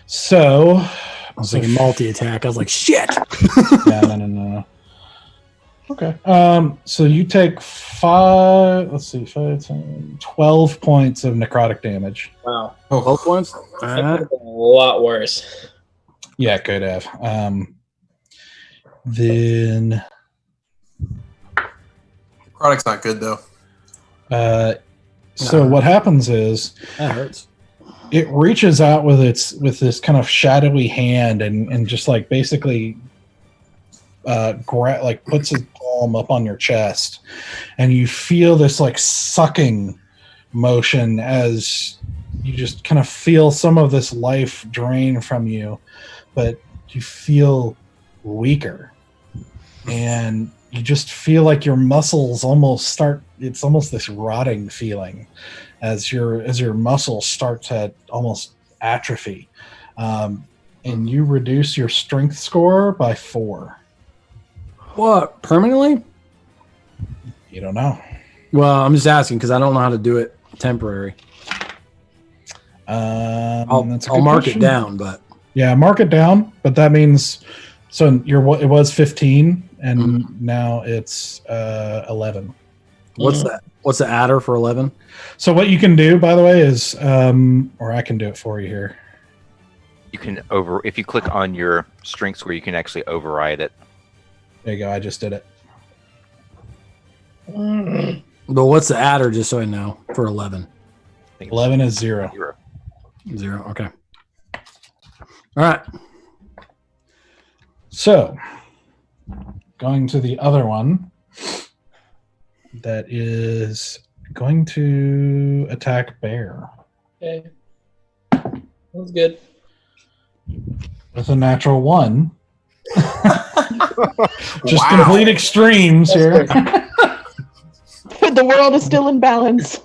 So I was thinking multi-attack. I was like, shit. yeah, no. Okay. So you take 5, 10, 12 points of necrotic damage. Wow. 12 points? That could have been a lot worse. Yeah, it could have. Then Product's not good though. so what happens is That hurts. it reaches out with this kind of shadowy hand and just like basically puts his palm up on your chest, and you feel this like sucking motion as you just kind of feel some of this life drain from you, but you feel weaker, and you just feel like your muscles it's almost this rotting feeling as your muscles start to almost atrophy, and you reduce your strength score by 4. What, permanently? You don't know. Well, I'm just asking because I don't know how to do it temporary. I'll mark it down, but yeah, mark it down. But that means so it was 15, and now it's 11. what's that? What's the adder for 11? So what you can do, by the way, is or I can do it for you here. You can if you click on your strength score, you can actually override it. There you go. I just did it. But what's the adder, just so I know, for 11? 11 is 0. 0. Okay. All right. So, going to the other one that is going to attack Bear Okay. That's good. with a natural 1. Just complete extremes here. The world is still in balance.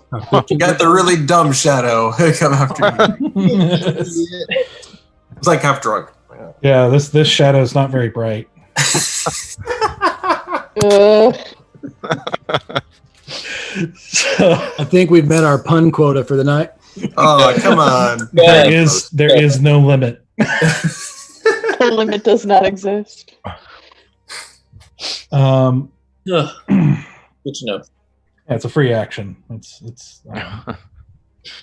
You got the really dumb shadow come after you. It's like half drunk. Yeah, this shadow is not very bright. So, I think we've met our pun quota for the night. Oh, come on. there is no limit. The limit does not exist. Ugh. Good to know. Yeah, it's a free action.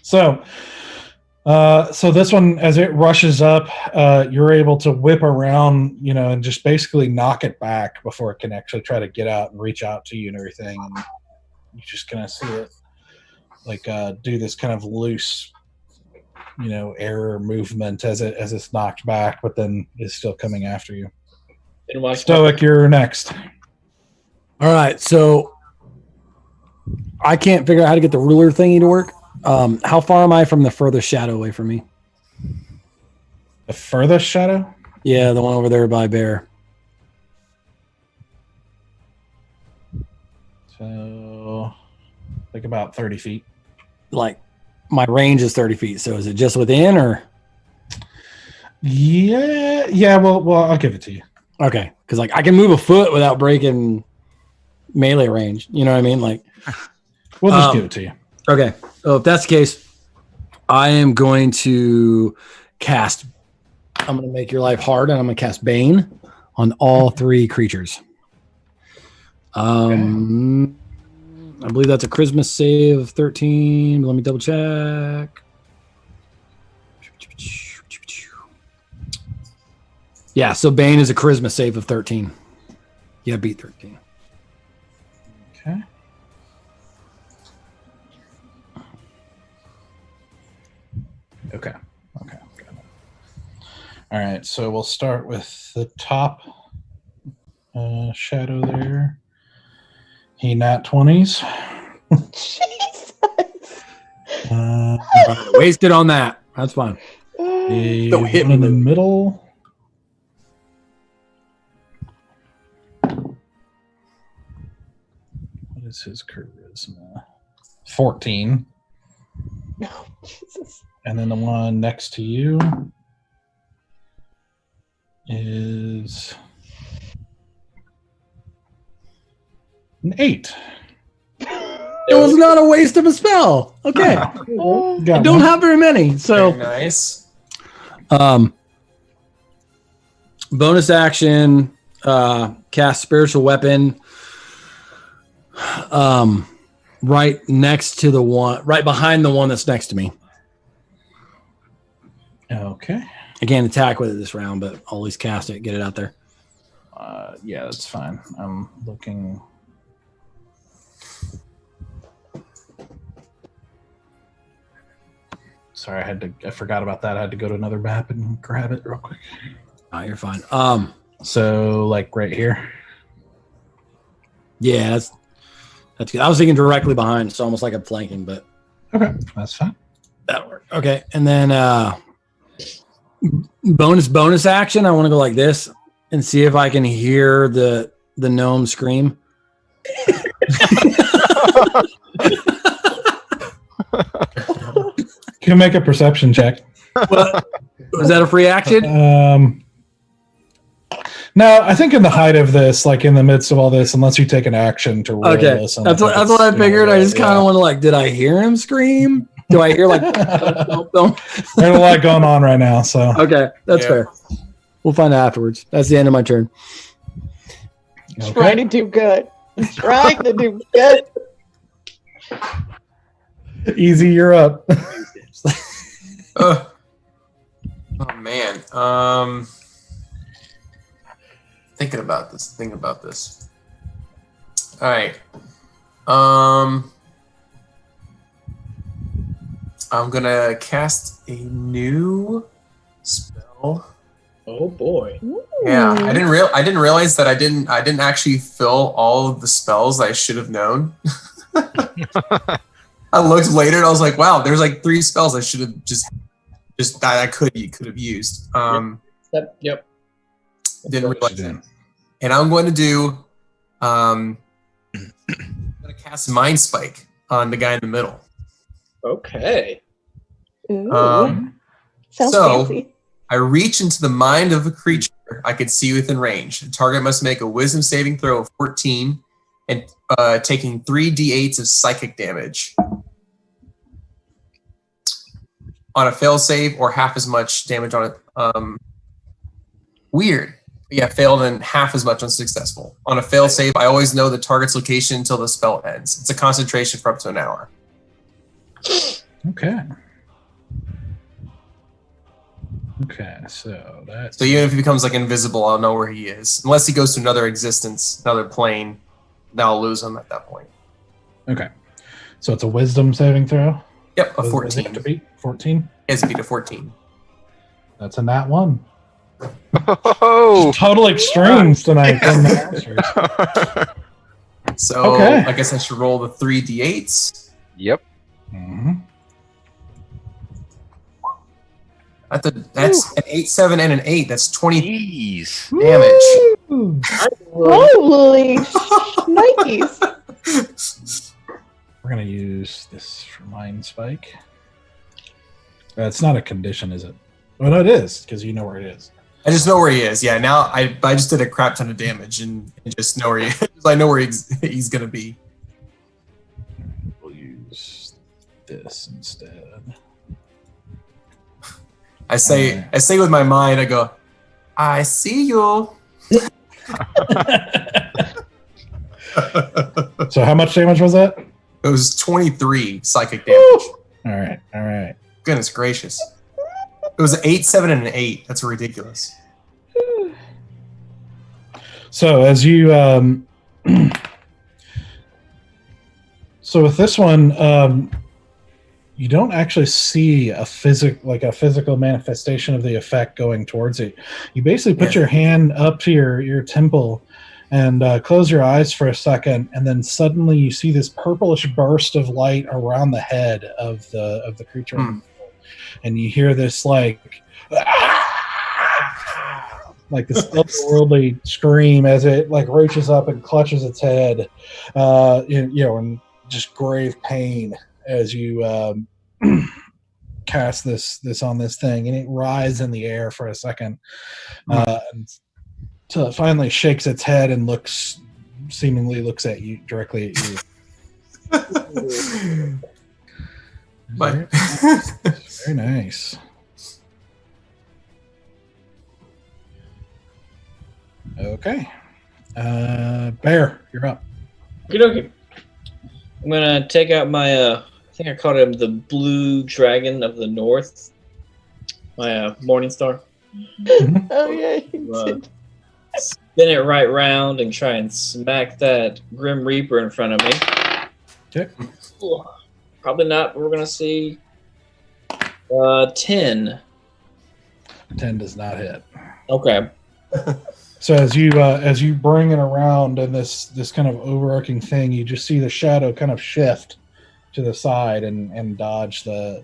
So this one, as it rushes up, you're able to whip around, and just basically knock it back before it can actually try to get out and reach out to you and everything. And you just kind of see it like do this kind of loose, air movement as it's knocked back, but then is still coming after you. Stoic, you're next. All right, so I can't figure out how to get the ruler thingy to work. How far am I from the furthest shadow away from me? The furthest shadow? Yeah, the one over there by Bear. So, like about 30 feet. Like, my range is 30 feet, so is it just within, or? Yeah, well, I'll give it to you. Okay, because I can move a foot without breaking melee range. You know what I mean? We'll just give it to you. Okay, so if that's the case, I am going to cast. I'm going to make your life hard, and I'm going to cast Bane on all 3 creatures. I believe that's a charisma save of 13. Let me double check. Yeah, so Bane is a charisma save of 13. Yeah, beat 13. Okay. Okay. All right, so we'll start with the top shadow there. He nat 20s. Jesus. Wasted on that. That's fine. The Don't hit one in me. the middle. What is his charisma? 14. Oh, Jesus. And then the one next to you is an 8. It was not a waste of a spell. Okay. I Got don't one. have very many. So Very nice. bonus action, cast spiritual weapon. right next to right behind the one that's next to me. Okay. I can't attack with it this round, but I'll at least cast it, get it out there. Yeah, that's fine. I'm looking. Sorry, I forgot about that. I had to go to another map and grab it real quick. Oh, you're fine. So like right here. Yeah, that's good. I was thinking directly behind, so almost like I'm flanking, but Okay, that's fine. that'll work. Okay, and then bonus action. I want to go like this and see if I can hear the gnome scream. You can make a perception check. What? Was that a free action? No, I think in the height of this, like in the midst of all this, unless you take an action to really Okay, listen. that's what I figured. I just kind of want to like, did I hear him scream? Do I hear like? Don't. There's a lot going on right now, so Okay, that's fair. We'll find out afterwards. That's the end of my turn. Trying to do good. Trying to do good. Easy, you're up. Oh man. Thinking about this. All right. I'm gonna cast a new spell. Oh boy. Yeah, I didn't realize that I didn't actually fill all of the spells I should have known. I looked later and I was like, wow, there's like 3 spells I should have just that I could have used. Yep. Didn't realize that. And I'm going to do I'm gonna cast Mind Spike on the guy in the middle. Okay. Ooh. Sounds so fancy. I reach into the mind of a creature I can see within range. The target must make a wisdom saving throw of 14 and taking 3d8s of psychic damage. On a fail save or half as much damage on it. Weird. Yeah, failed and half as much on successful. On a fail save, I always know the target's location until the spell ends. It's a concentration for up to an hour. Okay. Okay, so that's... So even if he becomes like invisible, I'll know where he is. Unless he goes to another existence, another plane, then I'll lose him at that point. Okay. So it's a wisdom saving throw? Yep, a What does it 14. have to beat? 14? It's beat a 14. That's a nat 1. Oh, Total extremes tonight from the masters. So Okay. I guess I should roll the 3d8s. yep. Mm-hmm. That's an 8, 7, and an 8. That's 20 Jeez. damage. Holy shnikes. We're going to use this for Mind Spike. It's not a condition, is it? Well, no, it is, because you know where it is. I just know where he is. Yeah, now I just did a crap ton of damage and just know where he is. I know where he's going to be. We'll use this instead. I say with my mind, I go, I see you. So how much damage was that? It was 23 psychic damage. All right. Goodness gracious. It was an 8, 7, and an 8. That's ridiculous. So as you, so with this one, you don't actually see a physical manifestation of the effect going towards it. You basically put your hand up to your temple and close your eyes for a second, and then suddenly you see this purplish burst of light around the head of the creature, and you hear this like this otherworldly scream as it like reaches up and clutches its head, in just grave pain as you cast this on this thing, and it rises in the air for a second until it finally shakes its head and seemingly looks at you directly at you. But Very nice. Okay. Bear, you're up. Okay. I'm gonna take out my I think I called him the Blue Dragon of the North. My Morning Star. Oh yeah. Uh, spin it right round and try and smack that Grim Reaper in front of me. Okay. Probably not. We're gonna see 10. 10 does not hit. Okay. So as you bring it around and this kind of overarching thing, you just see the shadow kind of shift to the side and dodge the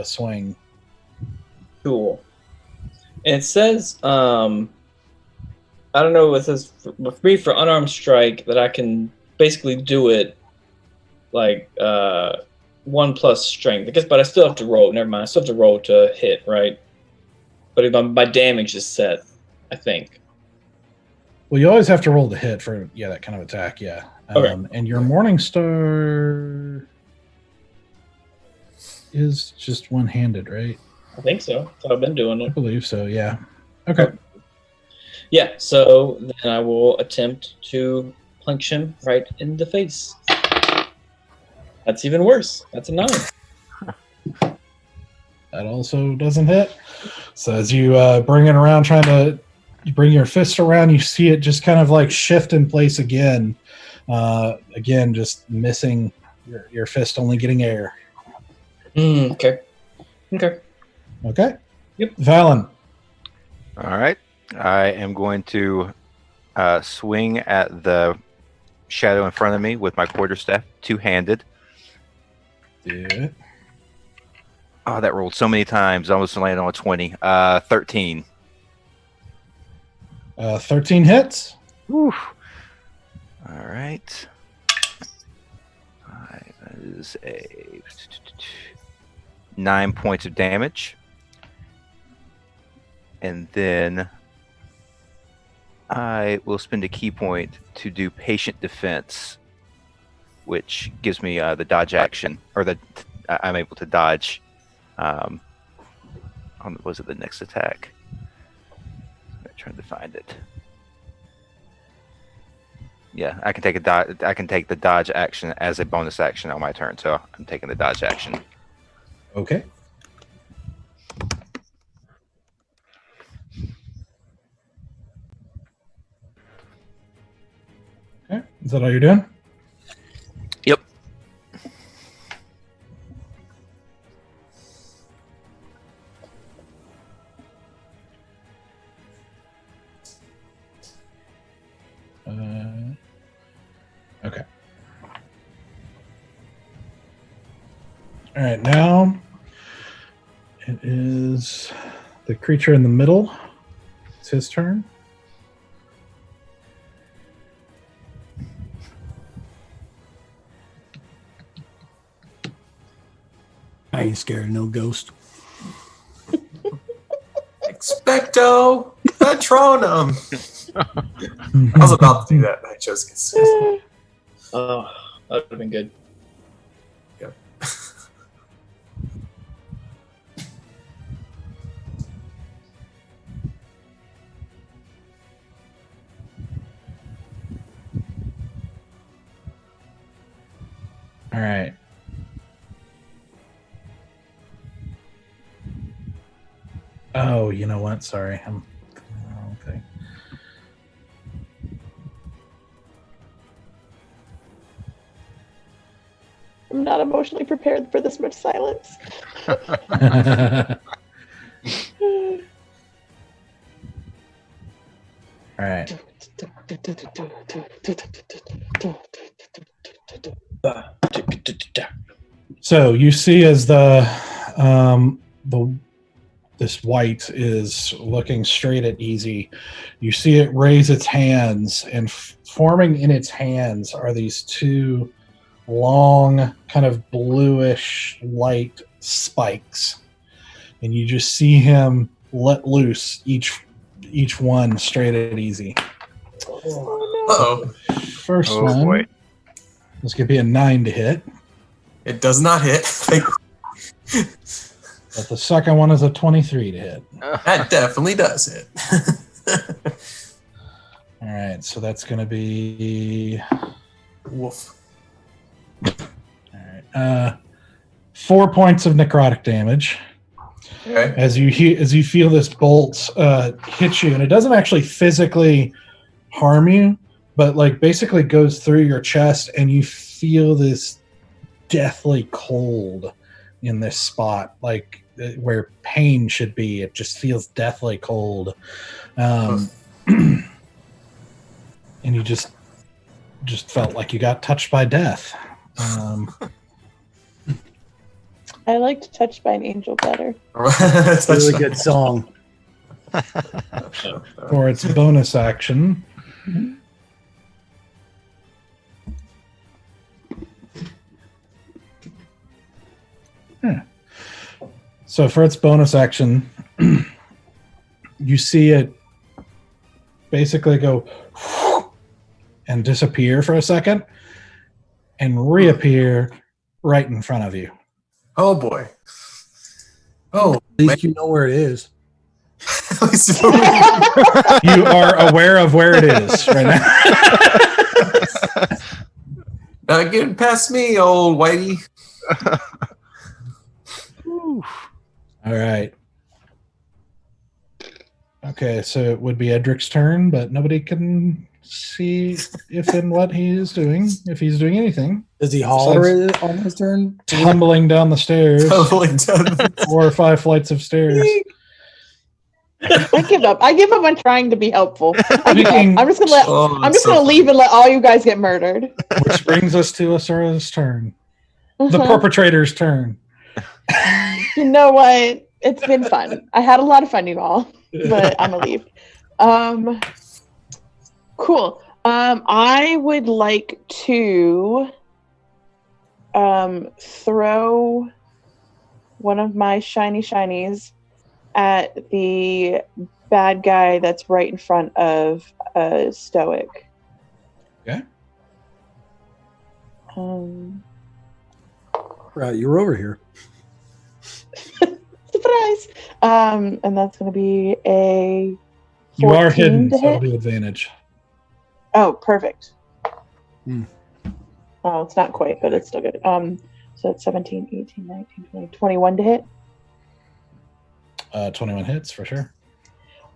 swing. Cool. And it says, I don't know if this with me for unarmed strike that I can basically do it like 1+ strength. I guess, but I still have to roll. Never mind. I still have to roll to hit, right? But my damage is set, I think. Well, you always have to roll the hit for that kind of attack, yeah. Okay. And your Morning Star is just one-handed, right? I think so. That's how I've been doing I it. believe so, yeah. Okay. Yeah, so then I will attempt to punch him right in the face. That's even worse. That's a 9. That also doesn't hit. So as you bring it around, you bring your fist around, you see it just kind of like shift in place again. Again, just missing your fist, only getting air. Okay. Okay. Yep. Valen. All right. I am going to swing at the shadow in front of me with my quarterstaff, two-handed. Do it. Oh, that rolled so many times. I almost landed on a 20. 13. 13 hits. Whew. All right. That is a 9 points of damage. And then I will spend a key point to do patient defense, which gives me the dodge action, or I'm able to dodge. Was it the next attack? I'm trying to find it. Yeah, I can take I can take the dodge action as a bonus action on my turn, so I'm taking the dodge action. Okay. Okay. Is that all you're doing? Yep. Okay. All right, now it is the creature in the middle. It's his turn. I ain't scared of no ghost. Expecto Patronum. I was about to do that, but I chose consistency. Oh, that would have been good. Yep. All right. Oh, you know what? Sorry. I'm wrong thing. I'm not emotionally prepared for this much silence. All right. So you see as this white is looking straight at Easy, you see it raise its hands, and forming in its hands are these two long, kind of bluish light spikes, and you just see him let loose each one straight at Easy. Uh-oh. First one. Boy. This could be a 9 to hit. It does not hit. But the second one is a 23 to hit. That definitely does hit. All right, so that's going to be Woof. 4 points of necrotic damage. Okay. As you feel this bolt hit you, and it doesn't actually physically harm you, but like basically goes through your chest, and you feel this deathly cold in this spot, like where pain should be. It just feels deathly cold, and you just felt like you got touched by death. I liked Touched by an Angel better. Really good song. For its bonus action. So for its bonus action, you see it basically go and disappear for a second and reappear right in front of you. Oh boy. Oh, At least you know where it is. You are aware of where it is right now. Not getting past me, old Whitey. All right. Okay, so it would be Edric's turn, but nobody can see if and what he is doing, if he's doing anything. Does he holler it on his turn? Tumbling down the stairs. Totally done. 4 or 5 flights of stairs. I give up. I give up on trying to be helpful. I give up. Speaking- I'm just gonna let. Oh, I'm just so gonna leave and let all you guys get murdered. Which brings us to Asura's turn. The Uh-huh. perpetrator's turn. You know what? It's been fun. I had a lot of fun, you all. But I'm gonna leave. Cool. I would like to throw one of my shiny shinies at the bad guy that's right in front of Stoic. Okay. Right, you're over here. Surprise! And that's going to be a. You are 14 hidden, to so it'll hit. be advantage. Oh, perfect. Hmm. Oh, it's not quite, but it's still good. So it's 17, 18, 19, 20, 21 to hit. 21 hits for sure.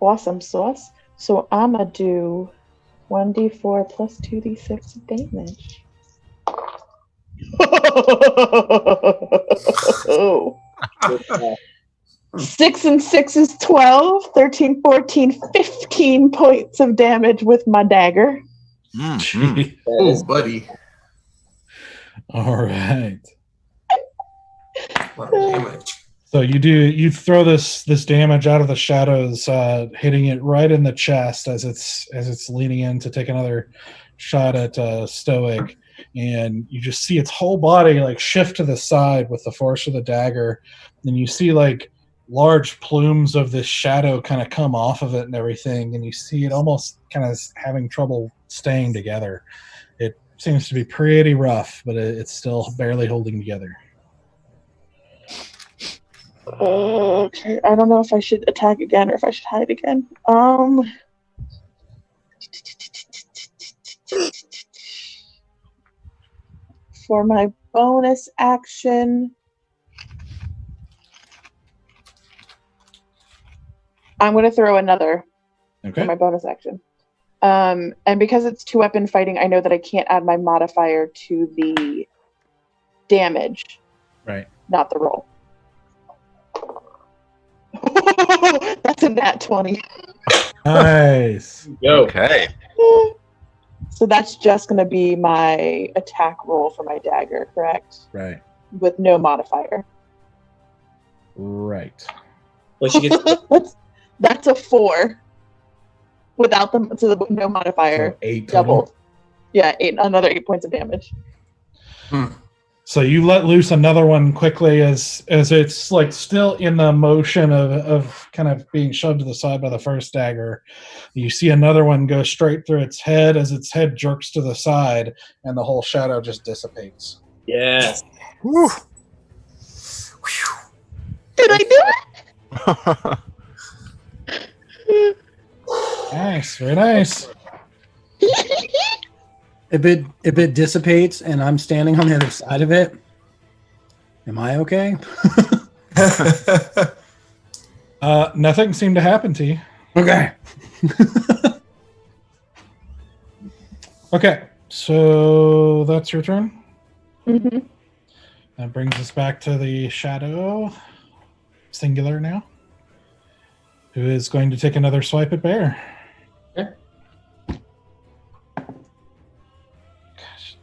Awesome sauce. So I'm going to do 1d4 plus 2d6 of damage. Oh. 6 and 6 is 12, 13, 14, 15 points of damage with my dagger. Gee. Oh, buddy. All right. A lot of damage. So you throw this damage out of the shadows, hitting it right in the chest as it's leaning in to take another shot at Stoic, and you just see its whole body like shift to the side with the force of the dagger, and you see like large plumes of this shadow kind of come off of it and everything, and you see it almost kind of having trouble staying together. It seems to be pretty rough, but it's still barely holding together. Okay, I don't know if I should attack again or if I should hide again. For my bonus action, I'm going to throw another Okay. for my bonus action. And because it's 2-weapon fighting, I know that I can't add my modifier to the damage, Right. not the roll. That's a nat 20. Nice. Yo. Okay. So that's just going to be my attack roll for my dagger, correct? Right. With no modifier. Right. Well, she gets That's a 4. Without them, so with no modifier, So 8 total. doubled. Yeah, another 8 points of damage. So you let loose another one quickly as it's like still in the motion of kind of being shoved to the side by the first dagger. You see another one go straight through its head as its head jerks to the side, and the whole shadow just dissipates. yes. Woo. Did I do it? Nice, very nice. If it dissipates and I'm standing on the other side of it, Am I okay? Nothing seemed to happen to you. Okay. Okay, so that's your turn. Mm-hmm. That brings us back to the shadow, singular now, who is going to take another swipe at Bear. Okay. Gosh.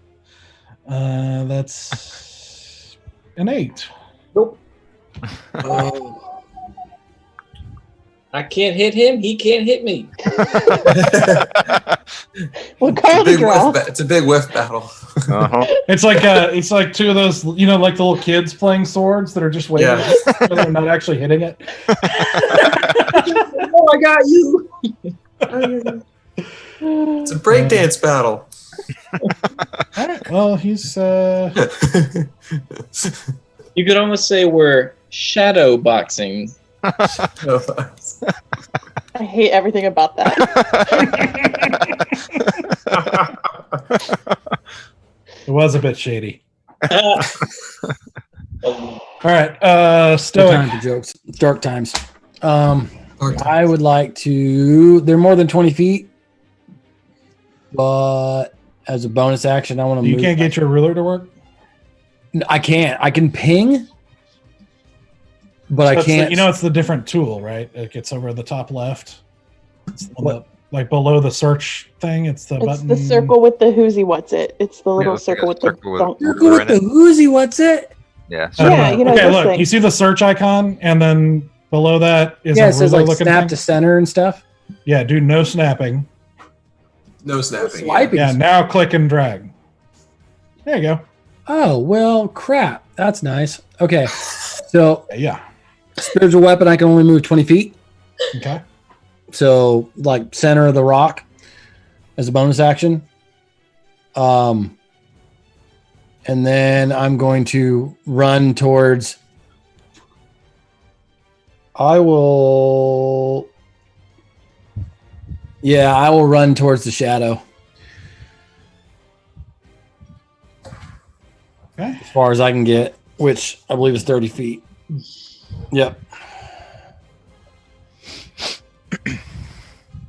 That's an 8. Nope. Oh. I can't hit him. He can't hit me. What color the draw? It's a big whiff battle. Uh-huh. It's like two of those, like the little kids playing swords that are just waiting, Yeah. they're not actually hitting it. Oh, I got you. It's a breakdance battle. All right, well, he's You could almost say we're shadow boxing. I hate everything about that. it was a bit shady. Oh, All right, No Stoic. time for jokes. It's dark times. I would like to. They're more than 20 feet, but as a bonus action, I want to You move. can't get your ruler to work. I can't. I can ping, but I That's can't. it's the different tool, right? It gets over the top left. It's the one What? that, like below the search thing. It's the It's button. the circle with the whoozy. What's it? It's the little it's like a circle with the. circle with- Don't, Circle with the woozy. What's it? Yeah. I don't Yeah, know. you know, okay, this look. thing. You see the search icon, and then below that is Yeah, a it says ruler like looking snap thing. to center and stuff. Yeah, do no snapping. No snapping. Swiping. Yeah, now click and drag. There you go. Oh well, crap. That's nice. Okay, so Yeah. spiritual weapon. I can only move 20 feet. Okay. So like center of the rock as a bonus action. And then I'm going to run towards. I will run towards the shadow Okay. as far as I can get, which I believe is 30 feet. Yep.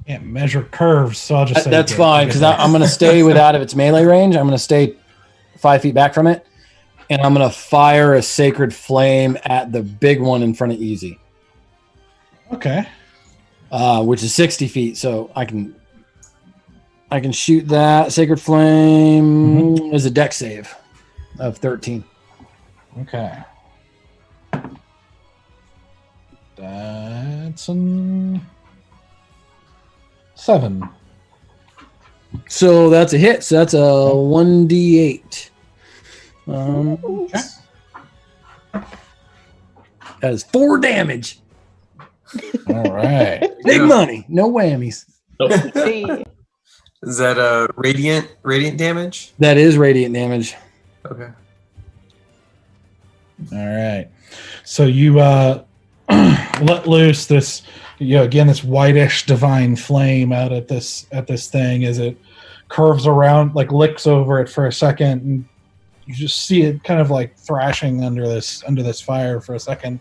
Can't measure curves, so I'll just say That's you fine get because that. I'm going to stay out of its melee range. I'm going to stay 5 feet back from it, and I'm going to fire a sacred flame at the big one in front of Easy, Okay. which is 60 feet. So I can shoot that. Sacred flame is a dex save of 13. Okay. That's an 7. So that's a hit. So that's a 1d8. That is 4 damage. All right. Big Yeah. money. No whammies. see. Is that a radiant damage? That is radiant damage. Okay. All right. So you let loose this, again, this whitish divine flame out at this thing as it curves around, like licks over it for a second, and you just see it kind of like thrashing under this fire for a second,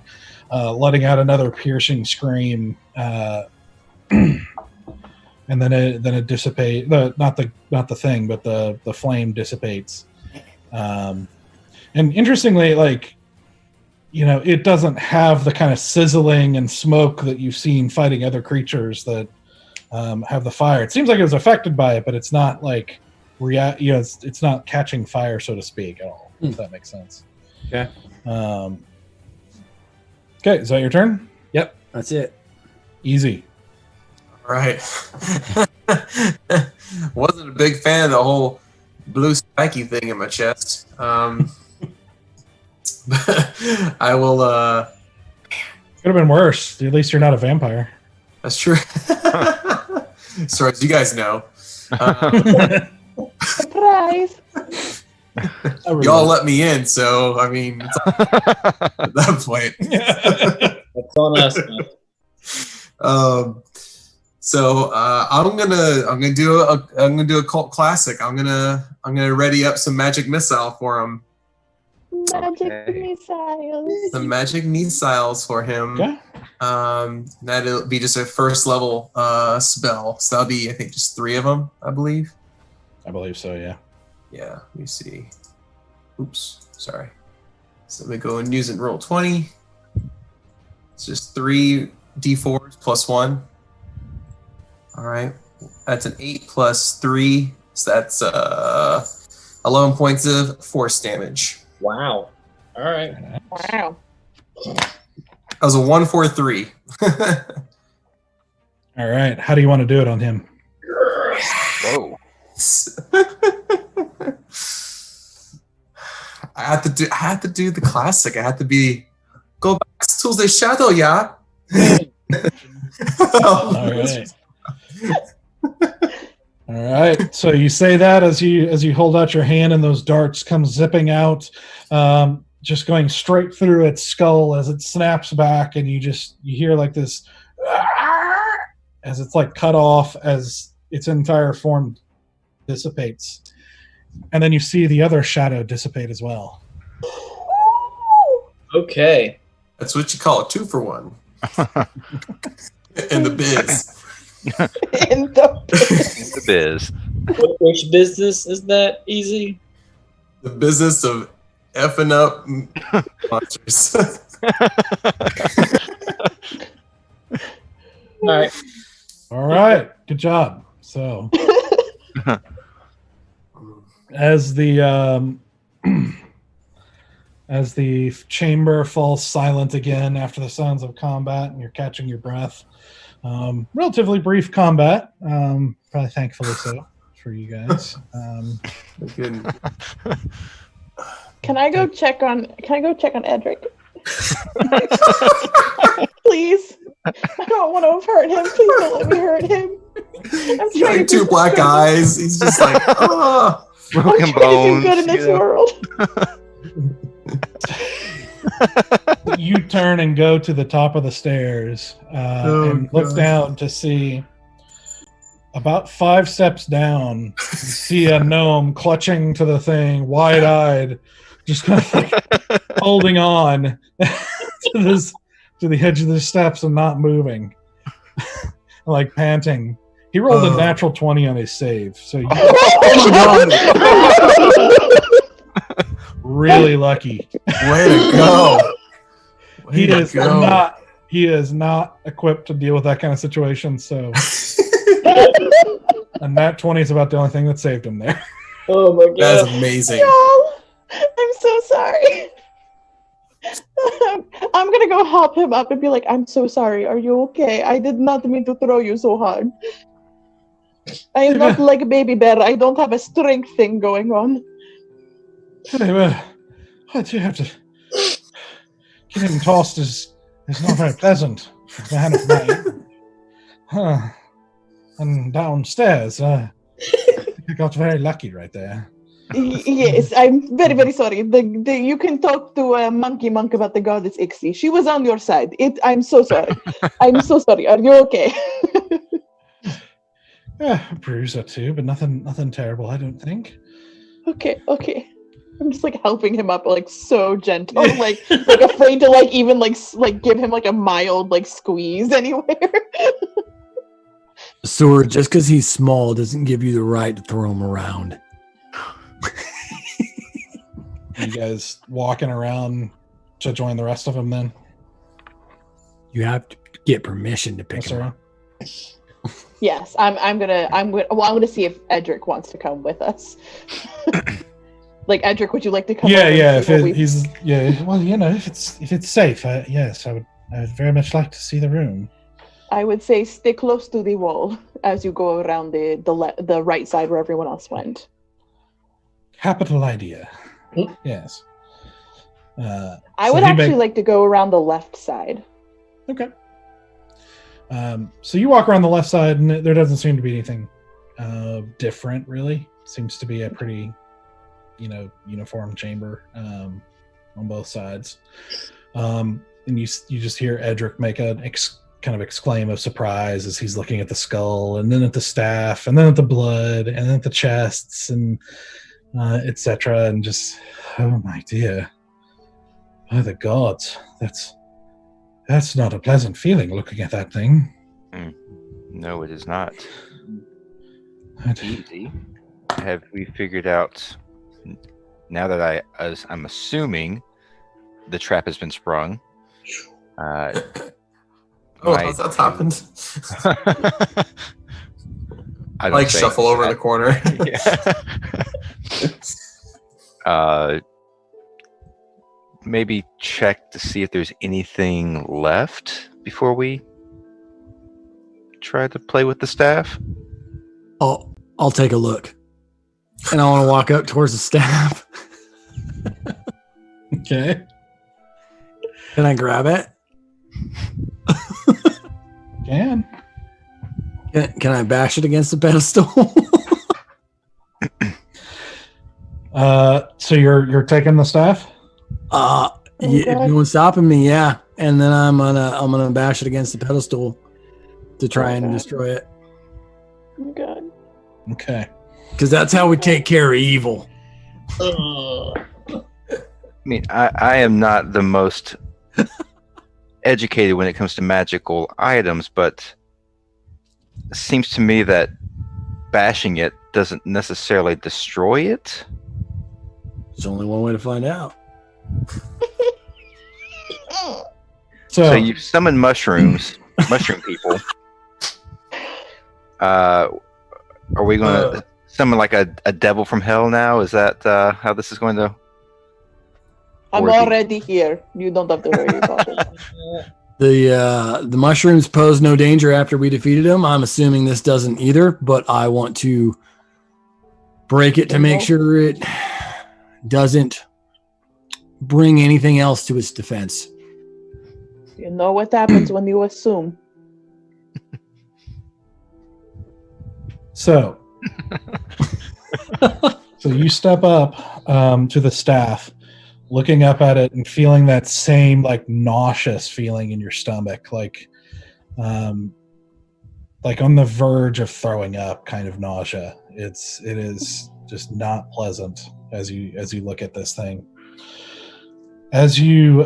letting out another piercing scream, and then it dissipates. Not the thing, but the flame dissipates. And interestingly, like, it doesn't have the kind of sizzling and smoke that you've seen fighting other creatures that have the fire. It seems like it was affected by it, but it's not like it's not catching fire, so to speak, at all. If that makes sense. Okay. Okay, is that your turn? Yep. That's it. Easy. All right. Wasn't a big fan of the whole blue spiky thing in my chest. I will. Could have been worse. At least you're not a vampire. That's true. Sorry, as you guys know, Surprise. y'all let me in, so I mean, it's at that point. That's on us. So I'm gonna do a cult classic. I'm gonna ready up some magic missile for him. Magic Okay. missiles. Some magic missiles for him. Okay. That'll be just a first level spell. So that'll be, I think, just 3 of them, I believe. I believe so, yeah. Yeah, let me see. Oops, sorry. So let me go and use it and roll 20. It's just 3 d4s plus 1. All right. That's an 8 plus 3. So that's 11 points of force damage. Wow. All right. Wow. That was a 1-4-3. All right. How do you want to do it on him? Whoa. I have to do the classic. I have to go back to Tuesday Shadow, yeah. All right. All right. So you say that as you hold out your hand, and those darts come zipping out, just going straight through its skull as it snaps back, and you hear like this as it's like cut off as its entire form dissipates, and then you see the other shadow dissipate as well. Okay. That's what you call a 2-for-1 in the biz. In the The biz. Which business is that? Easy. The business of effing up monsters. All right. All right. Good job. So as the as the chamber falls silent again after the sounds of combat, and you're catching your breath. Relatively brief combat, probably thankfully so for you guys. Can I go check on Edric? Please. I don't want to hurt him. Please don't let me hurt him. I'm He's like 2 black eyes. He's just like, oh. Broken I'm trying bones. to do good in this world. You turn and go to the top of the stairs and look down to see about 5 steps down. You see a gnome clutching to the thing, wide-eyed, just kind of like holding on to the edge of the steps and not moving, like panting. He rolled a natural 20 on his save, so really lucky. Way to go. He is not equipped to deal with that kind of situation, so and that 20 is about the only thing that saved him there. Oh my god. That's amazing. Y'all, I'm so sorry. I'm gonna go help him up and be like, I'm so sorry. Are you okay? I did not mean to throw you so hard. I am not like a baby bear. I don't have a strength thing going on. Anyway, I do have to getting tossed is not very pleasant for a man of my and downstairs. I got very lucky right there. Yes, I'm very, very sorry. You can talk to Monkey Monk about the goddess Ixie. She was on your side. I'm so sorry. I'm so sorry. Are you okay? Yeah, a bruise or two, but nothing terrible, I don't think. Okay. I'm just like helping him up, like so gentle, like afraid to like even like give him like a mild like squeeze anywhere. Sword, just because he's small doesn't give you the right to throw him around. You guys walking around to join the rest of them then? You have to get permission to pick Yes, him sir. up. Yes, I'm gonna see if Edric wants to come with us. Like Edric, would you like to come? Yeah. over and see what we- Well, if it's safe, yes, I would very much like to see the room. I would say stay close to the wall as you go around the right side where everyone else went. Capital idea. Yes. I would actually like to go around the left side. Okay. So you walk around the left side, and there doesn't seem to be anything different, really. Seems to be a pretty, uniform chamber on both sides. And you just hear Edric make an kind of exclaim of surprise as he's looking at the skull, and then at the staff, and then at the blood, and then at the chests, and etc. And just, oh my dear, By the gods, that's not a pleasant feeling looking at that thing. No, it is not. I'd- Easy. Have we figured out, now that I'm assuming the trap has been sprung? That's happened. I don't Like think shuffle over the corner. Maybe check to see if there's anything left before we try to play with the staff. I'll take a look. And I want to walk up towards the staff. Okay. Can I grab it? Can. Can I bash it against the pedestal? So you're taking the staff? If no one's stopping me, yeah. And then I'm gonna bash it against the pedestal to try and destroy it. Oh God. Okay. Because that's how we take care of evil. I mean, I am not the most educated when it comes to magical items, but it seems to me that bashing it doesn't necessarily destroy it. There's only one way to find out. So you summon mushrooms, mushroom people. Are we going to summon like a devil from hell now? Is that how this is going to? I'm Or already here. You don't have to worry about it. The mushrooms pose no danger after we defeated them. I'm assuming this doesn't either, but I want to break it to make sure it doesn't bring anything else to its defense. You know what happens when you assume. So you step up to the staff, looking up at it and feeling that same like nauseous feeling in your stomach, like on the verge of throwing up kind of nausea. It is just not pleasant as you look at this thing. As you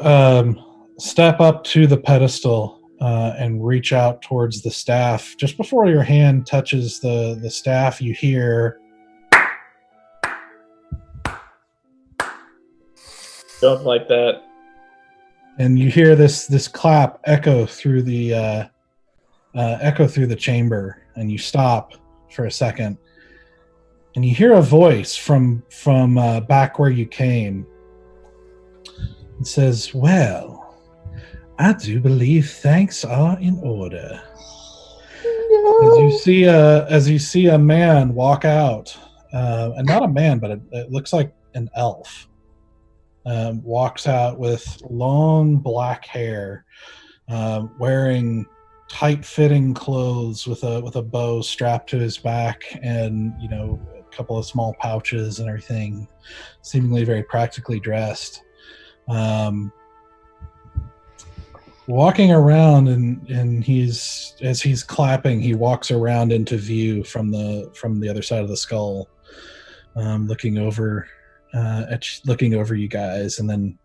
step up to the pedestal and reach out towards the staff, just before your hand touches the staff, you hear Don't like that. and you hear this clap echo through the chamber, and you stop for a second, and you hear a voice from back where you came. It says, "Well, I do believe thanks are in order." No. As you see a man walk out, and not a man, but it looks like an elf. Walks out with long black hair, wearing tight-fitting clothes with a bow strapped to his back, and a couple of small pouches and everything, seemingly very practically dressed. Walking around, and as he's clapping, he walks around into view from the other side of the skull, looking over you guys, and then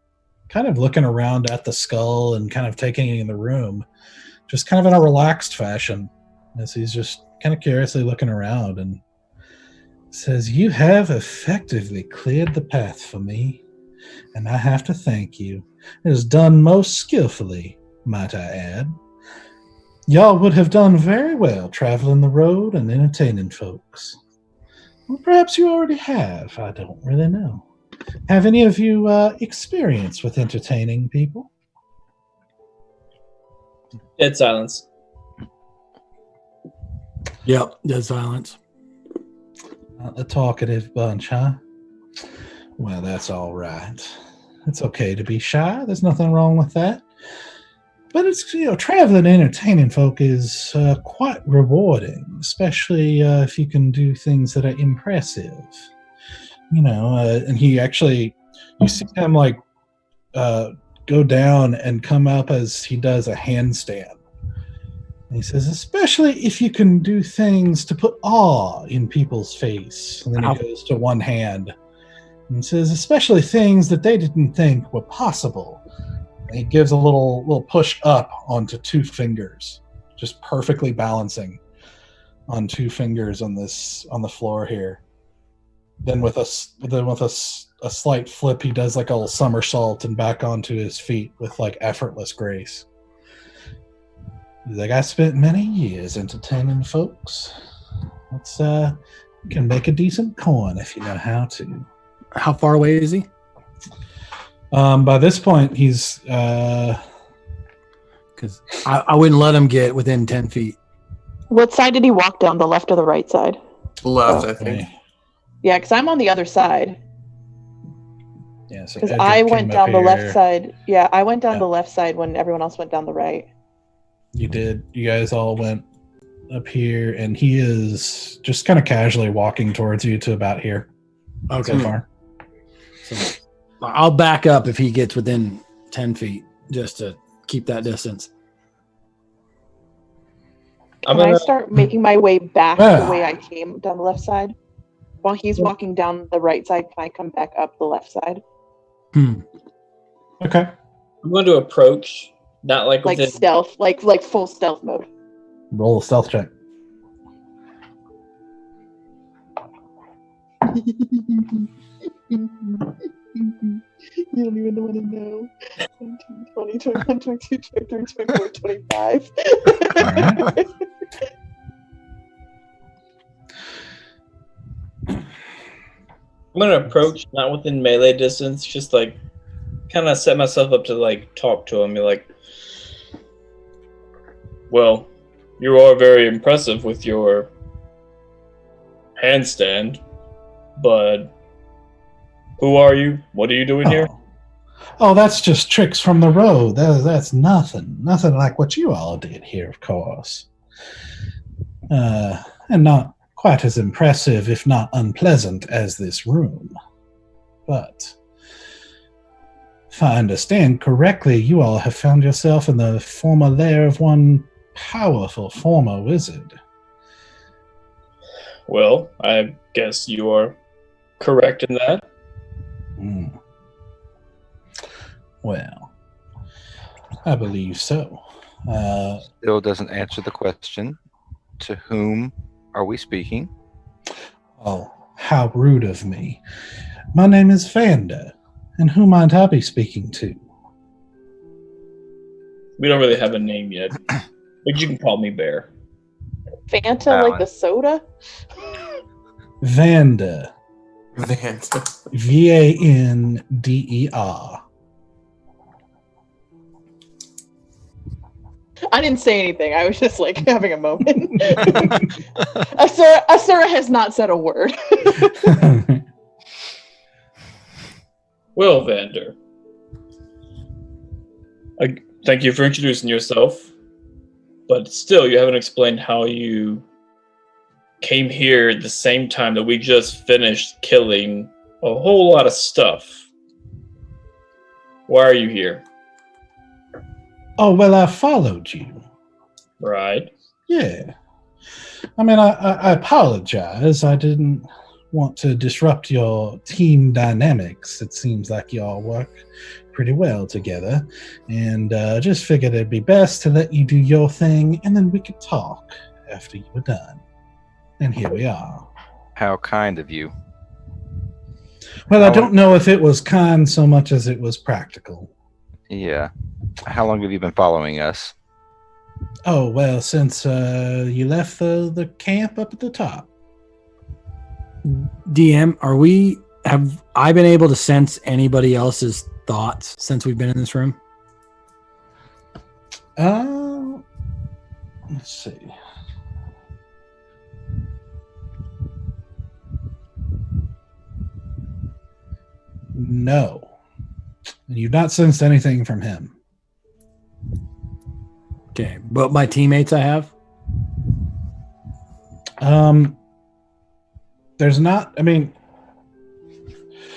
kind of looking around at the skull and kind of taking it in the room, just kind of in a relaxed fashion, as he's just kind of curiously looking around, and says, "You have effectively cleared the path for me, and I have to thank you. It was done most skillfully, might I add. Y'all would have done very well traveling the road and entertaining folks. Well, perhaps you already have. I don't really know. Have any of you experience with entertaining people?" Dead silence. Yep, dead silence. Not a talkative bunch, huh? Well, that's all right. It's okay to be shy. There's nothing wrong with that. But it's, traveling and entertaining folk is quite rewarding, especially if you can do things that are impressive. And he actually, you see him go down and come up as he does a handstand. And he says, especially if you can do things to put awe in people's face. And then he goes to one hand And says, especially things that they didn't think were possible. And he gives a little push up onto 2 fingers, just perfectly balancing on 2 fingers on the floor here. Then with a slight flip, he does like a little somersault and back onto his feet with like effortless grace. He's like, I spent many years entertaining folks. Let's you can make a decent coin if you know how to. How far away is he? By this point, he's because I wouldn't let him get within 10 feet. What side did he walk down? The left or the right side? Left, I think. Yeah, because I'm on the other side. Yeah, so Because Edgar I came went up down the left here. side. Yeah, I went down Yeah. the left side when everyone else went down the right. You did. You guys all went up here, and he is just kind of casually walking towards you to about here. Okay. So far. So I'll back up if he gets within 10 feet just to keep that distance. Can I start making my way back Well. the way I came down the left side? While he's walking down the right side, can I come back up the left side? Okay. I'm going to approach, not like Like within, stealth, like full stealth mode. Roll a stealth check. You don't even want to know. 19, 20, 21, 22, 23, 24, 25. Alright. I'm going to approach, not within melee distance, just like kind of set myself up to like talk to him. Be like, well, you are very impressive with your handstand, but who are you? What are you doing here? Oh, that's just tricks from the road. That's nothing like what you all did here, of course. And not quite as impressive, if not unpleasant, as this room. But if I understand correctly, you all have found yourself in the former lair of one powerful former wizard. Well, I guess you are correct in that. Well, I believe so. Still doesn't answer the question. To whom are we speaking? Oh, how rude of me. My name is Vanda, and who might I be speaking to? We don't really have a name yet, but you can call me Bear. Fanta, like the soda? Vanda. Vanda. Vander. I didn't say anything. I was just like having a moment. Asura has not said a word. Well, Vander, thank you for introducing yourself, but still, you haven't explained how you came here at the same time that we just finished killing a whole lot of stuff. Why are you here? Oh, well, I followed you. Right. Yeah. I mean, I apologize. I didn't want to disrupt your team dynamics. It seems like y'all work pretty well together. And just figured it'd be best to let you do your thing, and then we could talk after you were done. And here we are. How kind of you. Well, I don't know if it was kind so much as it was practical. Yeah. How long have you been following us? Oh, well, since you left the camp up at the top. DM, have I been able to sense anybody else's thoughts since we've been in this room? Let's see. No. You've not sensed anything from him. Okay, but my teammates I have? There's not, I mean,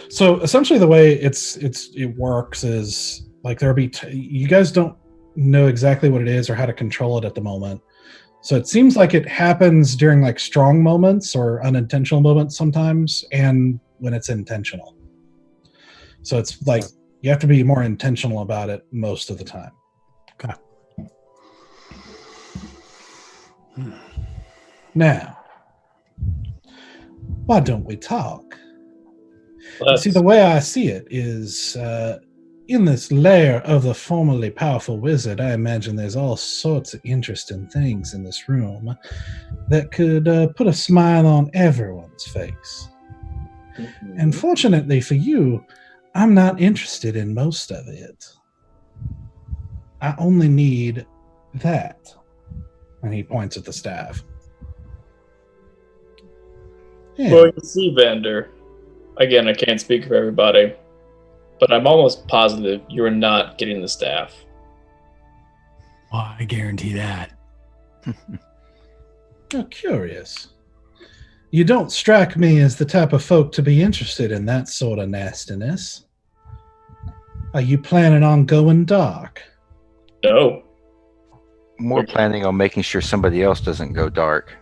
so essentially the way it works is like there'll be, you guys don't know exactly what it is or how to control it at the moment. So it seems like it happens during like strong moments or unintentional moments sometimes, and when it's intentional. So it's like you have to be more intentional about it most of the time. Okay. Now, why don't we talk? Let's- See, the way I see it is in this lair of the formerly powerful wizard, I imagine there's all sorts of interesting things in this room that could put a smile on everyone's face. And fortunately for you, I'm not interested in most of it. I only need that. And he points at the staff. Yeah. Well, you see, Vander, again, I can't speak for everybody, but I'm almost positive you are not getting the staff. Well, I guarantee that. Oh, curious. You don't strike me as the type of folk to be interested in that sort of nastiness. Are you planning on going dark? No. More planning on making sure somebody else doesn't go dark.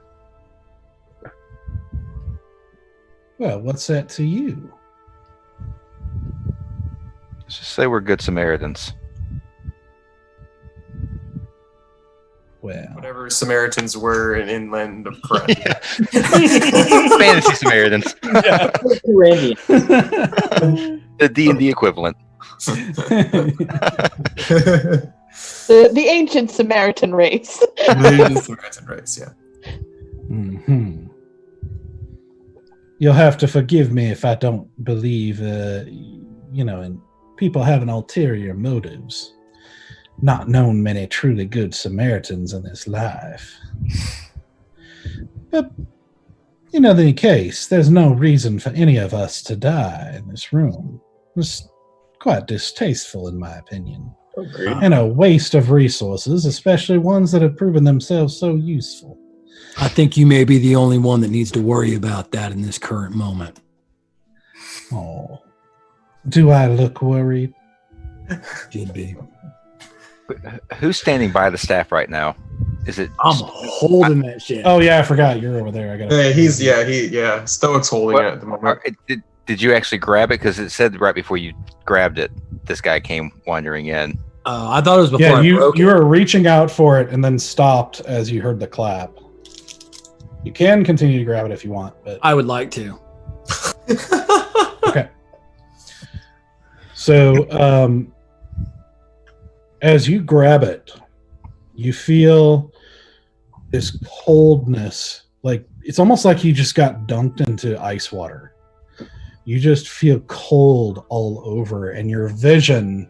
Well, what's that to you? Let's just say we're good Samaritans. Well, Whatever Samaritans were in Inland of Crud. Fantasy Samaritans. Randy. The D&D equivalent. The ancient Samaritan race. The Samaritan race, yeah. mm-hmm. You'll have to forgive me if I don't believe, in people having ulterior motives. Not known many truly good Samaritans in this life. But in any case, there's no reason for any of us to die in this room. It's quite distasteful, in my opinion. Agreed. And a waste of resources, especially ones that have proven themselves so useful. I think you may be the only one that needs to worry about that in this current moment. Oh, do I look worried? Should be. Who's standing by the staff right now? Is it? I'm holding that shit. Oh yeah, I forgot you're over there. I got. Stoic's holding it at the moment. Did you actually grab it? Because it said right before you grabbed it, this guy came wandering in. I thought it was before Yeah, I broke you it. were reaching out for it and then stopped as you heard the clap. You can continue to grab it if you want, but I would like to. okay. So, as you grab it, you feel this coldness. Like it's almost like you just got dunked into ice water. You just feel cold all over, and your vision,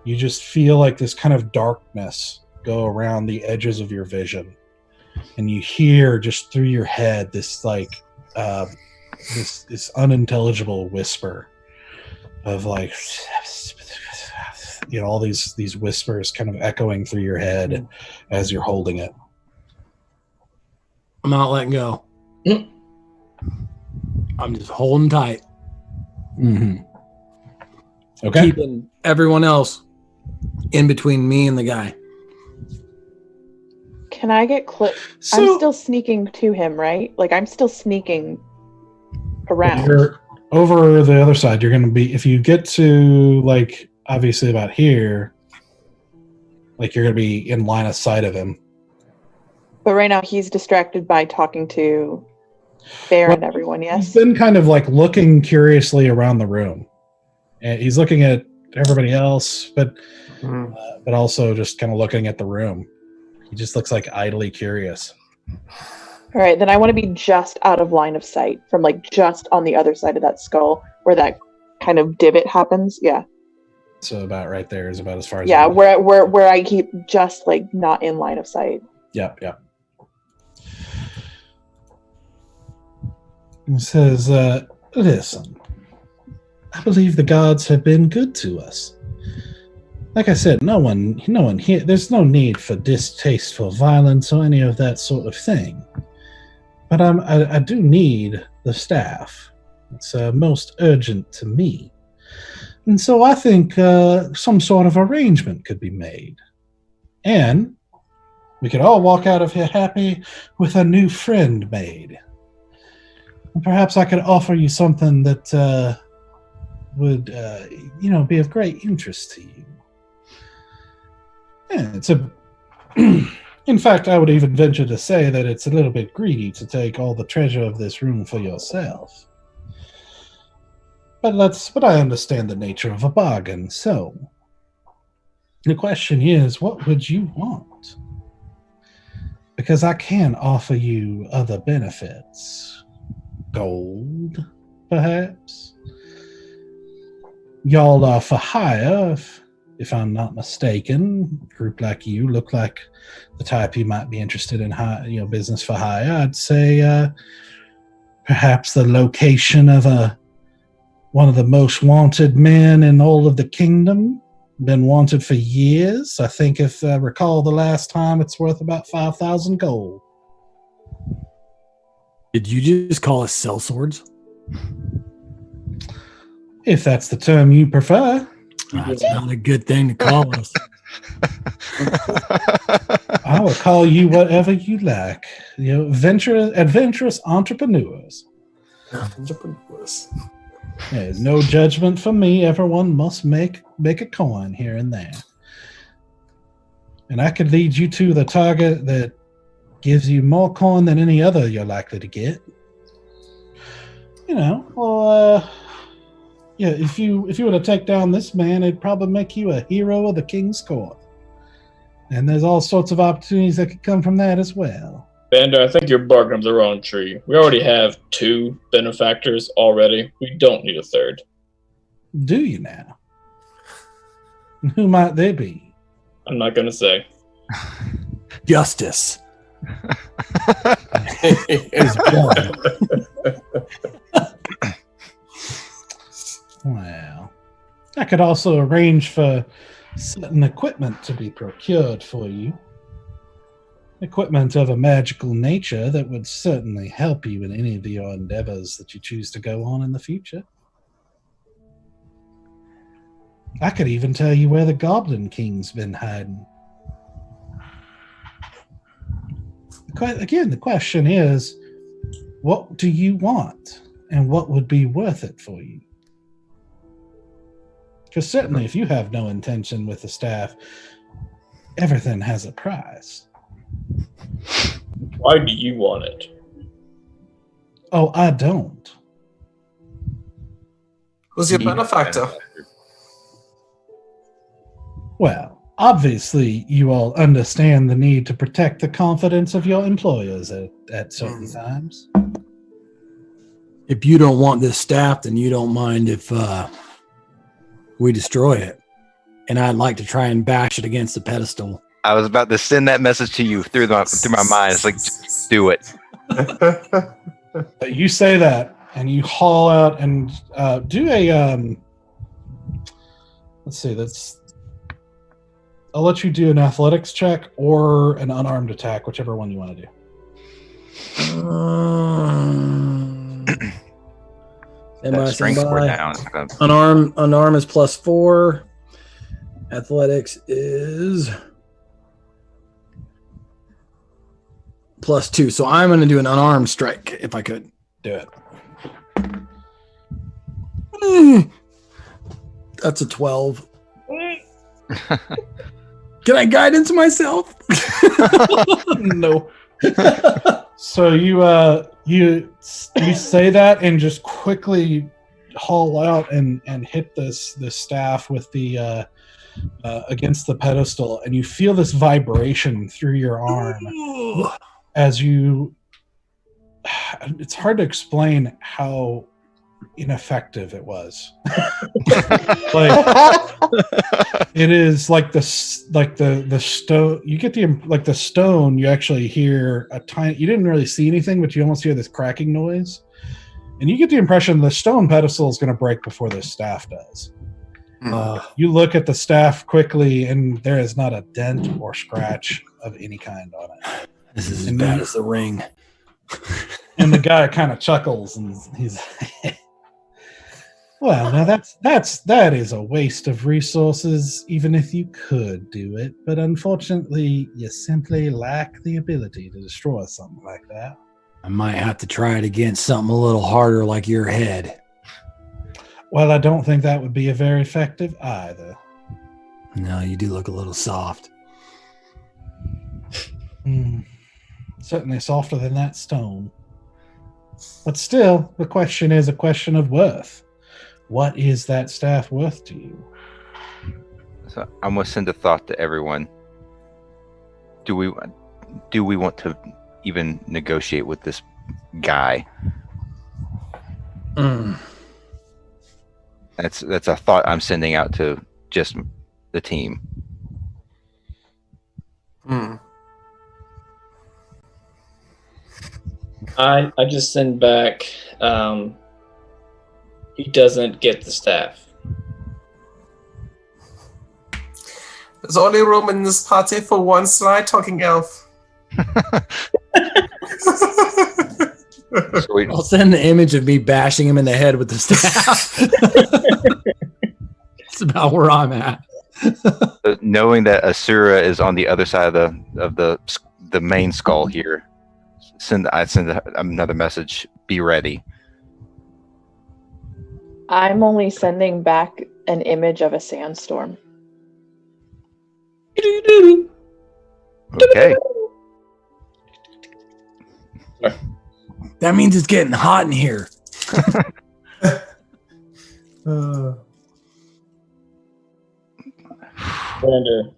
you just feel like this kind of darkness go around the edges of your vision. And you hear just through your head this like this unintelligible whisper of like, all these whispers kind of echoing through your head as you're holding it. I'm not letting go. I'm just holding tight. Mm-hmm. Okay. Keeping everyone else in between me and the guy. Can I get clipped? So I'm still sneaking to him, right? Like I'm still sneaking around. you're over the other side. You're going to be, if you get to like obviously about here, like you're going to be in line of sight of him. But right now he's distracted by talking to Bear and everyone, yes? He's been kind of like looking curiously around the room. And he's looking at everybody else, but also just kind of looking at the room. He just looks like idly curious. All right, then I want to be just out of line of sight from like just on the other side of that skull where that kind of divot happens. Yeah. So about right there is about as far as. Yeah, where I keep just like not in line of sight. Yep. He says, listen, I believe the gods have been good to us. Like I said, no one here, there's no need for distasteful violence or any of that sort of thing. But I do need the staff. It's most urgent to me. And so I think some sort of arrangement could be made. And we could all walk out of here happy with a new friend made. And perhaps I could offer you something that would be of great interest to you. Yeah, it's a. In fact, I would even venture to say that it's a little bit greedy to take all the treasure of this room for yourself. But I understand the nature of a bargain. So, the question is, what would you want? Because I can offer you other benefits. Gold, perhaps. Y'all are for hire, if I'm not mistaken. A group like you look like the type you might be interested in business for hire. I'd say perhaps the location of one of the most wanted men in all of the kingdom. Been wanted for years. I think if I recall the last time, it's worth about 5,000 gold. Did you just call us sellswords? If that's the term you prefer. That's not a good thing to call us. I will call you whatever you like. Adventurous entrepreneurs. There's no judgment for me. Everyone must make a coin here and there. And I could lead you to the target that gives you more coin than any other you're likely to get. If you were to take down this man, it'd probably make you a hero of the king's court. And there's all sorts of opportunities that could come from that as well. Vander, I think you're barking up the wrong tree. We already have 2 benefactors already. We don't need a third. Do you now? Who might they be? I'm not going to say. Justice. Well, I could also arrange for certain equipment to be procured for you. Equipment of a magical nature that would certainly help you in any of your endeavors that you choose to go on in the future. I could even tell you where the Goblin King's been hiding. Again, the question is, what do you want, and what would be worth it for you? Because certainly if you have no intention with the staff, everything has a price. Why do you want it? Oh, I don't. Who's your benefactor? Well, obviously you all understand the need to protect the confidence of your employers at certain times. If you don't want this staff, then you don't mind if we destroy it. And I'd like to try and bash it against the pedestal. I was about to send that message to you through my mind. It's like, just do it. You say that, and you haul out and do a. Let's see. I'll let you do an athletics check or an unarmed attack, whichever one you want to do. That strength score down. Unarmed is +4. Athletics is +2. So I'm going to do an unarmed strike if I could. Do it. That's a 12. Can I guidance myself? No. So you say that and just quickly haul out and hit this staff with the against the pedestal, and you feel this vibration through your arm as you. It's hard to explain how ineffective it was. It is like the stone. You get the stone. You actually hear a tiny. You didn't really see anything, but you almost hear this cracking noise, and you get the impression the stone pedestal is going to break before this staff does. You look at the staff quickly, and there is not a dent or scratch of any kind on it. This is as bad as the ring. And the guy kind of chuckles, and he's. Well, now that is a waste of resources, even if you could do it. But unfortunately, you simply lack the ability to destroy something like that. I might have to try it against something a little harder, like your head. Well, I don't think that would be a very effective either. No, you do look a little soft. Certainly softer than that stone. But still, the question is a question of worth. What is that staff worth to you? So I'm gonna send a thought to everyone. Do we want to even negotiate with this guy? That's a thought I'm sending out to just the team. I just send back. He doesn't get the staff. There's only room in this party for one sly talking elf. So I'll send the image of me bashing him in the head with the staff. That's about where I'm at. knowing that Asura is on the other side of the main skull here, I send another message. Be ready. I'm only sending back an image of a sandstorm. Okay. That means it's getting hot in here. Commander,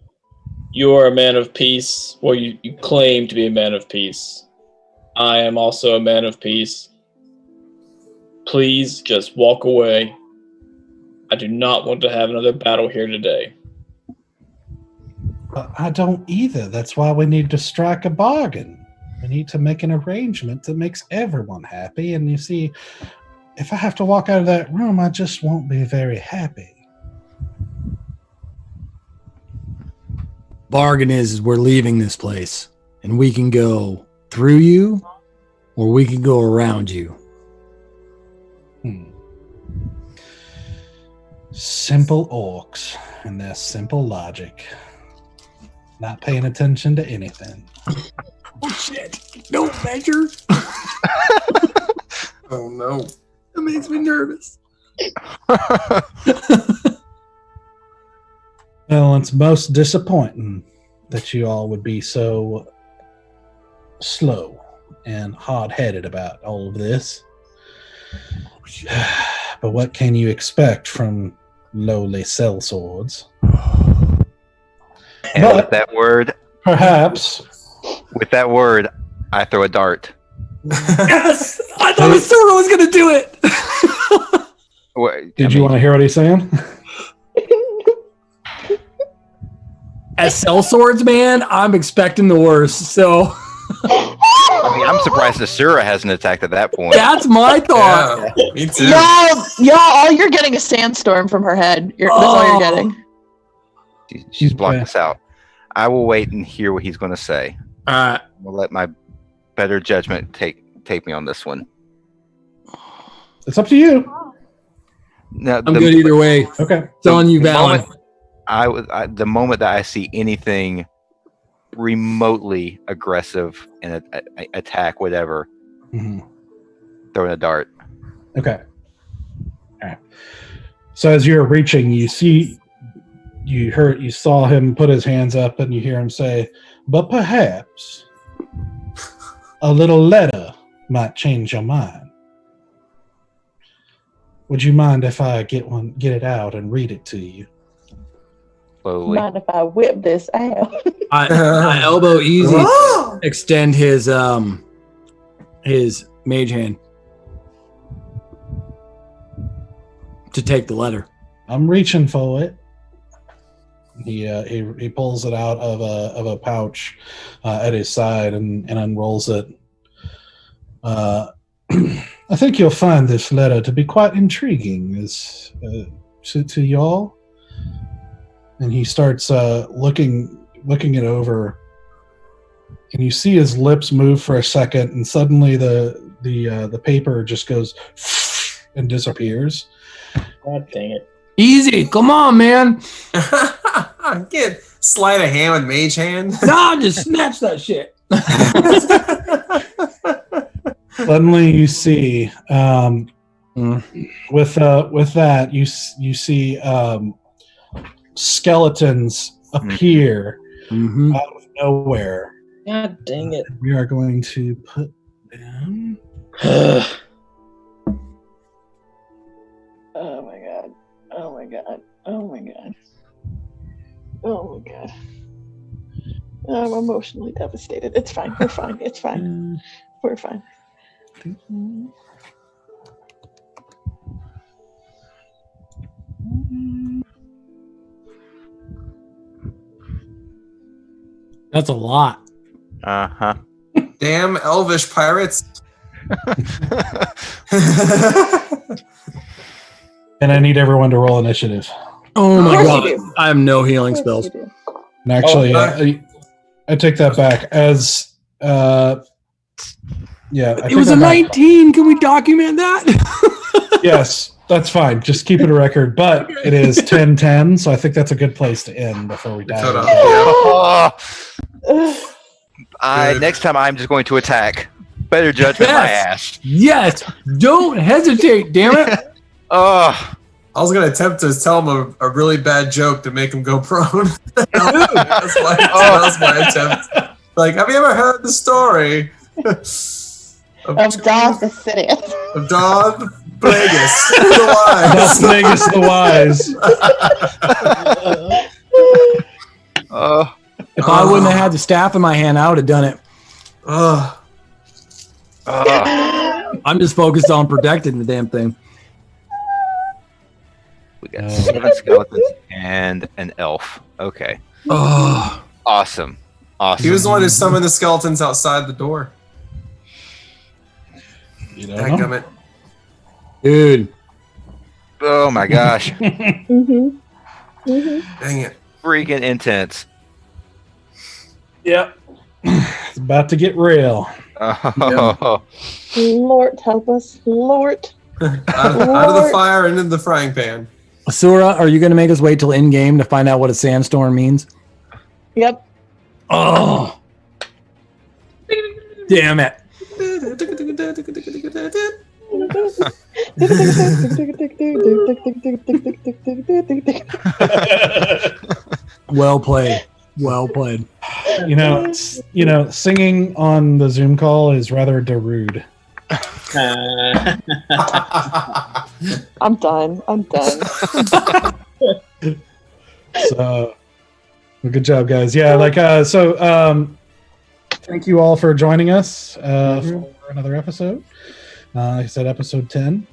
you are a man of peace. Well, you claim to be a man of peace. I am also a man of peace. Please just walk away. I do not want to have another battle here today. I don't either. That's why we need to strike a bargain. We need to make an arrangement that makes everyone happy. And you see, if I have to walk out of that room, I just won't be very happy. Bargain is we're leaving this place, and we can go through you, or we can go around you. Simple orcs and their simple logic. Not paying attention to anything. Oh shit! No measure. Oh no! That makes me nervous. Well, it's most disappointing that you all would be so slow and hard-headed about all of this. But what can you expect from lowly sellswords? And But- with that word, I throw a dart. Yes, I thought Asura was gonna do it. Did you want to hear what he's saying? As sellswords, man, I'm expecting the worst. So I'm surprised Asura hasn't attacked at that point. that's my thought. Yeah, me too. Y'all, all you're getting a sandstorm from her head. That's all you're getting. She's blocked Okay. us out. I will wait and hear what he's going to say. All right. We'll let my better judgment take me on this one. It's up to you. Now, I'm good either way. Okay. It's on you, the Valen. the moment that I see anything remotely aggressive and attack, whatever, throwing a dart. Okay. All right. So as you're reaching, you saw him put his hands up, and you hear him say, "But perhaps a little letter might change your mind. Would you mind if I get it out and read it to you?" Slowly. Mind if I whip this out? I elbow easy, extend his mage hand to take the letter. I'm reaching for it. He pulls it out of a pouch at his side and unrolls it. I think you'll find this letter to be quite intriguing to y'all. And he starts looking it over, and you see his lips move for a second, and suddenly the paper just goes and disappears. God dang it. Easy, come on, man. Get sleight of hand with mage hand. No, just snatch that shit. Suddenly you see With that, you see skeletons appear out of nowhere. God dang it. We are going to put them. Oh my god. Oh my god. Oh my god. Oh my god. I'm emotionally devastated. It's fine. We're fine. It's fine. We're fine. That's a lot. Uh-huh. Damn elvish pirates. And I need everyone to roll initiative. Oh my Of course god. you do. I have no healing spells. And actually, I take that back. As I It take was a that back. 19. Can we document that? Yes, that's fine. Just keep it a record. But it is 10-10, so I think that's a good place to end before we die. Shut up. Oh, next time I'm just going to attack. Better judgment, my ass. Yes. Don't hesitate, damn it. Oh, I was gonna attempt to tell him a really bad joke to make him go prone. That's my attempt. Like, have you ever heard the story Of Darth the Sidious. of Darth Plagueis the Darth Plagueis the Wise. If I wouldn't have had the staff in my hand, I would have done it. I'm just focused on protecting the damn thing. we got 7 skeletons and an elf. Okay. Oh, Awesome. He was the one who summoned the skeletons outside the door. You don't know. Dadgummit. dude. Oh my gosh. Mm-hmm. Dang it. Freaking intense. Yep. It's about to get real. Oh. Lord help us. Lord. Out of the fire and into the frying pan. Asura, are you going to make us wait till in game to find out what a sandstorm means? Yep. Oh, damn it. Well played. Well played. Singing on the Zoom call is rather rude. I'm done. So, well, good job, guys. Yeah, thank you all for joining us for another episode. Like I said, episode 10.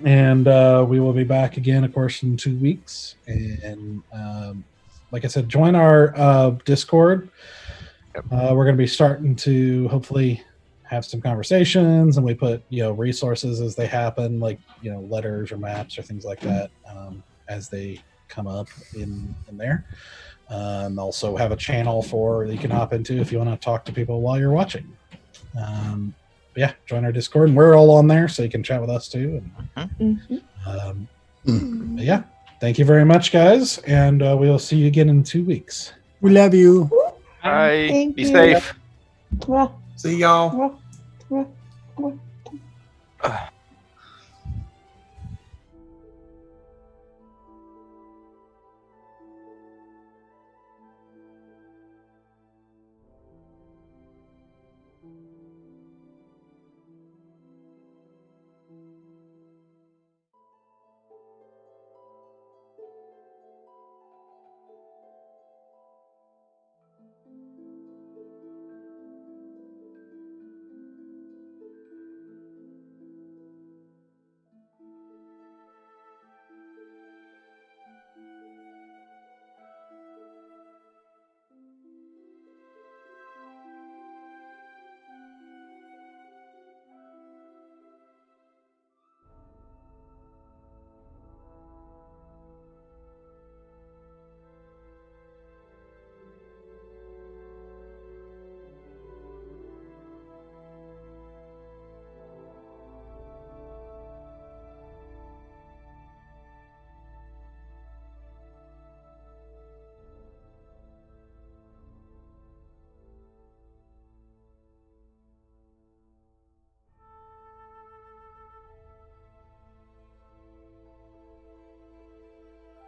And we will be back again, of course, in 2 weeks. And like I said, join our Discord. We're going to be starting to hopefully have some conversations, and we put resources as they happen, like letters or maps or things like that, as they come up in there. Also have a channel that you can hop into if you want to talk to people while you're watching. Join our Discord, and we're all on there, so you can chat with us too. And, thank you very much, guys, and we'll see you again in 2 weeks. We love you. Bye. Thank Be you. safe. See y'all. Well,